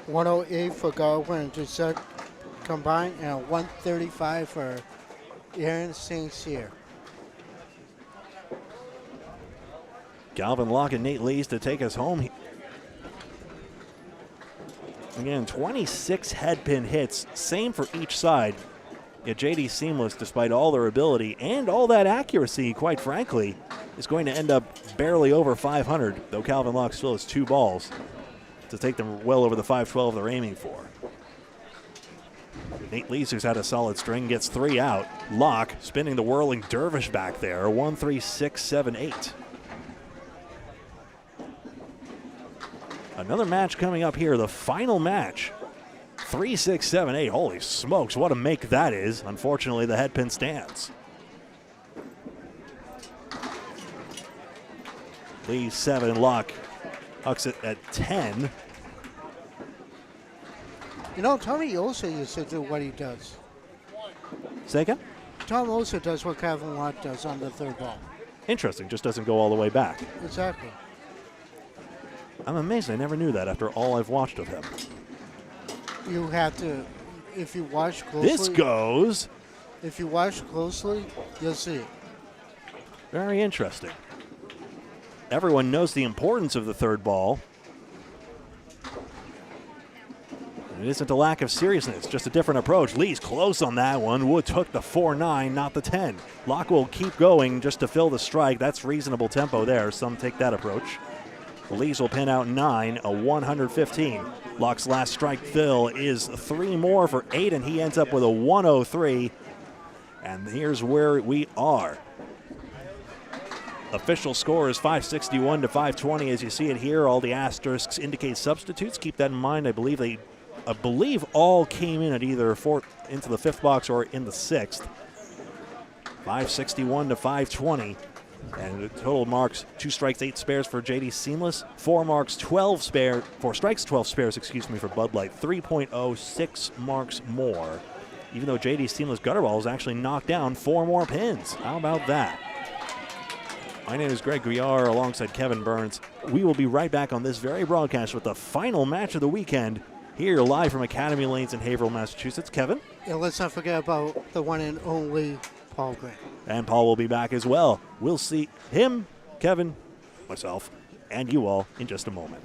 108 for Garber and Gisette combined, and 135 for Aaron St. Cyr. Calvin Locke and Nate Lees to take us home. Again, 26 head pin hits, same for each side. Yet JD Seamless, despite all their ability and all that accuracy, quite frankly, is going to end up barely over 500, though Calvin Locke still has 2 balls to take them well over the 512 they're aiming for. Nate Lees, who's had a solid string, gets 3 out. Locke spinning the whirling dervish back there, 1, 3, 6, 7, 8. Another match coming up here, the final match. 3, 6, 7, 8. Holy smokes, what a make that is. Unfortunately, the head pin stands. Lee 7, Locke hucks it at 10. You know, Tommy also used to do what he does. Say again? Tom also does what Calvin Locke does on the third ball. Interesting, just doesn't go all the way back. Exactly. I'm amazed I never knew that after all I've watched of him. You have to, if you watch closely. This goes. If you watch closely, you'll see it. Very interesting. Everyone knows the importance of the third ball. It isn't a lack of seriousness, just a different approach. Lee's close on that one. Wood took the 4-9, not the 10. Locke will keep going just to fill the strike. That's reasonable tempo there. Some take that approach. Lees will pin out 9, a 115. Locke's last strike fill is 3 more for 8, and he ends up with a 103. And here's where we are. Official score is 561 to 520. As you see it here, all the asterisks indicate substitutes. Keep that in mind. I believe all came in at either into the 5th box or in the 6th. 561 to 520. And the total marks 2 strikes, 8 spares for JD Seamless, 4 marks, 12 spares, 4 strikes, 12 spares, for Bud Light, 3.0, 6 marks more. Even though JD Seamless gutter balls actually knocked down 4 more pins. How about that? My name is Greg Gouillart alongside Kevin Burns. We will be right back on this very broadcast with the final match of the weekend here live from Academy Lanes in Haverhill, Massachusetts. Kevin? And let's not forget about the one and only Paul Grant. And Paul will be back as well. We'll see him, Kevin, myself, and you all in just a moment.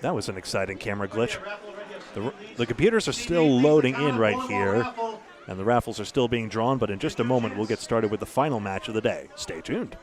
That was an exciting camera glitch. The computers are still loading in right here, and the raffles are still being drawn, but in just a moment we'll get started with the final match of the day. Stay tuned.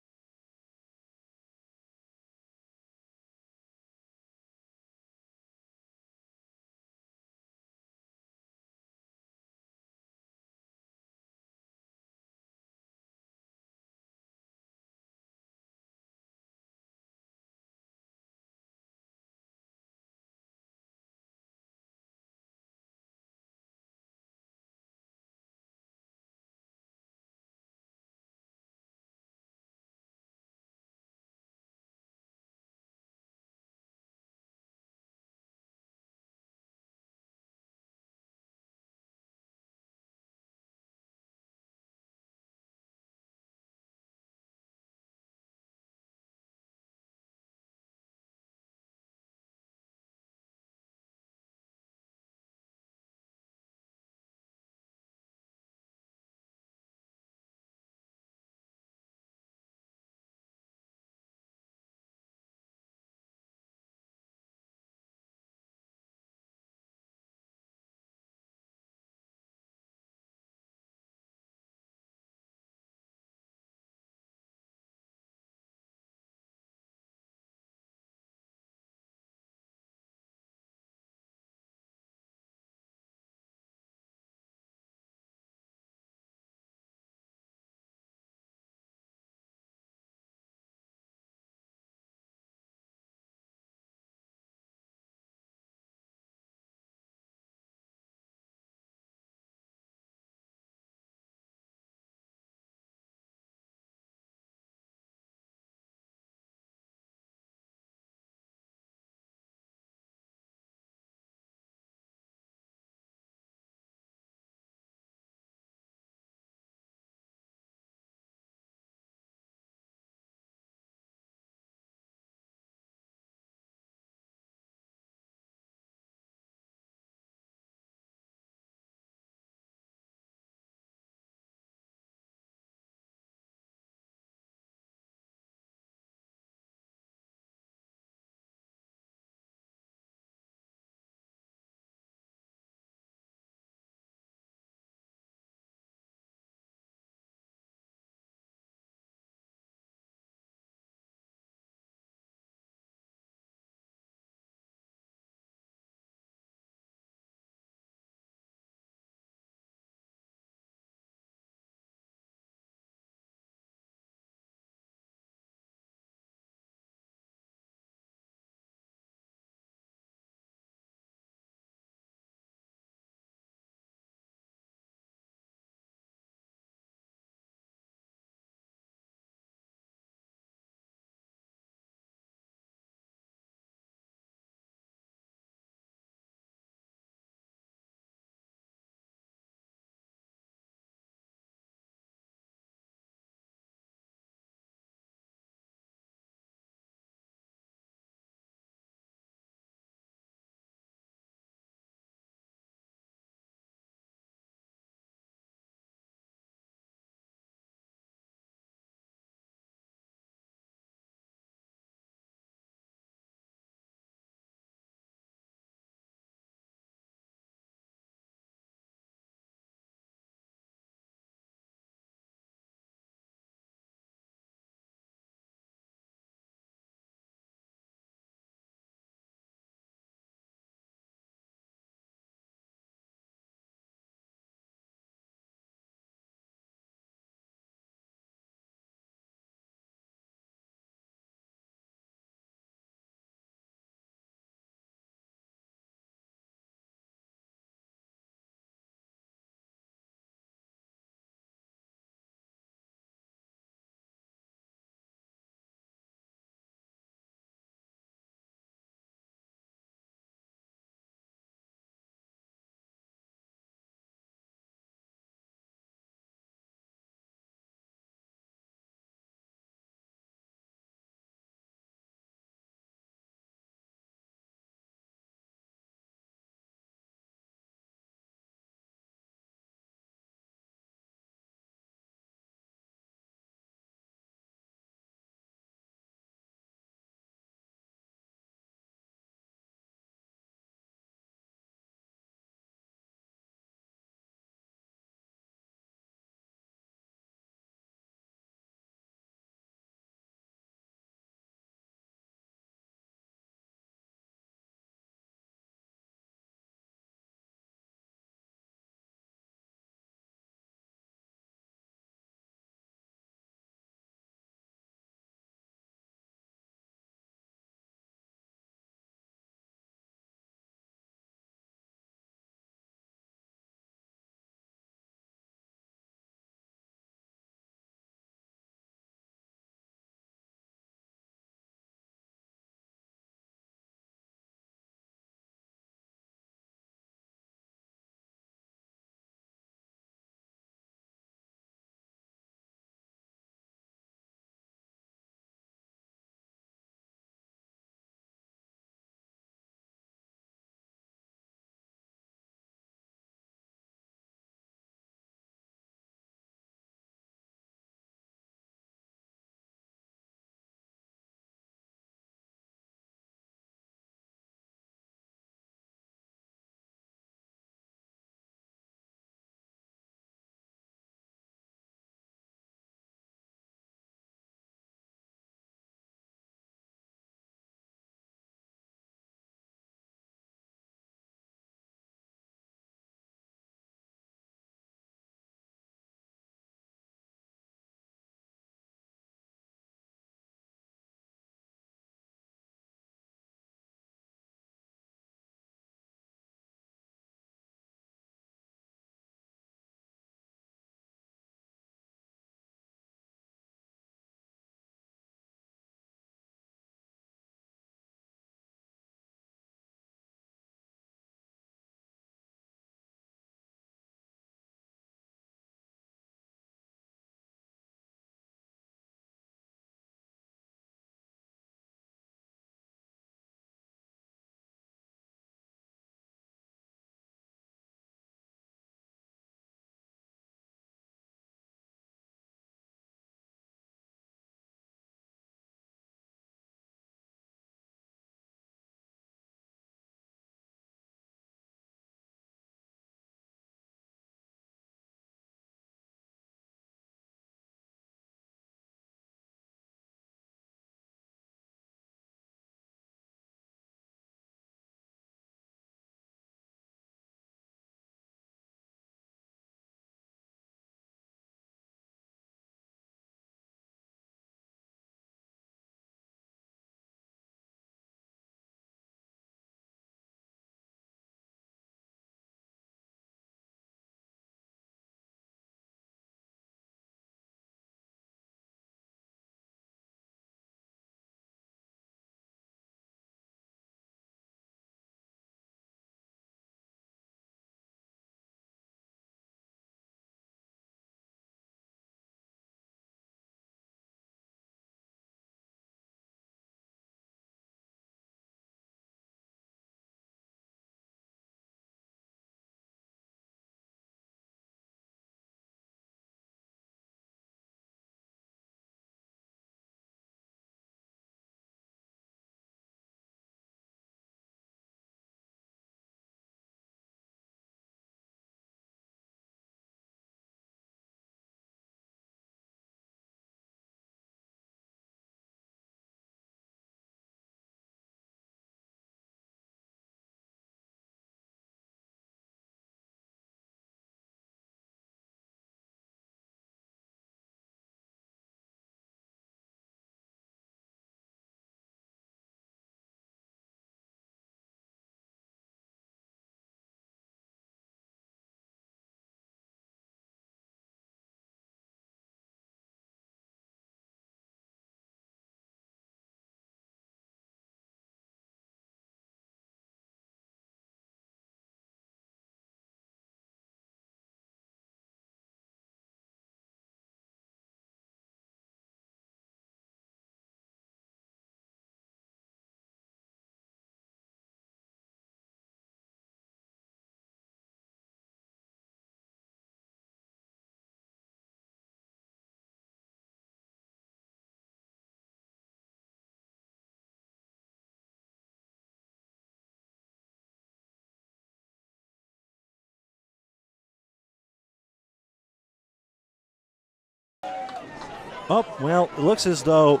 Oh, well, it looks as though,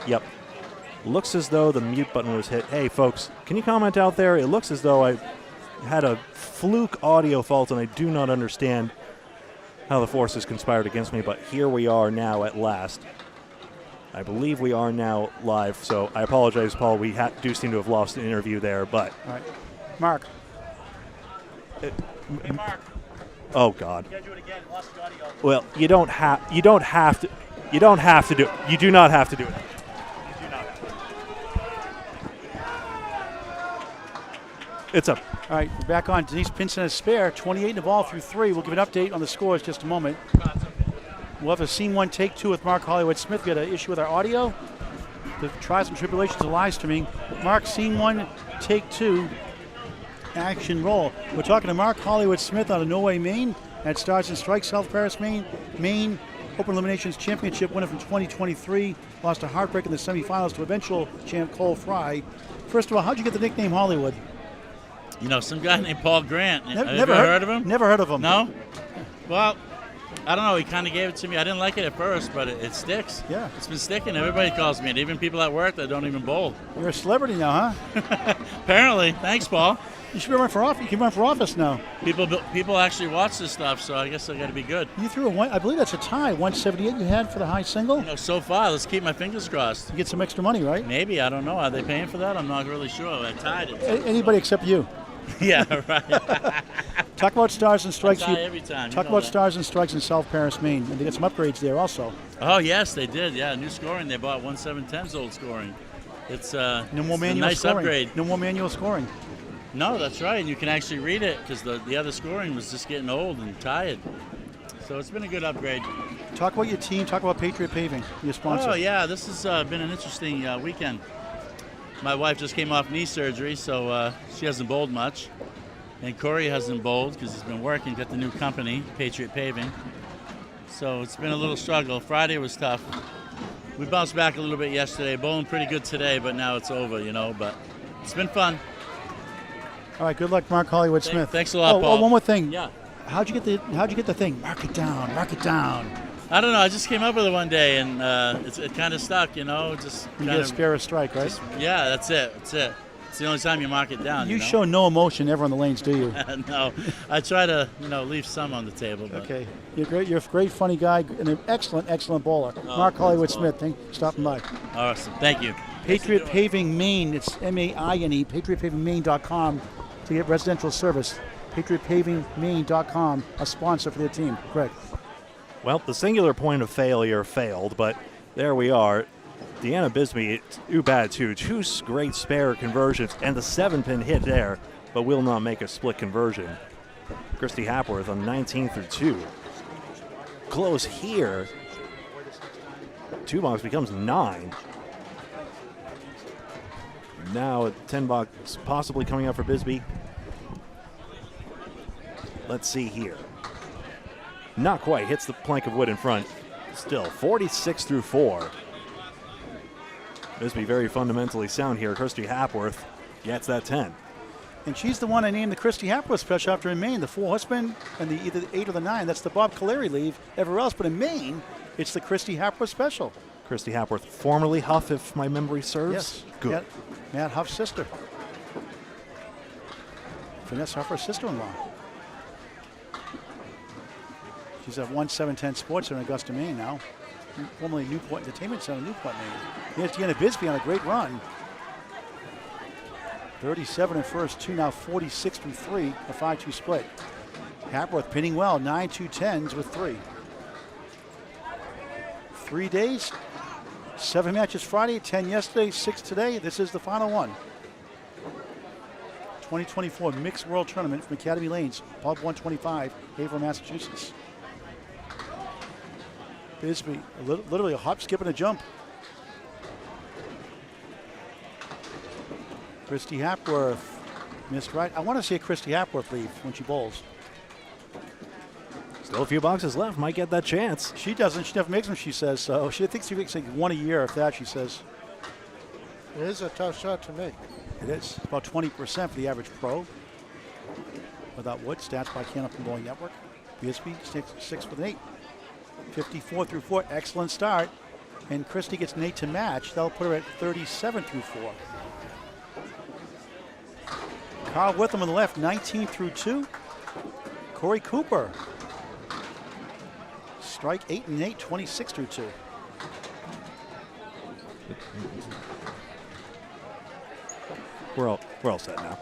yep, looks as though the mute button was hit. Hey, folks, can you comment out there? It looks as though I had a fluke audio fault, and I do not understand how the forces conspired against me, but here we are now at last. I believe we are now live, so I apologize, Paul. We do seem to have lost an interview there, but... All right. Mark. Hey, Mark. Oh, God. You gotta do it again. Lost the audio. Well, you don't have to do it. You do not have to do it. You do not. It's up. All right, we're back on. Denise Pinson has spare. 28 in the ball through 3. We'll give an update on the scores just a moment. We'll have a scene 1, take 2 with Mark Hollywood-Smith. We had an issue with our audio. The trials and tribulations of live streaming. Mark, scene 1, take 2, action roll. We're talking to Mark Hollywood-Smith out of Norway, Maine, at Stars and Strikes, South Paris, Maine. Maine Open Eliminations Championship winner from 2023. Lost a heartbreak in the semifinals to eventual champ Cole Fry. First of all, how'd you get the nickname Hollywood? You know, some guy named Paul Grant. Never heard of him? Never heard of him. No? Well, I don't know. He kind of gave it to me. I didn't like it at first, but it sticks. Yeah. It's been sticking. Everybody calls me it, even people at work that don't even bowl. You're a celebrity now, huh? Apparently. Thanks, Paul. You should run for office. You can run for office now. People actually watch this stuff, so I guess I got to be good. You threw I believe that's a tie, 178 you had for the high single. You know, so far, let's keep my fingers crossed. You get some extra money, right? Maybe. I don't know. Are they paying for that? I'm not really sure. I tied it. Anybody except you. Yeah, right. Talk about Stars and Strikes. Every time. Talk about Stars and Strikes in South Paris, Maine. And they got some upgrades there also. Oh, yes, they did. Yeah, new scoring. They bought 1710's old scoring. It's no more manual a nice scoring. upgrade. No more manual scoring. No, that's right. And you can actually read it because the other scoring was just getting old and tired. So it's been a good upgrade. Talk about your team. Talk about Patriot Paving, your sponsor. Oh, yeah. This has been an interesting weekend. My wife just came off knee surgery, so she hasn't bowled much. And Corey hasn't bowled because he's been working, got the new company, Patriot Paving. So it's been a little struggle. Friday was tough. We bounced back a little bit yesterday. Bowling pretty good today, but now it's over, you know. But it's been fun. All right, good luck, Mark Hollywood-Smith. Thanks a lot, Paul. Oh, one more thing. Yeah. How'd you get the thing? Mark it down. Mark it down. I don't know. I just came up with it one day, and it kind of stuck, you know. Just you get a spare a strike, right? Yeah, that's it. That's it. It's the only time you mark it down. You know? show no emotion ever on the lanes, do you? No, I try to, leave some on the table. But. Okay, you're great. You're a great, funny guy, and an excellent bowler. Mark Hollywood-Smith, thanks for stopping by. Awesome, thank you. Patriot Paving Maine. It's MAINE. PatriotPavingMaine.com to get residential service. PatriotPavingMaine.com, a sponsor for their team. Greg. Well, the singular point of failure failed, but there we are. Deanna Bisbee, too bad too. 2 great spare conversions and the 7-pin hit there, but will not make a split conversion. Christy Hapworth on 19 through 2. Close here. 2 box becomes 9. Now a 10 box possibly coming up for Bisbee. Let's see here. Not quite. Hits the plank of wood in front. Still 46 through 4. Bisbee very fundamentally sound here. Christy Hapworth gets that 10. And she's the one I named the Christy Hapworth special after in Maine. The 4 horsemen and the either the 8 or the 9. That's the Bob Caleri leave. Everywhere else, but in Maine, it's the Christy Hapworth special. Christy Hapworth, formerly Huff, if my memory serves. Yes. Good. Matt Huff's sister. Vanessa Huff, her sister-in-law. She's at 1710 Sports in Augusta, Maine now. Formerly Newport Entertainment Center, Newport, Maine. Here's Deanna Bisbee on a great run. 37 in first 2, now 46 through 3, a 5-2 split. Hapworth pinning well, 9-2-10s with 3. 3 days, 7 matches Friday, 10 yesterday, 6 today. This is the final one. 2024 Mixed World Tournament from Academy Lanes, Pub 125, Haverhill, Massachusetts. Bisbee, literally a hop, skip, and a jump. Christy Hapworth missed right. I want to see a Christy Hapworth leave when she bowls. Still a few boxes left. Might get that chance. She doesn't. She never makes them, she says. So she thinks she makes like 1 a year, if that, she says. It is a tough shot to make. It is. About 20% for the average pro. Without wood, stats by Canada from Bowling Network. Bisbee, 6 with an 8. 54 through 4. Excellent start. And Christie gets an 8 to match. That'll put her at 37 through 4. Carl Witham on the left, 19 through 2. Corey Cooper. Strike 8 and 8, 26 through 2. We're all set now.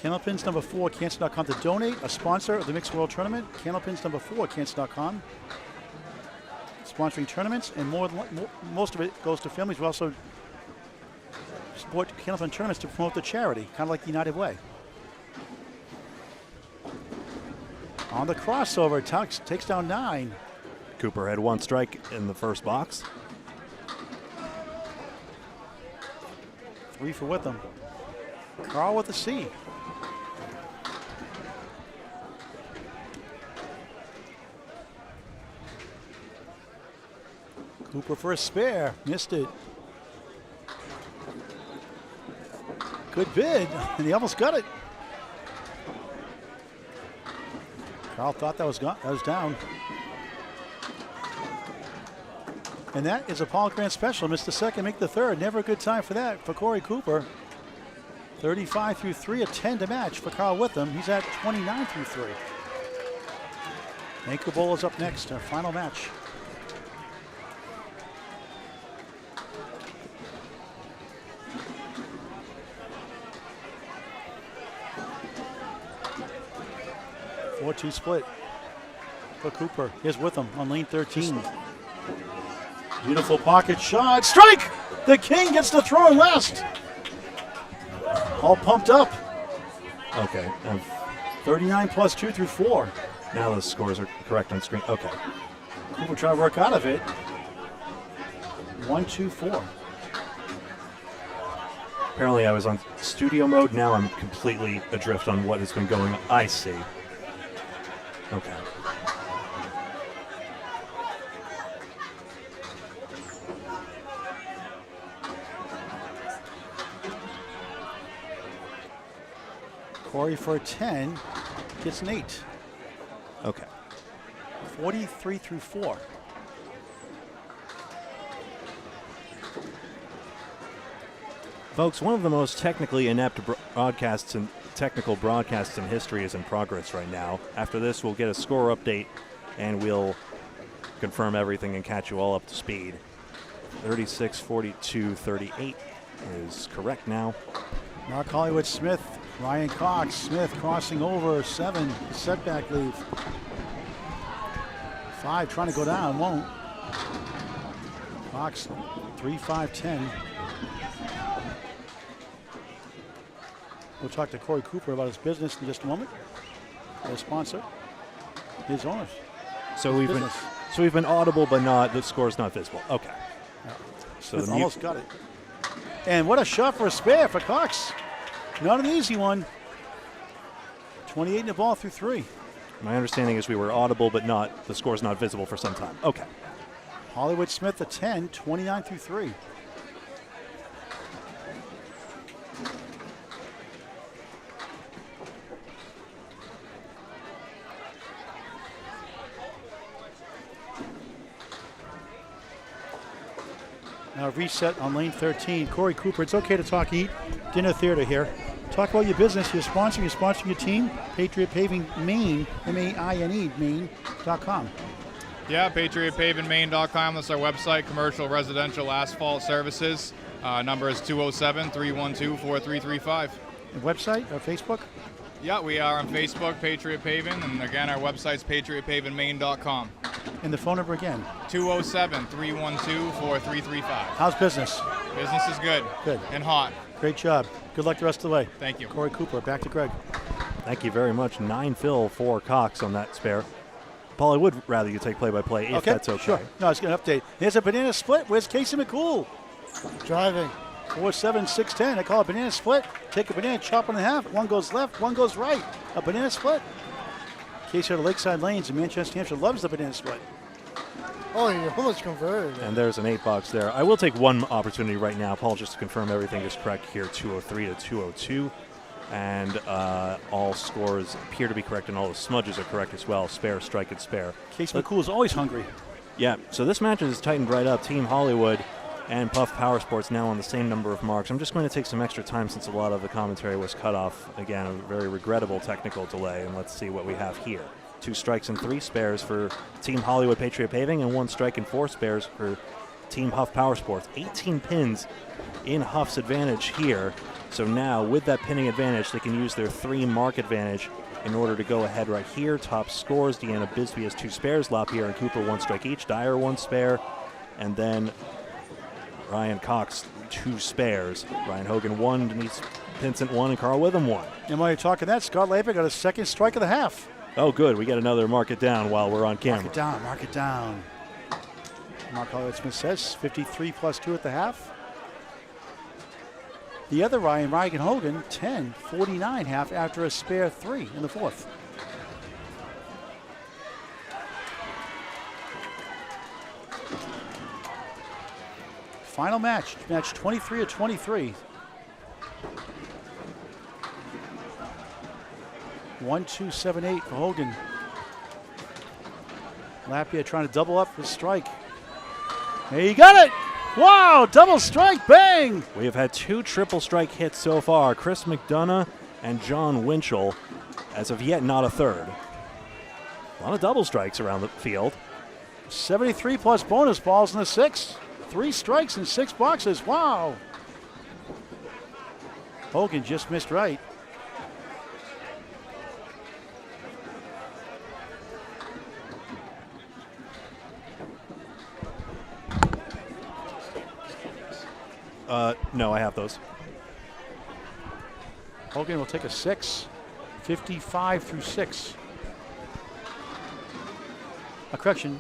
Candlepins number 4, Cancer.com to donate. A sponsor of the Mixed World Tournament. Candlepins number 4, Cancer.com. Sponsoring tournaments, and most of it goes to families. We also support Candlepin tournaments to promote the charity, kind of like the United Way. On the crossover, Tux takes down 9. Cooper had 1 strike in the first box. 3 for Witham. Carl with a C. Cooper for a spare, missed it. Good bid, and he almost got it. Carl thought that was down. And that is a Paul Grant special. Missed the second, make the third. Never a good time for that for Corey Cooper. 35 through 3, a 10 to match for Carl Witham. He's at 29 through 3. Anchor Bowl is up next, our final match. Four-two split for Cooper. Here's Witham on lane 13. Beautiful pocket shot. Strike! The King gets the throw in last. All pumped up. Okay. 39 plus 2 through 4. Now the scores are correct on screen. Okay. Cooper trying to work out of it. 1, 2, 4. Apparently I was on studio mode. Now I'm completely adrift on what has been going on. I see. Okay. Corey for a 10 gets an 8. Okay. 43 through 4. Folks, one of the most technically inept technical broadcasts in history is in progress right now. After this, we'll get a score update, and we'll confirm everything and catch you all up to speed. 36, 42, 38 is correct now. Mark Hollywood Smith, Ryan Cox. Smith crossing over, 7, setback leave. 5 trying to go down, won't. Cox, 3, 5, 10. We'll talk to Corey Cooper about his business in just a moment. His sponsor, his owners. So we've been audible, but not the score's not visible. Okay. Yeah. So Smith almost got it. And what a shot for a spare for Cox. Not an easy one. 28 in the ball through 3. My understanding is we were audible, but not the score's not visible for some time. Okay. Hollywood Smith a 10, 29 through 3. Now reset on lane 13. Corey Cooper, it's okay to talk eat. Dinner theater here. Talk about your business. You're sponsoring your team. Patriot Paving Maine, M-A-I-N-E, Maine.com. Yeah, patriotpavingmaine.com. That's our website, commercial, residential, asphalt services. Number is 207-312-4335. Website or Facebook? Yeah, we are on Facebook, Patriot Paving, and again, our website's patriotpavingmaine.com. And the phone number again? 207-312-4335. How's business? Business is good. Good. And hot. Great job. Good luck the rest of the way. Thank you. Corey Cooper, back to Greg. Thank you very much. 9 fill for Cox on that spare. Paul, I would rather you take play-by-play if that's okay. Sure. No, I was going to update. Here's a banana split. Where's Casey McCool? Driving. 4-7, 6-10. I call it banana split. Take a banana, chop it in half. One goes left, one goes right. A banana split. Casey out of Lakeside Lanes in Manchester, New Hampshire loves the banana split. Oh, you almost converted. And there's an 8 box there. I will take one opportunity right now, Paul, just to confirm everything is correct here, 203 to 202. And all scores appear to be correct, and all the smudges are correct as well. Spare, strike, and spare. Casey McCool is always hungry. Yeah, so this match is tightened right up. Team Hollywood and Puff Power Sports now on the same number of marks. I'm just going to take some extra time since a lot of the commentary was cut off. Again, a very regrettable technical delay, and let's see what we have here. 2 strikes and 3 spares for Team Hollywood Patriot Paving, and 1 strike and 4 spares for Team Huff Power Sports. 18 pins in Huff's advantage here. So now, with that pinning advantage, they can use their 3 mark advantage in order to go ahead right here. Top scores, Deanna Bisbee has 2 spares, LaPierre and Cooper 1 strike each, Dyer 1 spare, and then Ryan Cox 2 spares. Ryan Hogan 1, Denise Pinsent 1, and Carl Witham 1. And while you're talking that, Scott Laper got a second strike of the half. Oh, good. We got another mark it down while we're on camera. Mark it down, mark it down. Mark Hollywood Smith says 53 plus 2 at the half. The other Ryan Hogan, 10-49 half after a spare 3 in the 4th. Final match 23 of 23. 1-2-7-8 for Hogan. Lapierre trying to double up his strike. Hey, he got it! Wow, double strike, bang! We have had 2 triple strike hits so far. Chris McDonough and John Winchell. As of yet, not a third. A lot of double strikes around the field. 73 plus bonus balls in the 6th. 3 strikes in 6 boxes, wow! Hogan just missed right. No, I have those. Hogan will take a 6. 55 through 6. A correction.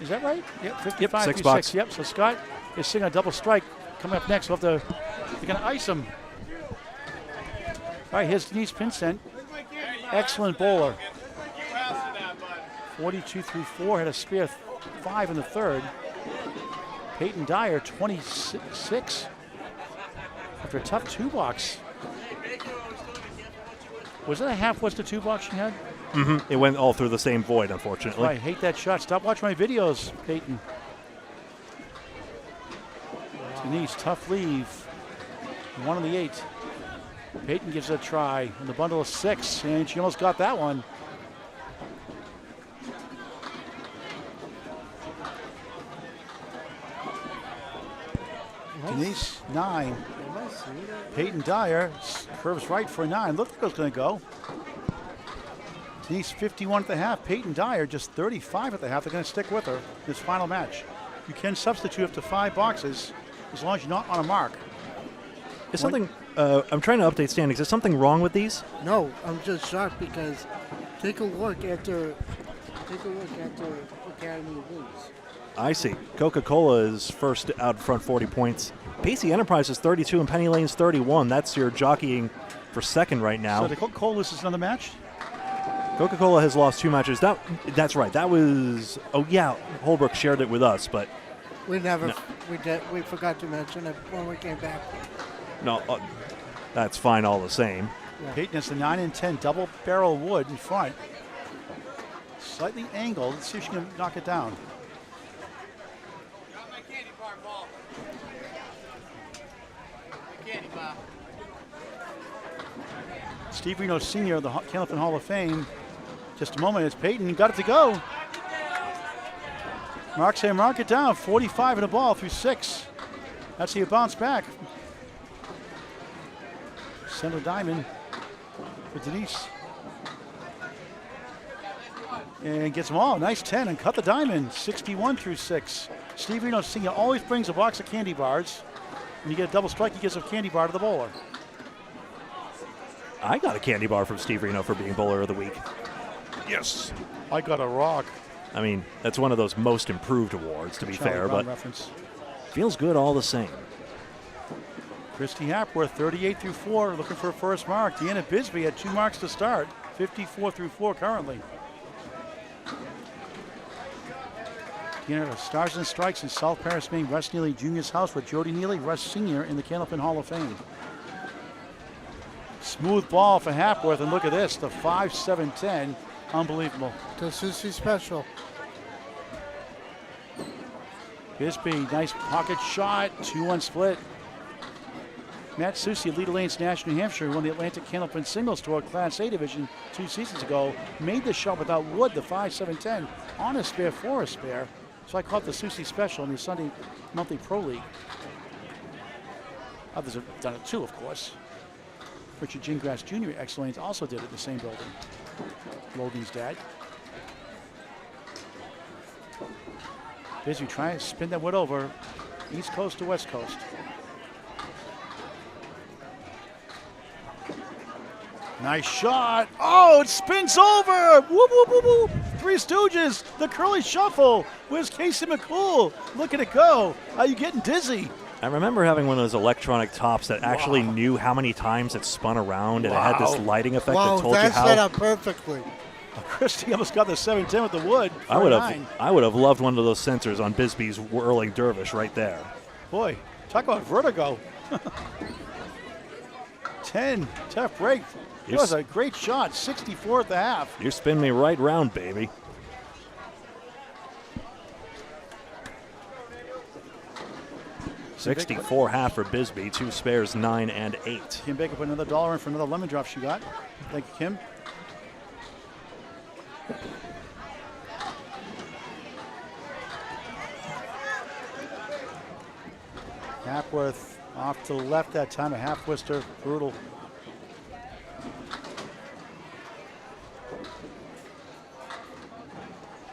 Is that right? Yep, 55 6 through box. 6. Yep, so Scott is sitting on a double strike. Coming up next, we'll have to, we're going to ice him. All right, here's Denise Pinsent. Excellent bowler. 42 through 4, had a spare 5 in the 3rd. Peyton Dyer, 26 after a tough 2-box. Was that a half? What's the 2-box she had? Mm-hmm. It went all through the same void, unfortunately. I hate that shot. Stop watching my videos, Peyton. Denise, tough leave. 1 on the 8. Peyton gives it a try in the bundle of 6, and she almost got that one. Denise, 9. Peyton Dyer curves right for a 9. Look where it's going to go. Denise, 51 at the half. Peyton Dyer, just 35 at the half. They're going to stick with her in this final match. You can substitute up to 5 boxes as long as you're not on a mark. Is something? I'm trying to update standings. Is something wrong with these? No, I'm just shocked because take a look at the Academy wins. I see. Coca-Cola is first out front, 40 points. Pacey Enterprises 32 and Penny Lane's 31. That's your jockeying for second right now. So the Coca-Cola loses another match? Coca-Cola has lost 2 matches. That's right. That was, oh yeah, Holbrook shared it with us, but We never, we forgot to mention it when we came back. no, that's fine all the same. Yeah. Peyton has the 9 and 10 double barrel wood in front. Slightly angled. Let's see if she can knock it down. Got my candy bar ball. My candy bar. Steve Reno Sr. of the Candlepin Hall of Fame. Just a moment, it's Peyton. Got it to go. Mark it down. 45 in the ball through 6. That's how you bounce back. Center diamond for Denise. And gets them all. Nice 10 and cut the diamond. 61 through 6. Steve Reno Sr. always brings a box of candy bars. When you get a double strike, he gives a candy bar to the bowler. I got a candy bar from Steve Reno for being bowler of the week. Yes. I got a rock. I mean, that's one of those most improved awards, to be Charlie fair, Brown but reference. feels good all the same. Christy Hapworth, 38 through 4, looking for a first mark. Deanna Bisbee had 2 marks to start. 54 through 4 currently. Deanna Stars and Strikes in South Paris, Maine. Russ Neely Jr.'s house with Jody Neely, Russ Sr. in the Candlepin Hall of Fame. Smooth ball for Hapworth, and look at this, the 5-7-10. Unbelievable. This is special. Bisbee, nice pocket shot, 2-1 split. Matt Susi of Leader Lanes National New Hampshire, who won the Atlantic Candlepin Singles Tour Class A Division 2 seasons ago, made the shot without wood, the 5-7-10, on a spare, for a spare. So I call it the Susi Special in the Sunday Monthly Pro League. Others have done it too, of course. Richard Gingras Jr. Excellence also did it in the same building. Logan's dad. Bisbee trying to spin that wood over, East Coast to West Coast. Nice shot. Oh, it spins over. Whoop, whoop, whoop, whoop. Three Stooges, the curly shuffle. Where's Casey McCool? Look at it go. Are you getting dizzy? I remember having one of those electronic tops that actually knew how many times it spun around, and it had this lighting effect that told you how. That set up perfectly. Christie almost got the 7-10 with the wood. I would have loved one of those sensors on Bisbee's whirling dervish right there. Boy, talk about vertigo. 10, tough break. It was a great shot, 64 at the half. You spin me right round, baby. $64 half for Bisbee, 2 spares, 9 and 8. Kim Baker put another $1 in for another lemon drop she got. Thank you, Kim. Hapworth off to the left that time, a half twister, brutal.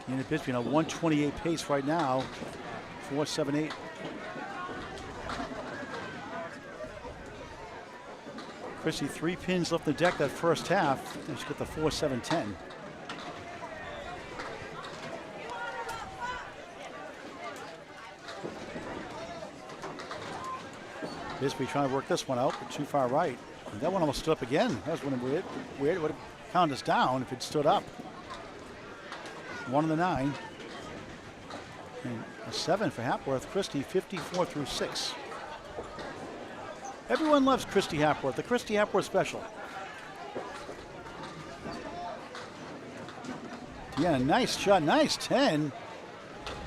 Ian Bisbee on a 128 pace right now, 4.78. Christie 3 pins left the deck that first half, and she's got the 4.710. Bisbee trying to work this one out, but too far right. And that one almost stood up again. That was one weird. It would have counted us down if it stood up. 1 on the 9. And a 7 for Hapworth. Christie 54 through 6. Everyone loves Christie Hapworth, the Christie Hapworth special. Yeah, nice shot, nice 10.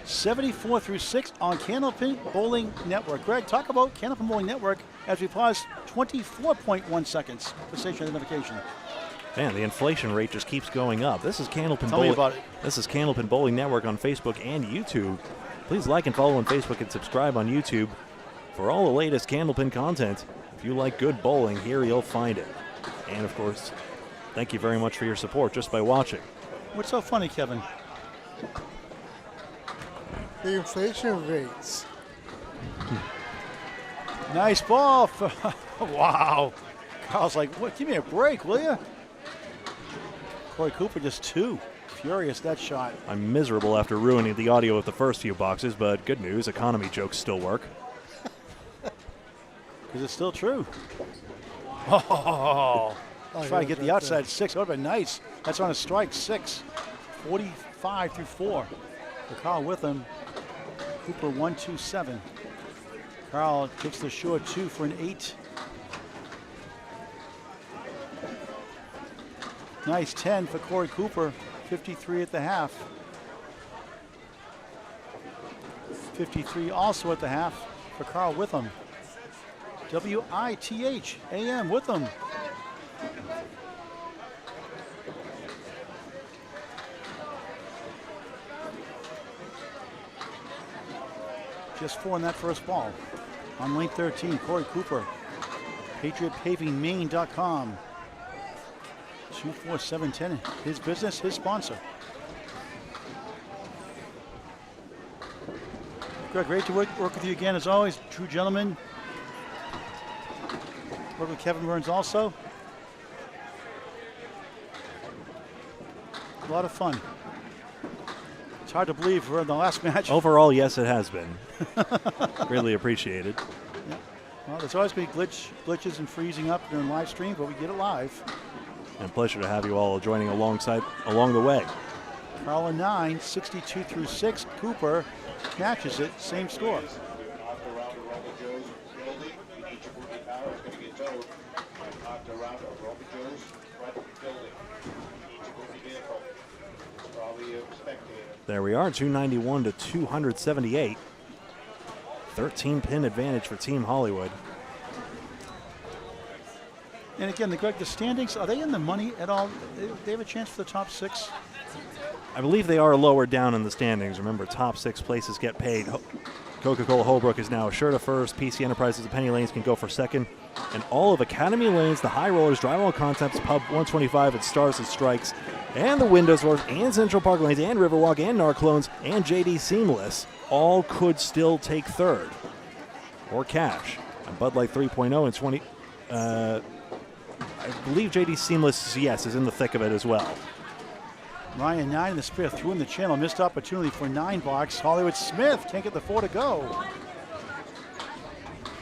74 through 6 on Candlepin Bowling Network. Greg, talk about Candlepin Bowling Network as we pause 24.1 seconds for station identification. Man, the inflation rate just keeps going up. This is Candlepin Tell me about it. This is Candlepin Bowling Network on Facebook and YouTube. Please like and follow on Facebook and subscribe on YouTube for all the latest Candlepin content. If you like good bowling, here you'll find it. And of course, thank you very much for your support just by watching. What's so funny, Kevin? The inflation rates. Nice ball. Wow. Carl's like, what? Give me a break, will you? Corey Cooper just 2. Furious, that shot. I'm miserable after ruining the audio of the first few boxes, but good news, economy jokes still work. Because it's still true. Oh, try to get the outside 6. That would have been nice. That's on a strike, 6. 45 through 4. For Carl Witham. Cooper 1-2-7. Carl takes the short 2 for an 8. Nice 10 for Corey Cooper. 53 at the half. 53 also at the half for Carl Witham. WITH-AM Witham. Just 4 in that first ball. On lane 13, Corey Cooper. PatriotPavingMaine.com. 24710. His business, his sponsor. Greg, great to work with you again as always. True gentleman. Work with Kevin Burns also. A lot of fun. It's hard to believe we're in the last match. Overall, yes, it has been. Greatly appreciated. Yeah. Well, there's always been glitches and freezing up during live stream, but we get it live. And pleasure to have you all joining along the way. Carl a 9, 62 through 6. Cooper matches it, same score. There we are, 291 to 278. 13-pin advantage for Team Hollywood. And again, Greg, the standings, are they in the money at all? They have a chance for the top 6? I believe they are lower down in the standings. Remember, top 6 places get paid. Coca-Cola Holbrook is now assured of first. PC Enterprises and Penny Lanes can go for second. And all of Academy Lanes, the High Rollers, Drywall Concepts, Pub 125, and Stars and Strikes, and the Windows Wars, and Central Park Lanes, and Riverwalk, and Narclones, and JD Seamless all could still take third or cash. And Bud Light 3.0 and 20. I believe JD Seamless, yes, is in the thick of it as well. Ryan 9 in the spare, threw in the channel, missed opportunity for 9 box. Hollywood Smith can't get the 4 to go.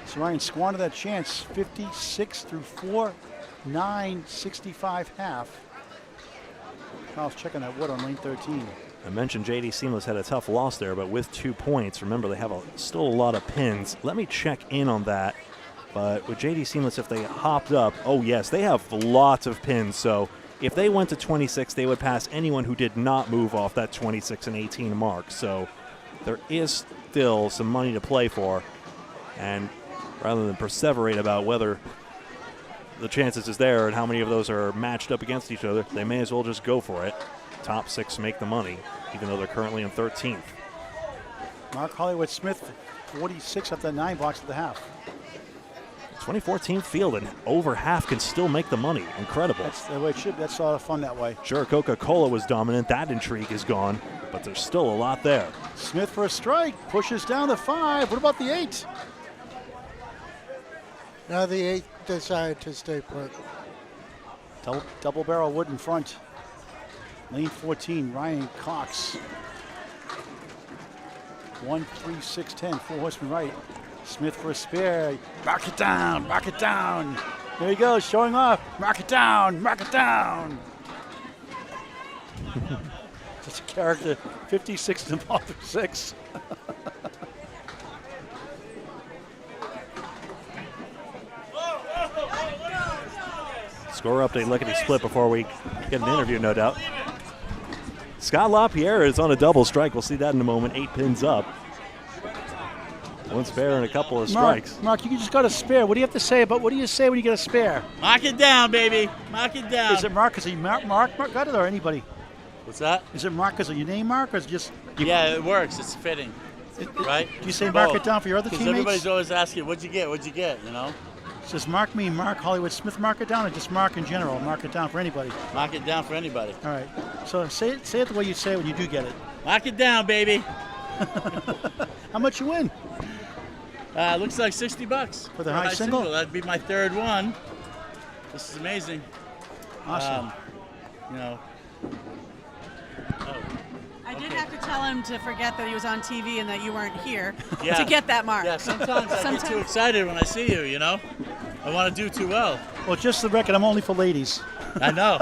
So Ryan squandered that chance. 56 through 4, 9, 65 half. Kyle's checking that wood on lane 13. I mentioned JD Seamless had a tough loss there, but with 2 points, remember they have still a lot of pins. Let me check in on that. But with JD Seamless, if they hopped up, oh yes, they have lots of pins. So if they went to 26, they would pass anyone who did not move off that 26 and 18 mark. So there is still some money to play for. And rather than perseverate about whether the chances is there and how many of those are matched up against each other, they may as well just go for it. Top 6 make the money, even though they're currently in 13th. Mark Hollywood Smith, 46 up the 9 box at the half. 2014 field, and over half can still make the money. Incredible. That's the way it should. That's a lot of fun that way. Sure, Coca-Cola was dominant. That intrigue is gone, but there's still a lot there. Smith for a strike, pushes down the 5. What about the 8? Now the 8 decided to stay put. Double barrel wood in front. Lane 14, Ryan Cox. 1, 3, 6, 10, 4 horsemen right. Smith for a spare. Mark it down, mark it down. There he goes, showing off. Mark it down, mark it down. That's a character. 56 and ball for 6. Score update, lickety split before we get an interview, no doubt. Scott LaPierre is on a double strike. We'll see that in a moment. 8 pins up. 1 spare and a couple of strikes. Mark, you just got a spare. What do you have to say about? What do you say when you get a spare? Mark it down, baby. Mark it down. Is it Mark? Is he Mark got it, or anybody? What's that? Is it Mark? Is it your name, Mark, or is it just? Yeah, it works. It's fitting, right? Do you say mark it down for your other teammates? Everybody's always asking, "What'd you get? What'd you get?" You know. Says Mark me, Mark Hollywood Smith, mark it down, or just Mark in general? Mark it down for anybody. Mark it down for anybody. All right. So say it the way you say it when you do get it. Mark it down, baby. How much you win? Looks like $60 for the high single. That'd be my 3rd one. This is amazing. Awesome. You know. I did have to tell him to forget that he was on TV and that you weren't here Yeah. to get that mark. Yeah, sometimes I get too excited when I see you, you know? I want to do too well. Well, just the record, I'm only for ladies. I know.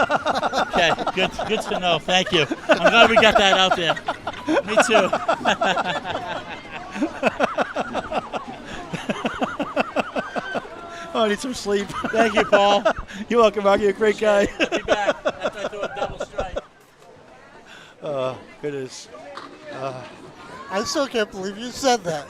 Okay, good to know. Thank you. I'm glad we got that out there. Me too. Oh, I need some sleep. Thank you, Paul. You're welcome, Mark. You're a great guy. I'll be back after I do a double strike. Goodness. I still can't believe you said that.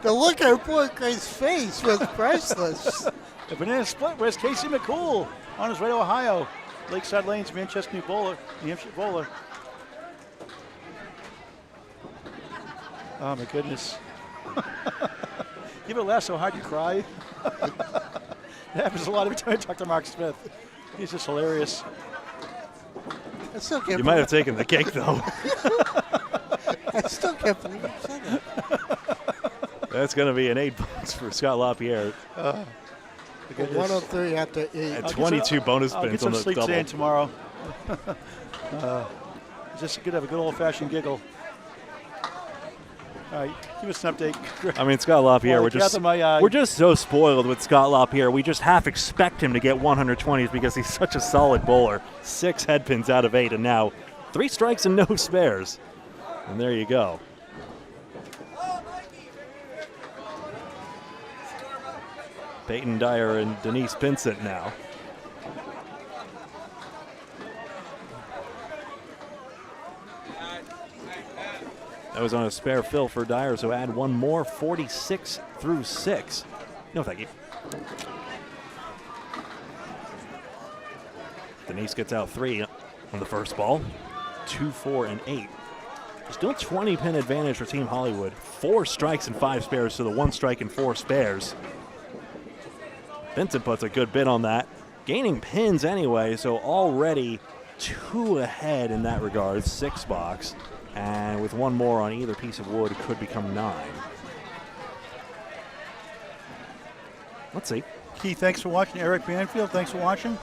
The look on poor Gray's face was priceless. The banana split. Where's Casey McCool? On his way to Ohio. Lakeside Lanes, Manchester, New Hampshire bowler. Oh, my goodness. You ever laugh so hard you cry? It happens a lot every time I talk to Mark Smith. He's just hilarious. I still can't You might have taken the cake, though. I still can't believe you said that. That's going to be an $8 for Scott LaPierre. 103 after 8. And 22 bonus pins on the double. I'll get some sleep today tomorrow. Just good to have a good old-fashioned giggle. All right, give us an update. I mean, Scott LaPierre, Well, we're just so spoiled with Scott LaPierre. We just half expect him to get 120s because he's such a solid bowler. 6 head pins out of 8, and now 3 strikes and no spares. And there you go. Peyton Dyer and Denise Pinsent now. That was on a spare fill for Dyer, so add one more, 46 through 6. No, thank you. Denise gets out 3 on the first ball. 2, 4, and 8. Still 20-pin advantage for Team Hollywood. 4 strikes and 5 spares to the 1 strike and 4 spares. Vincent puts a good bid on that. Gaining pins anyway, so already 2 ahead in that regard. 6 box. And with 1 more on either piece of wood, it could become 9. Let's see. Keith, thanks for watching. Eric Banfield, thanks for watching.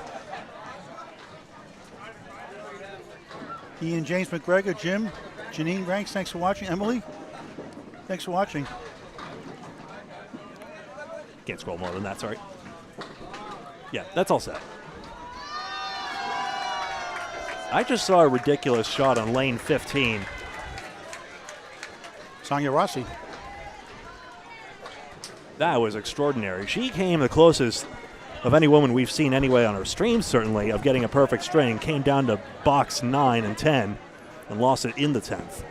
Ian James McGregor, Jim, Janine Ranks, thanks for watching. Emily, thanks for watching. Can't scroll more than that, sorry. Yeah, that's all set. I just saw a ridiculous shot on lane 15. Sonia Rossi. That was extraordinary. She came the closest of any woman we've seen anyway on our streams, certainly, of getting a perfect string. Came down to box 9 and 10 and lost it in the 10th.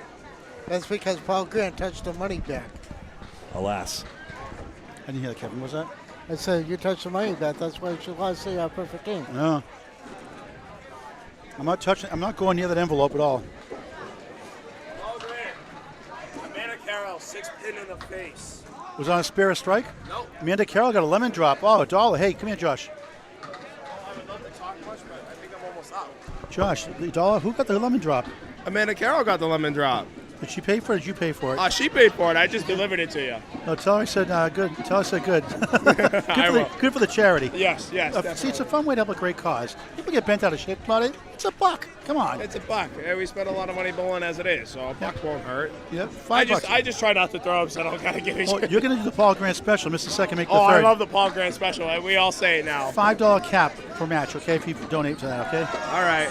That's because Paul Grant touched the money back. Alas. I didn't hear that, Kevin. Was that? I said, you touched the money back. That's why she lost the perfect game. No. I'm not touching. I'm not going near that envelope at all. Paul Grant. Amanda Carroll, 6 pin in the face. Was on a spare strike? Nope. Amanda Carroll got a lemon drop. Oh, $1. Hey, come here, Josh. I would love to talk much, but I think I'm almost out. Josh, the $1. Who got the lemon drop? Amanda Carroll got the lemon drop. Did she pay for it or did you pay for it? She paid for it. I just delivered it to you. No, tell her I said good. Tell her I said good. I will. Good for the charity. Yes, See, it's a definitely. fun way to help a great cause. People get bent out of shape about it. It's $1. Come on. It's $1. Yeah, we spend a lot of money bowling as it is, so $1 won't hurt. Yep, $5. I just try not to throw up, so I don't gotta give a Oh, shit. you're going to do the Paul Grant special. Mr. Second, make the Oh, third. I love the Paul Grant special. We all say it now. $5 cap per match, okay, if you donate to that, okay? All right.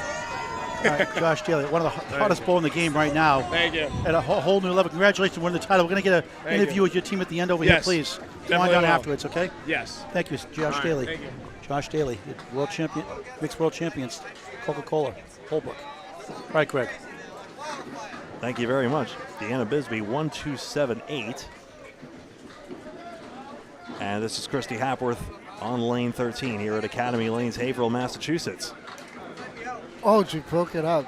All right, Josh Daly, one of the hottest bowlers in the game right now. Thank you. At a whole new level. Congratulations on winning the title. We're going to get an interview you. with your team at the end over here, Yes, please. Come on definitely down will. afterwards, okay? Yes. Thank you, Josh All right, Daly. thank you. Josh Daly, world champion, mixed world champions, Coca-Cola, Holbrook. All right, Greg. Thank you very much. Deanna Bisbee, 1278. And this is Christy Hapworth on lane 13 here at Academy Lanes, Haverhill, Massachusetts. Oh, she broke it up.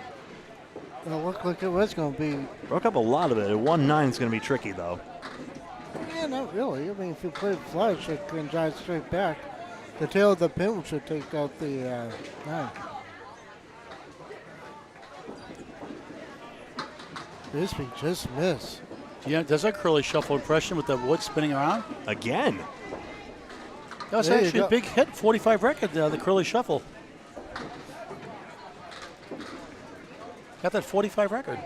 It looked like it was going to be. Broke up a lot of it. A 1-9 is going to be tricky, though. Yeah, not really. I mean, if you play it flush, it can drive straight back. The tail of the pin should take out the 9. Bisbee just missed. Yeah, does that curly shuffle impression with the wood spinning around? Again. That was There you actually a go. big hit, 45 record, the curly shuffle. Got that 45 record.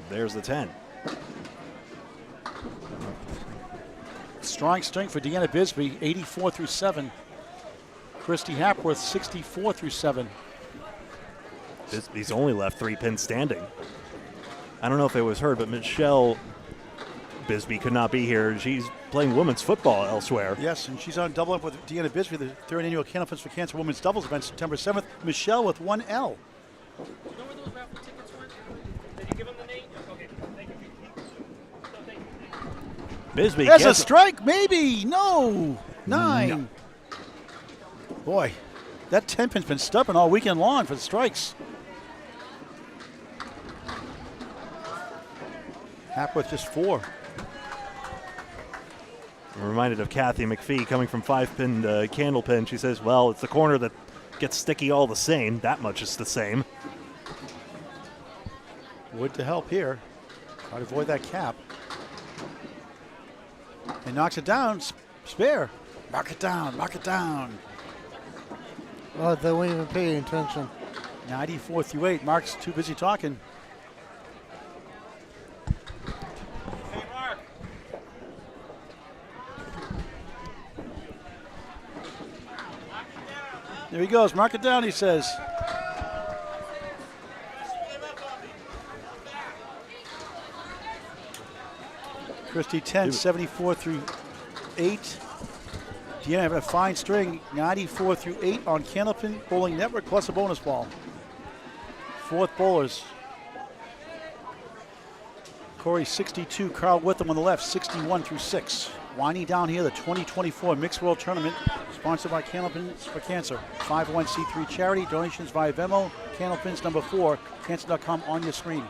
There's the 10. Strong string for Deanna Bisbee, 84 through 7. Christy Hapworth, 64 through 7. Bisbee's only left 3 pins standing. I don't know if it was heard, but Michelle Bisbee could not be here. She's playing women's football elsewhere. Yes, and she's on double up with Deanna Bisbee, the 3rd annual Candlepins for Cancer Women's Doubles event, September 7th. Michelle with 1L. Bisbee There's a gets strike, maybe. No. 9. No. Boy, that 10-pin's been stubborn all weekend long for the strikes. Hapworth just 4. I'm reminded of Kathy McPhee coming from 5-pin to candle pin. She says, well, it's the corner that gets sticky all the same. That much is the same. Wood to help here. Try to avoid that cap. And knocks it down. Spare. Mark it down. Mark it down. Oh, they weren't even paying attention. 94 through 8. Mark's too busy talking. Hey, Mark. There he goes. Mark it down, he says. Christie 10, 74 through 8. Deanna having a fine string, 94 through 8 on Candlepin Bowling Network, plus a bonus ball. Fourth bowlers. Corey 62, Carl Witham on the left, 61 through 6. Winding down here, the 2024 Mixed World Tournament, sponsored by Candlepins for Cancer. 501c3 charity, donations via Venmo, Candlepins number 4, cancer.com on your screen.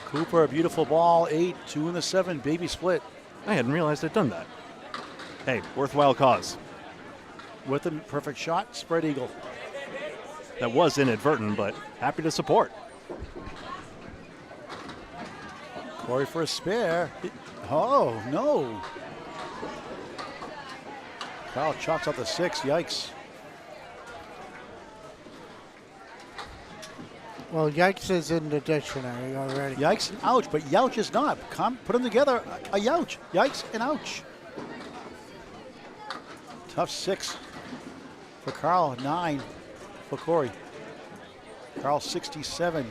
Cooper, a beautiful ball, 8, 2 in the 7, baby split. I hadn't realized I'd done that. Hey, worthwhile cause. Witham, perfect shot, spread eagle. That was inadvertent, but happy to support. Corey for a spare. Oh, no. Kyle chops out the 6, yikes. Well, yikes is in the dictionary already. Yikes and ouch, but youch is not. Put them together, a youch. Yikes and ouch. Tough 6 for Carl, 9 for Corey. Carl 67,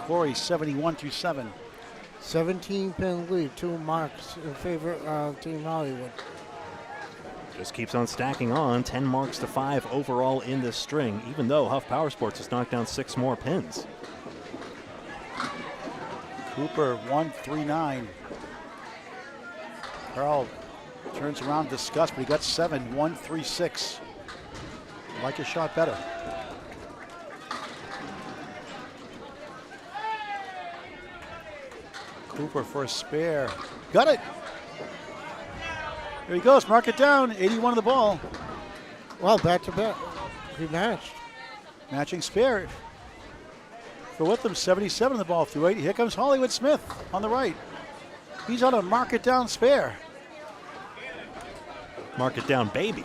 Corey 71 through 7. 17-pin lead, 2 marks in favor of Team Hollywood. Just keeps on stacking on, 10 marks to 5 overall in this string, even though Huff Power Sports has knocked down 6 more pins. Cooper 139. Carl turns around, disgust, but he got 7, 136. Like his shot better. Cooper for a spare. Got it. There he goes. Mark it down. 81 of the ball. Well, back to back. He matched. Matching spare. For Witham, 77 of the ball through 8. Here comes Hollywood Smith on the right. He's on a mark it down spare. Mark it down, baby.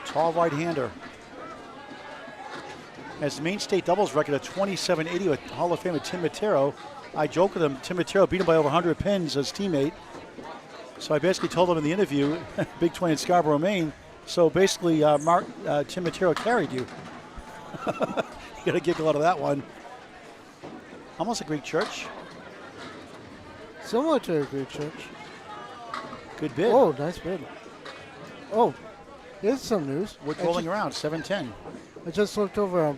Tall right-hander. Has the main state doubles record of 27-80 with Hall of Famer Tim Matero. I joke with him, Tim Matero beat him by over 100 pins as teammate. So I basically told him in the interview, Big 20 in Scarborough, Maine, so basically Tim Matero carried you. You got a giggle out of that one. Almost a Greek church. Similar to a Greek church. Good bid. Oh, nice bid. Oh, here's some news. Wood rolling around, 7-10. I just looked over on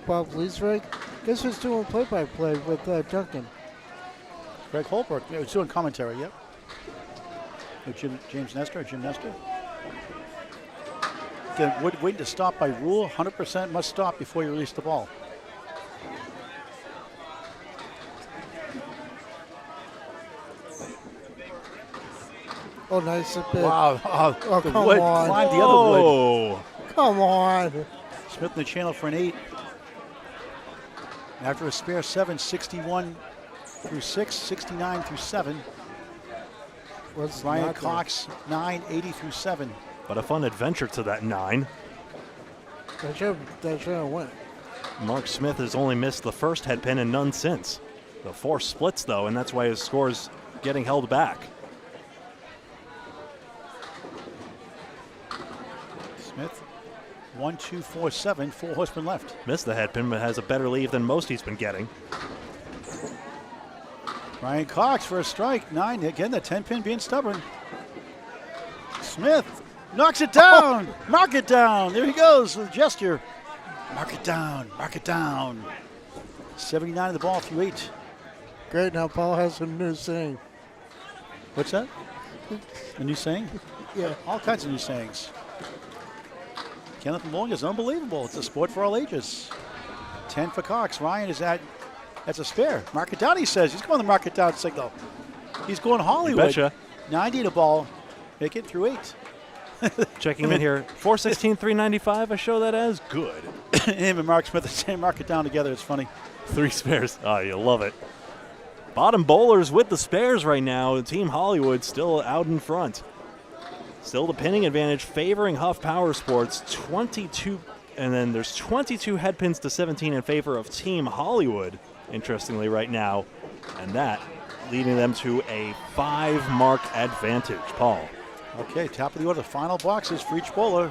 Bob Lee's rig. Guess who's doing play-by-play with Duncan? Greg Holbrook. Yeah, he's doing commentary, yep. With Jim Nestor. Again, Wood waiting to stop by rule. 100% must stop before you release the ball. Oh, nice bid. Wow. Oh, the come wood on. climbed the other wood. Come on. Smith in the channel for an 8. After a spare 7, 61 through 6, 69 through 7. Ryan Cox, 9, 80 through 7. But a fun adventure to that 9. That should have went. Mark Smith has only missed the first head pin and none since. The 4 splits, though, and that's why his score's getting held back. Smith, 1, 2, 4, 7, 4 horsemen left. Missed the head pin, but has a better leave than most he's been getting. Ryan Cox for a strike, 9. Again, the 10 pin being stubborn. Smith knocks it down. Mark it down. There he goes with a gesture. Mark it down. Mark it down. 79 of the ball through 8. Great. Now Paul has a new saying. What's that? A new saying? Yeah. All kinds of new sayings. Kenneth Bowling is unbelievable. It's a sport for all ages. 10 for Cox. Ryan is that's a spare. Mark it down, he says. He's going to mark it down signal. He's going Hollywood. You betcha. 90 to ball. Make it through 8. Checking in here. 416, 395. I show that as good. Him and Mark Smith are saying mark it down together. It's funny. 3 spares. Oh, you love it. Bottom bowlers with the spares right now. Team Hollywood still out in front. Still the pinning advantage favoring Huff Power Sports. 22, and then there's 22 head pins to 17 in favor of Team Hollywood, interestingly, right now. And that leading them to a 5-mark advantage. Paul. Okay, top of the order. Final boxes for each bowler.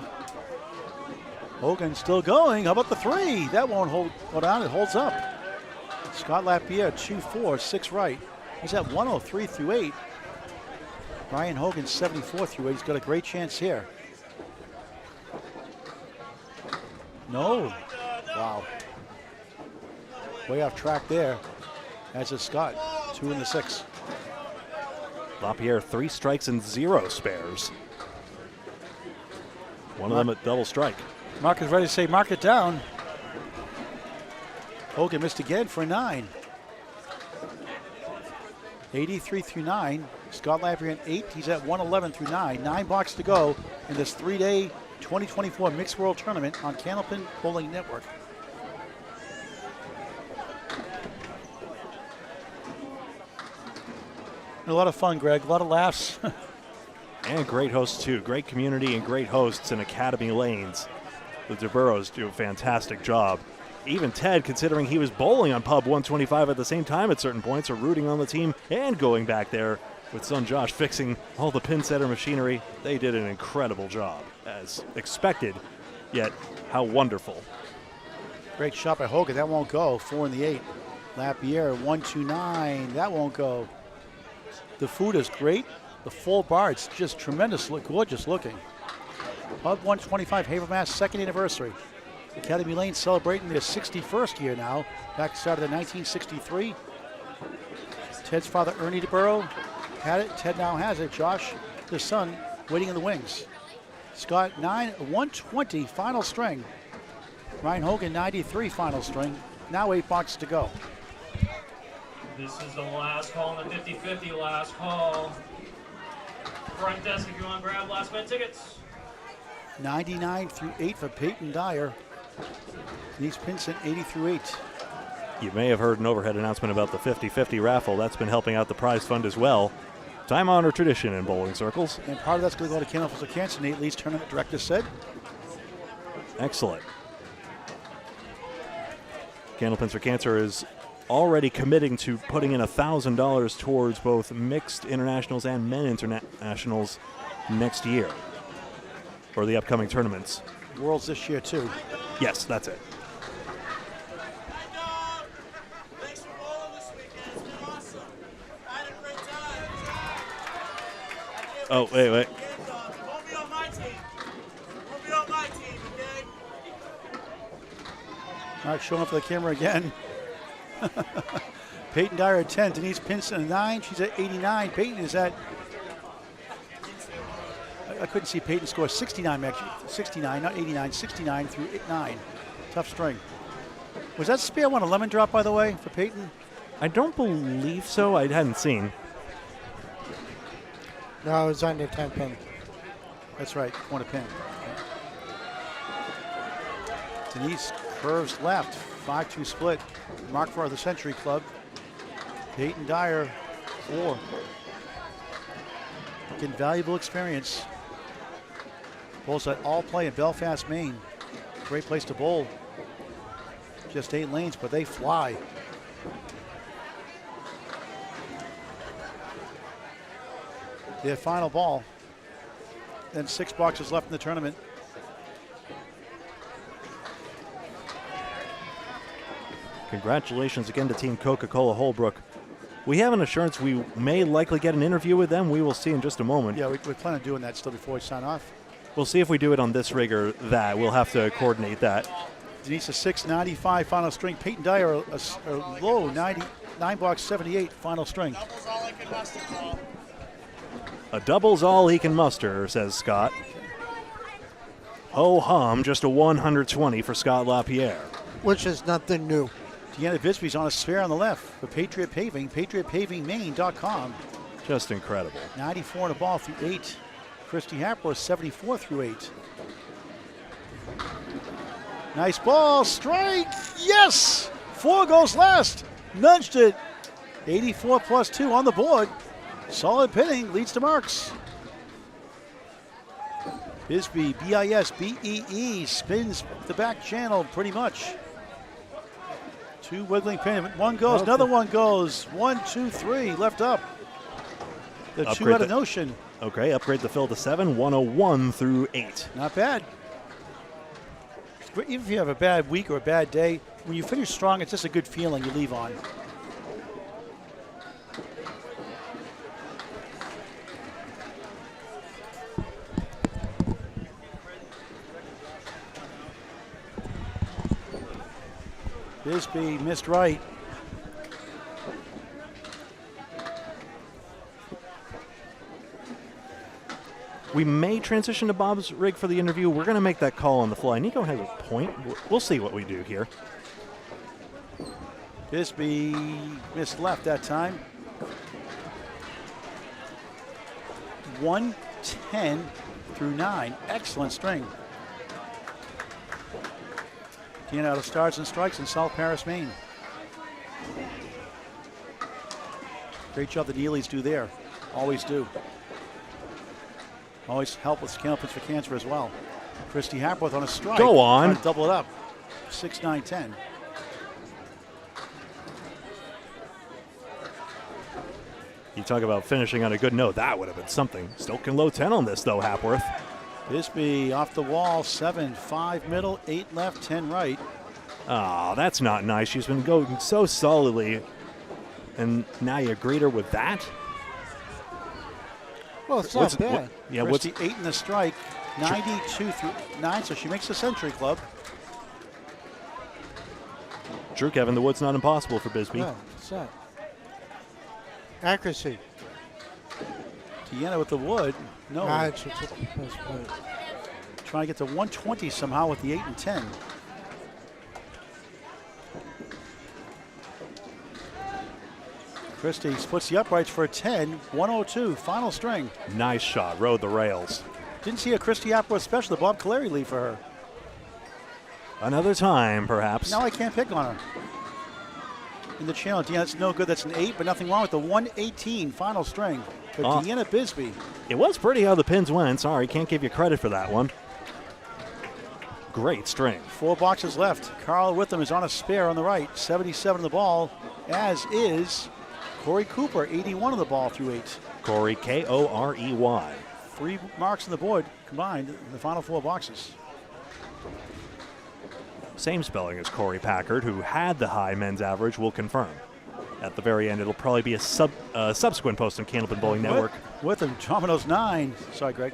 Hogan still going. How about the 3? That won't hold down. It holds up. Scott Lapierre, 2-4, 6 right. He's at 103 through 8. Ryan Hogan, 74 through 8. He's got a great chance here. No. Wow. Way off track there. As is Scott, 2 in the 6. LaPierre 3 strikes and 0 spares. One of them at double strike. Mark is ready to say mark it down. Hogan missed again for a 9. 83 through 9. Scott Lapierre at 8. He's at 111 through 9. 9 blocks to go in this 3-day 2024 Mixed World Tournament on Candlepin Bowling Network. A lot of fun, Greg. A lot of laughs. And great hosts, too. Great community and great hosts in Academy Lanes. The DeBurros do a fantastic job. Even Ted, considering he was bowling on Pub 125 at the same time at certain points, are rooting on the team and going back there with son Josh fixing all the pin setter machinery. They did an incredible job, as expected, yet how wonderful. Great shot by Hogan. That won't go. 4 in the 8. Lapierre, 1-2-9. That won't go. The food is great. The full bar, it's just tremendous, gorgeous looking. Pub 125 Haverhill, second anniversary. Academy Lane celebrating their 61st year now. Back started in 1963. Ted's father, Ernie DeBurro, had it. Ted now has it. Josh, his son, waiting in the wings. Scott, 120 final string. Ryan Hogan, 93 final string. Now 8 boxes to go. This is the last call in the 50-50, last call. Front desk if you want to grab last minute tickets. 99 through 8 for Peyton Dyer. Denise Pinson, 80 through 8. You may have heard an overhead announcement about the 50-50 raffle. That's been helping out the prize fund as well. Time-honored tradition in bowling circles. And part of that's going to go to Candlepin for Cancer, Nate Lee's tournament director said. Excellent. Candlepins for Cancer is already committing to putting in $1,000 towards both mixed internationals and men internationals next year for the upcoming tournaments. Worlds this year too. Yes, that's it. Oh, wait. All right, showing up for the camera again. Peyton Dyer at 10, Denise Pinson at 9. She's at 89. Peyton is at, I couldn't see Peyton score 69, actually. 69, not 89, 69 through 9. Tough string. Was that spare one a lemon drop, by the way, for Peyton? I don't believe so. I hadn't seen. No, it was under 10 pin. That's right, corner pin. Denise curves left, 5-2 split. Mark for the Century Club. Peyton Dyer, 4. Getting valuable experience. Bowls at All Play in Belfast, Maine. Great place to bowl. Just 8 lanes, but they fly. Their final ball. Then 6 boxes left in the tournament. Congratulations again to Team Coca-Cola Holbrook. We have an assurance we may likely get an interview with them. We will see in just a moment. Yeah, we plan on doing that still before we sign off. We'll see if we do it on this rig or that. We'll have to coordinate that. Denise, a 6.95 final string. Peyton Dyer, a low 9 box 78 final string. Doubles all I can muster, Paul. A double's all he can muster, says Scott. Ho hum, just a 120 for Scott LaPierre. Which is nothing new. Deanna Bisbee's on a spare on the left for Patriot Paving, patriotpavingmaine.com. Just incredible. 94 and a ball through 8. Christy Hapler, 74 through 8. Nice ball, strike, yes! 4 goes last, nudged it. 84 plus 2 on the board. Solid pinning, leads to marks. Bisbee, B-I-S-B-E-E, spins the back channel pretty much. 2 wiggling pin, 1 goes, Okay. another 1 goes. 1, 2, 3, left up. The 2 Upgrade out of the- Notion. Okay, upgrade the fill to 7, 101 through 8. Not bad. even if you have a bad week or a bad day, when you finish strong, it's just a good feeling you leave on. Bisbee missed right. We may transition to Bob's rig for the interview. We're going to make that call on the fly. Nico has a point. We'll see what we do here. Bisbee missed left that time. 110 through 9. Excellent string. Deanna out of Stars and Strikes in South Paris, Maine. Great job the Neelys do there. Always do. Always help with Candlepins for Cancer as well. Christy Hapworth on a strike. Go on. Trying to double it up. 6-9-10. You talk about finishing on a good note. That would have been something. Still can low 10 on this, though, Hapworth. Bisbee off the wall. 7, 5 middle, 8 left, 10 right. Oh, that's not nice. She's been going so solidly. And now you greet her with that? Well, it's not bad. Christy 8 in the strike. 92 through 9, so she makes the Century Club. True, Kevin. The wood's not impossible for Bisbee. No, it's not. Accuracy. Deanna with the wood. No. Trying to get to 120 somehow with the 8 and 10. Christie splits the uprights for a 10. 102. Final string. Nice shot. Rode the rails. Didn't see a Christie Hapworth special. The Bob Caleri lead for her. Another time, perhaps. Now I can't pick on her. In the challenge, yeah, that's no good. That's an 8, but nothing wrong with the 118 final string for Deanna Bisbee. It was pretty how the pins went. Sorry, can't give you credit for that one. Great string. 4 boxes left. Carl Witham is on a spare on the right. 77 on the ball, as is Corey Cooper. 81 on the ball through 8. Corey, Korey. 3 marks on the board combined in the final 4 boxes. Same spelling as Corey Packard, who had the high men's average, will confirm. At the very end, it'll probably be a subsequent post on Candlepin Bowling Network. With him, Domino's 9. Sorry, Greg.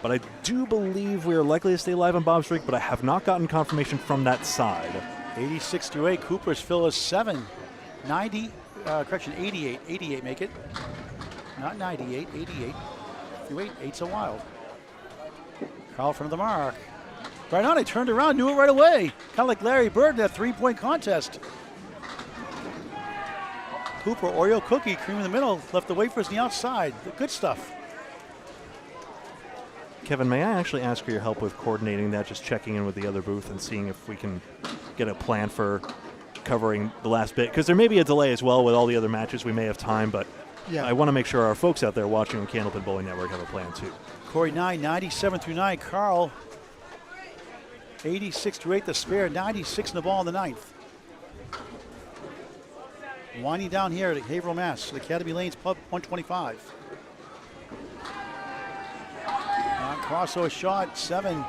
But I do believe we are likely to stay live on Bob's Streak, but I have not gotten confirmation from that side. 86 through 8. Cooper's fill is 7. 88. 88 make it. Not 98, 88 through 8. 8's a wild. Carl from the mark. Right on, he turned around, knew it right away. Kind of like Larry Bird in that 3-point contest. Cooper, Oreo cookie, cream in the middle, left the wafers on the outside. Good stuff. Kevin, may I actually ask for your help with coordinating that, just checking in with the other booth and seeing if we can get a plan for covering the last bit? Because there may be a delay as well with all the other matches. We may have time, but yeah. I want to make sure our folks out there watching on Candlepin Bowling Network have a plan too. Corey 9, 97 through 9. Carl 86 through 8, the spare, 96 in the ball in the 9th. Winding down here at Haverhill, Mass. The Academy Lanes Pub, 125. Crossover shot, 7.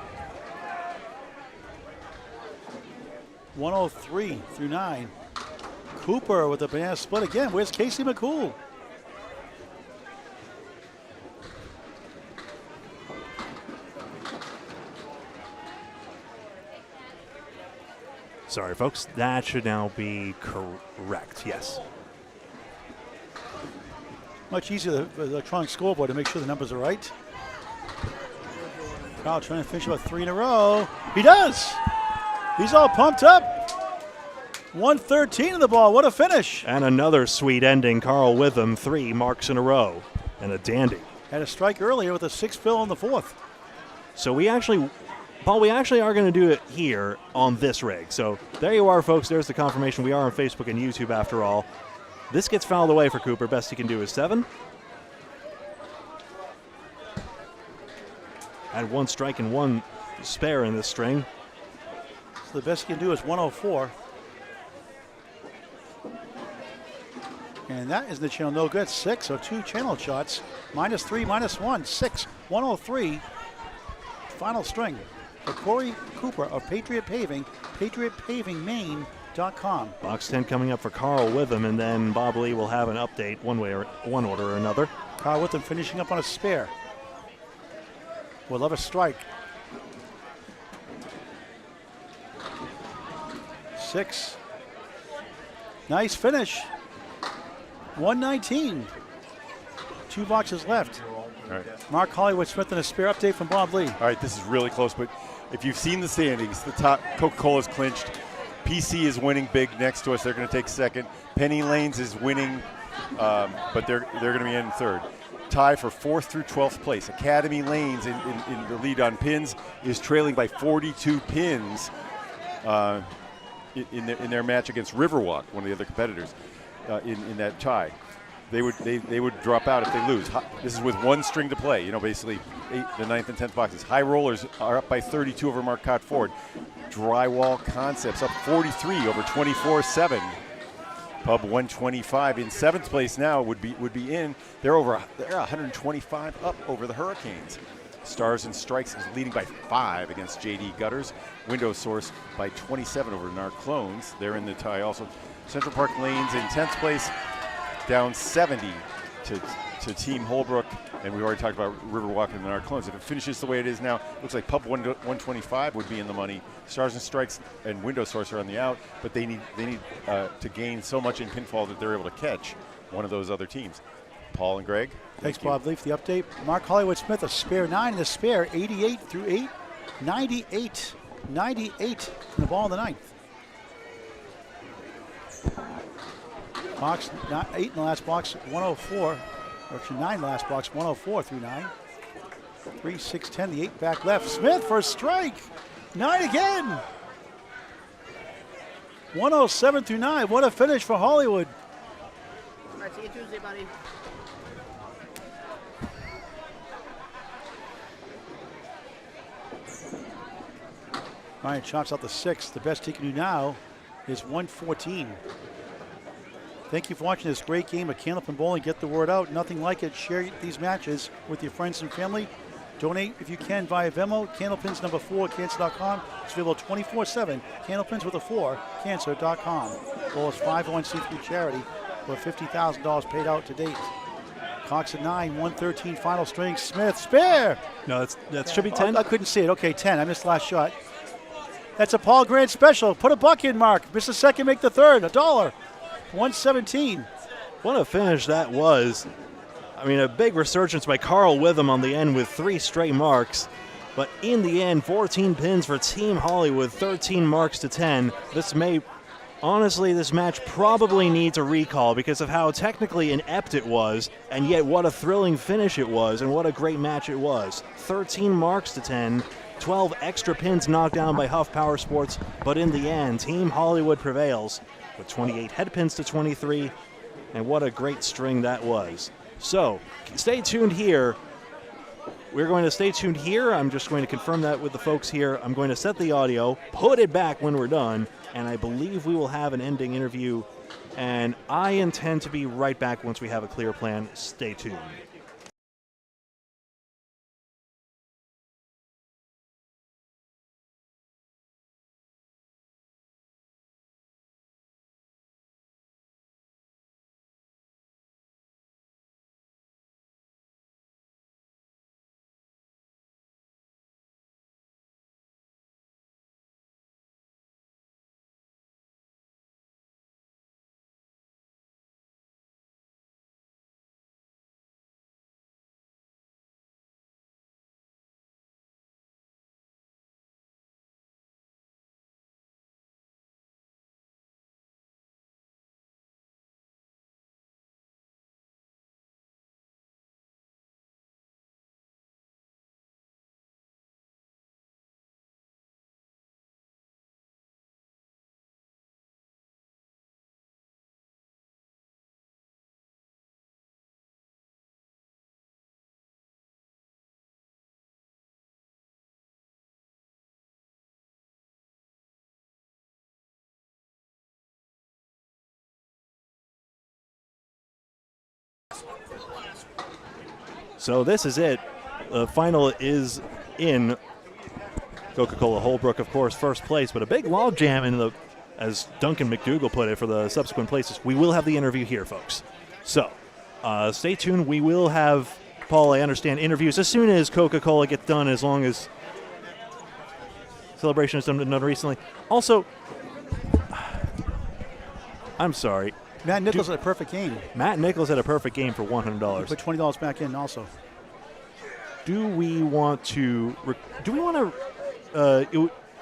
103 through 9. Cooper with a banana split again. Where's Casey McCool? Sorry, folks. That should now be correct. Yes. Much easier the electronic scoreboard to make sure the numbers are right. Carl trying to finish about 3 in a row. He does. He's all pumped up. 113 in the ball. What a finish. And another sweet ending. Carl Witham, 3 marks in a row. And a dandy. Had a strike earlier with a 6 fill in the 4th. So we actually are going to do it here on this rig. So there you are, folks. There's the confirmation. We are on Facebook and YouTube after all. This gets fouled away for Cooper. Best he can do is 7. Had 1 strike and 1 spare in this string. So the best he can do is 104. And that is the channel no good. 6, so 2 channel shots. -3, -1, 6, 103. Final string. for Corey Cooper of Patriot Paving, patriotpavingmaine.com. Box 10 coming up for Carl Witham, and then Bob Lee will have an update one order or another. Carl Witham finishing up on a spare. We'll love a strike. 6. Nice finish. 119. 2 boxes left. All right. Mark Hollywood-Smith and a spare update from Bob Lee. All right, this is really close, but if you've seen the standings, the top Coca-Cola's clinched. PC is winning big next to us. They're going to take second. Penny Lanes is winning, but they're going to be in third. Tie for 4th through 12th place. Academy Lanes in the lead on pins is trailing by 42 pins in their match against Riverwalk, one of the other competitors, in that tie. They would drop out if they lose. This is with 1 string to play. Basically the 9th and 10th boxes. High Rollers are up by 32 over Marcotte Ford. Drywall Concepts up 43 over 24-7. Pub 125 in 7th place now would be in. They're 125 up over the Hurricanes. Stars and Strikes is leading by 5 against JD Gutters. Window Source by 27 over NAR Clones. They're in the tie also. Central Park Lanes in 10th place, down 70 to Team Holbrook, and we already talked about Riverwalk and NAR Clones. If it finishes the way it is now, looks like Pub 125 would be in the money. Stars and Strikes and Window Source are on the out, but they need to gain so much in pinfall that they're able to catch one of those other teams. Paul and Greg. Thanks, Bob Lee, for the update. Mark Hollywood-Smith, a spare 9 and a spare 88 through 8. 98 in the ball in the 9th. Box 8 in the last box, 104. Or actually 9 in the last box, 104 through 9. 3, 6, 10, the 8 back left. Smith for a strike. 9 again. 107 through 9. What a finish for Hollywood. All right, see you Tuesday, buddy. Ryan chops out the 6. The best he can do now is 114. Thank you for watching this great game of Candlepin Bowling. Get the word out. Nothing like it. Share these matches with your friends and family. Donate if you can via Venmo. Candlepins number 4 cancer.com. It's available 24/7. Candlepins with a 4 cancer.com. Lowest 501c3 charity with $50,000 paid out to date. Cox at 9, 113 final string. Smith spare. No, that should be 10. I couldn't see it. Okay, 10. I missed the last shot. That's a Paul Grant special. Put a buck in, Mark. Miss the second, make the third. $1. 117. What a finish that was. I mean, a big resurgence by Carl Witham on the end with 3 straight marks. But in the end, 14 pins for Team Hollywood, 13 marks to 10. This match probably needs a recall because of how technically inept it was, and yet what a thrilling finish it was, and what a great match it was. 13 marks to 10. 12 extra pins knocked down by Huff Power Sports, but in the end, Team Hollywood prevails with 28 head pins to 23, and what a great string that was. So, stay tuned here. We're going to stay tuned here. I'm just going to confirm that with the folks here. I'm going to set the audio, put it back when we're done, and I believe we will have an ending interview, and I intend to be right back once we have a clear plan. Stay tuned. So this is it. The final is in. Coca-Cola Holbrook, of course, first place, but a big log jam in the, as Duncan McDougall put it, for the subsequent places. We will have the interview here, folks. So stay tuned. We will have, Paul, I understand, interviews as soon as Coca-Cola gets done, as long as Celebration has done recently. Also, I'm sorry. Matt Nichols had a perfect game. Matt Nichols had a perfect game for $100. Put $20 back in also. Do we want to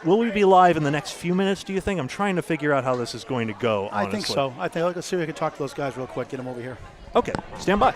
will we be live in the next few minutes, do you think? I'm trying to figure out how this is going to go, honestly. I think so. Let's see if we can talk to those guys real quick, get them over here. Okay, stand by.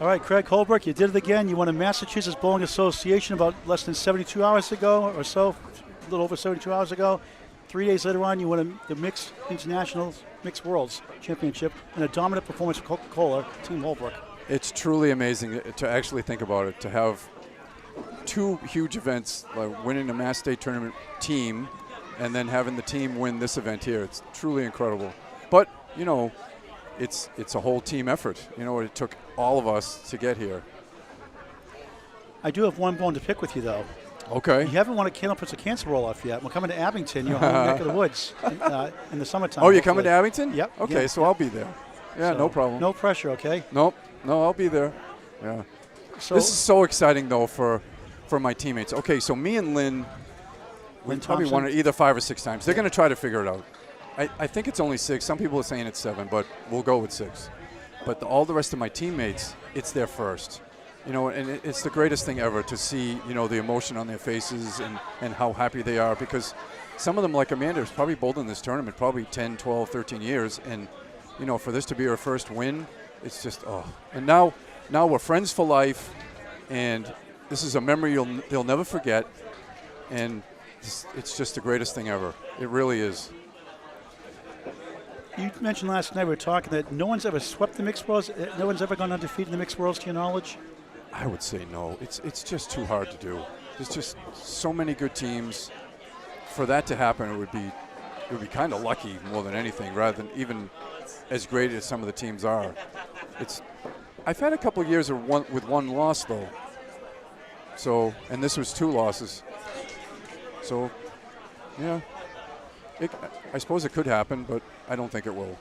All right, Craig Holbrook, you did it again. You won a Massachusetts Bowling Association about less than 72 hours ago or so, a little over 72 hours ago. 3 days later on, you won the Mixed Internationals, Mixed Worlds Championship and a dominant performance for Coca-Cola, Team Holbrook. It's truly amazing to actually think about it, to have two huge events, like winning a Mass State Tournament team and then having the team win this event here. It's truly incredible. But, you know, it's a whole team effort. You know, it took all of us to get here. I do have one bone to pick with you, though. Okay. You haven't won a Candleprints of Cancer roll-off yet. We're coming to Abington, your home neck of the woods, in the summertime. Oh, you're coming to Abington? Yep. Okay, so I'll be there. Yeah, So, no problem. No pressure, okay? Nope. No, I'll be there. Yeah. So this is so exciting, though, for my teammates. Okay, so me and Lynn, we Lynn probably Thompson? won it either 5 or 6 times. They're going to try to figure it out. I think it's only 6. Some people are saying it's 7, but we'll go with 6. But all the rest of my teammates, it's their first. You know, and it's the greatest thing ever to see, you know, the emotion on their faces and how happy they are, because some of them, like Amanda, has probably bowled in this tournament probably 10, 12, 13 years. And, you know, for this to be her first win, it's just, oh. And now we're friends for life, and this is a memory they'll never forget. And it's just the greatest thing ever. It really is. You mentioned last night, we were talking that no one's ever swept the Mixed Worlds. No one's ever gone undefeated in the Mixed Worlds, to your knowledge? I would say no. It's just too hard to do. There's just so many good teams. For that to happen, it would be kind of lucky more than anything, rather than even as great as some of the teams are. I've had a couple of years with one loss, though. So, and this was 2 losses. So, yeah. I suppose it could happen, but I don't think it will.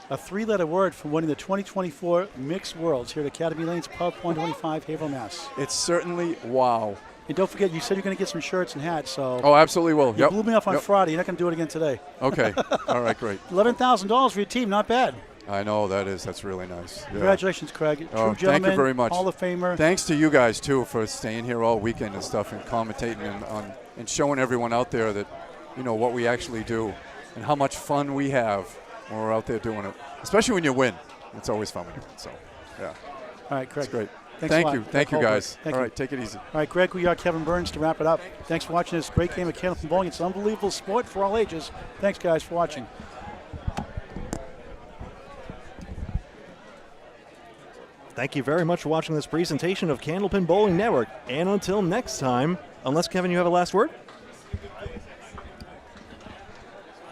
A 3-letter word for winning the 2024 Mixed Worlds here at Academy Lanes, Pub 125, Haverhill, Mass. It's certainly wow. And don't forget, you said you're going to get some shirts and hats. So oh, absolutely will. You blew me off on Friday. You're not going to do it again today. Okay. All right, great. $11,000 for your team. Not bad. I know, that's really nice. Yeah. Congratulations, Craig. True gentleman, gentleman, thank you very much. Hall of Famer. Thanks to you guys, too, for staying here all weekend and stuff and commentating and showing everyone out there that, you know, what we actually do and how much fun we have when we're out there doing it, especially when you win. It's always fun when you win, so, yeah. All right, Craig. It's great. Thanks Thank a lot. you. Thank you, guys. Thank all you. right, take it easy. All right, Greg Gouillart, Kevin Burns to wrap it up. Thanks for watching this great game of Candlepin Bowling. It's an unbelievable sport for all ages. Thanks, guys, for watching. Thank you very much for watching this presentation of Candlepin Bowling Network. And until next time, unless, Kevin, you have a last word?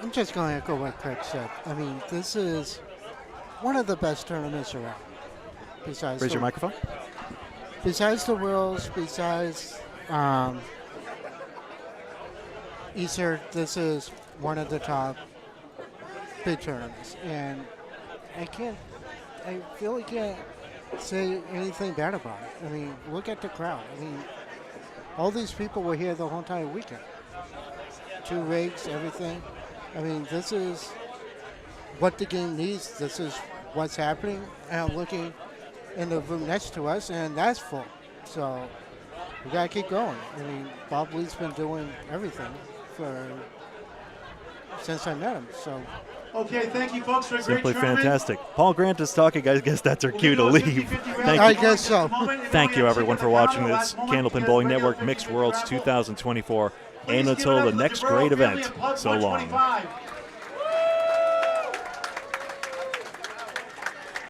I'm just going to echo what Craig said. I mean, this is one of the best tournaments around. Besides Raise your microphone. Besides the Worlds, besides Easter, this is one of the top big tournaments. And I really can't say anything bad about it. I mean, look at the crowd. I mean, all these people were here the whole entire weekend. 2 rigs, everything. I mean, this is what the game needs. This is what's happening. And I'm looking in the room next to us, and that's full. So we got to keep going. I mean, Bob Lee's been doing everything since I met him. So. Okay, thank you, folks, for a Simply great tournament. fantastic. Paul Grant is talking. I guess that's our cue to leave. I guess so. Thank you, everyone, for watching this Candlepin Bowling Network Mixed Worlds 2024. And until the next great event, so long.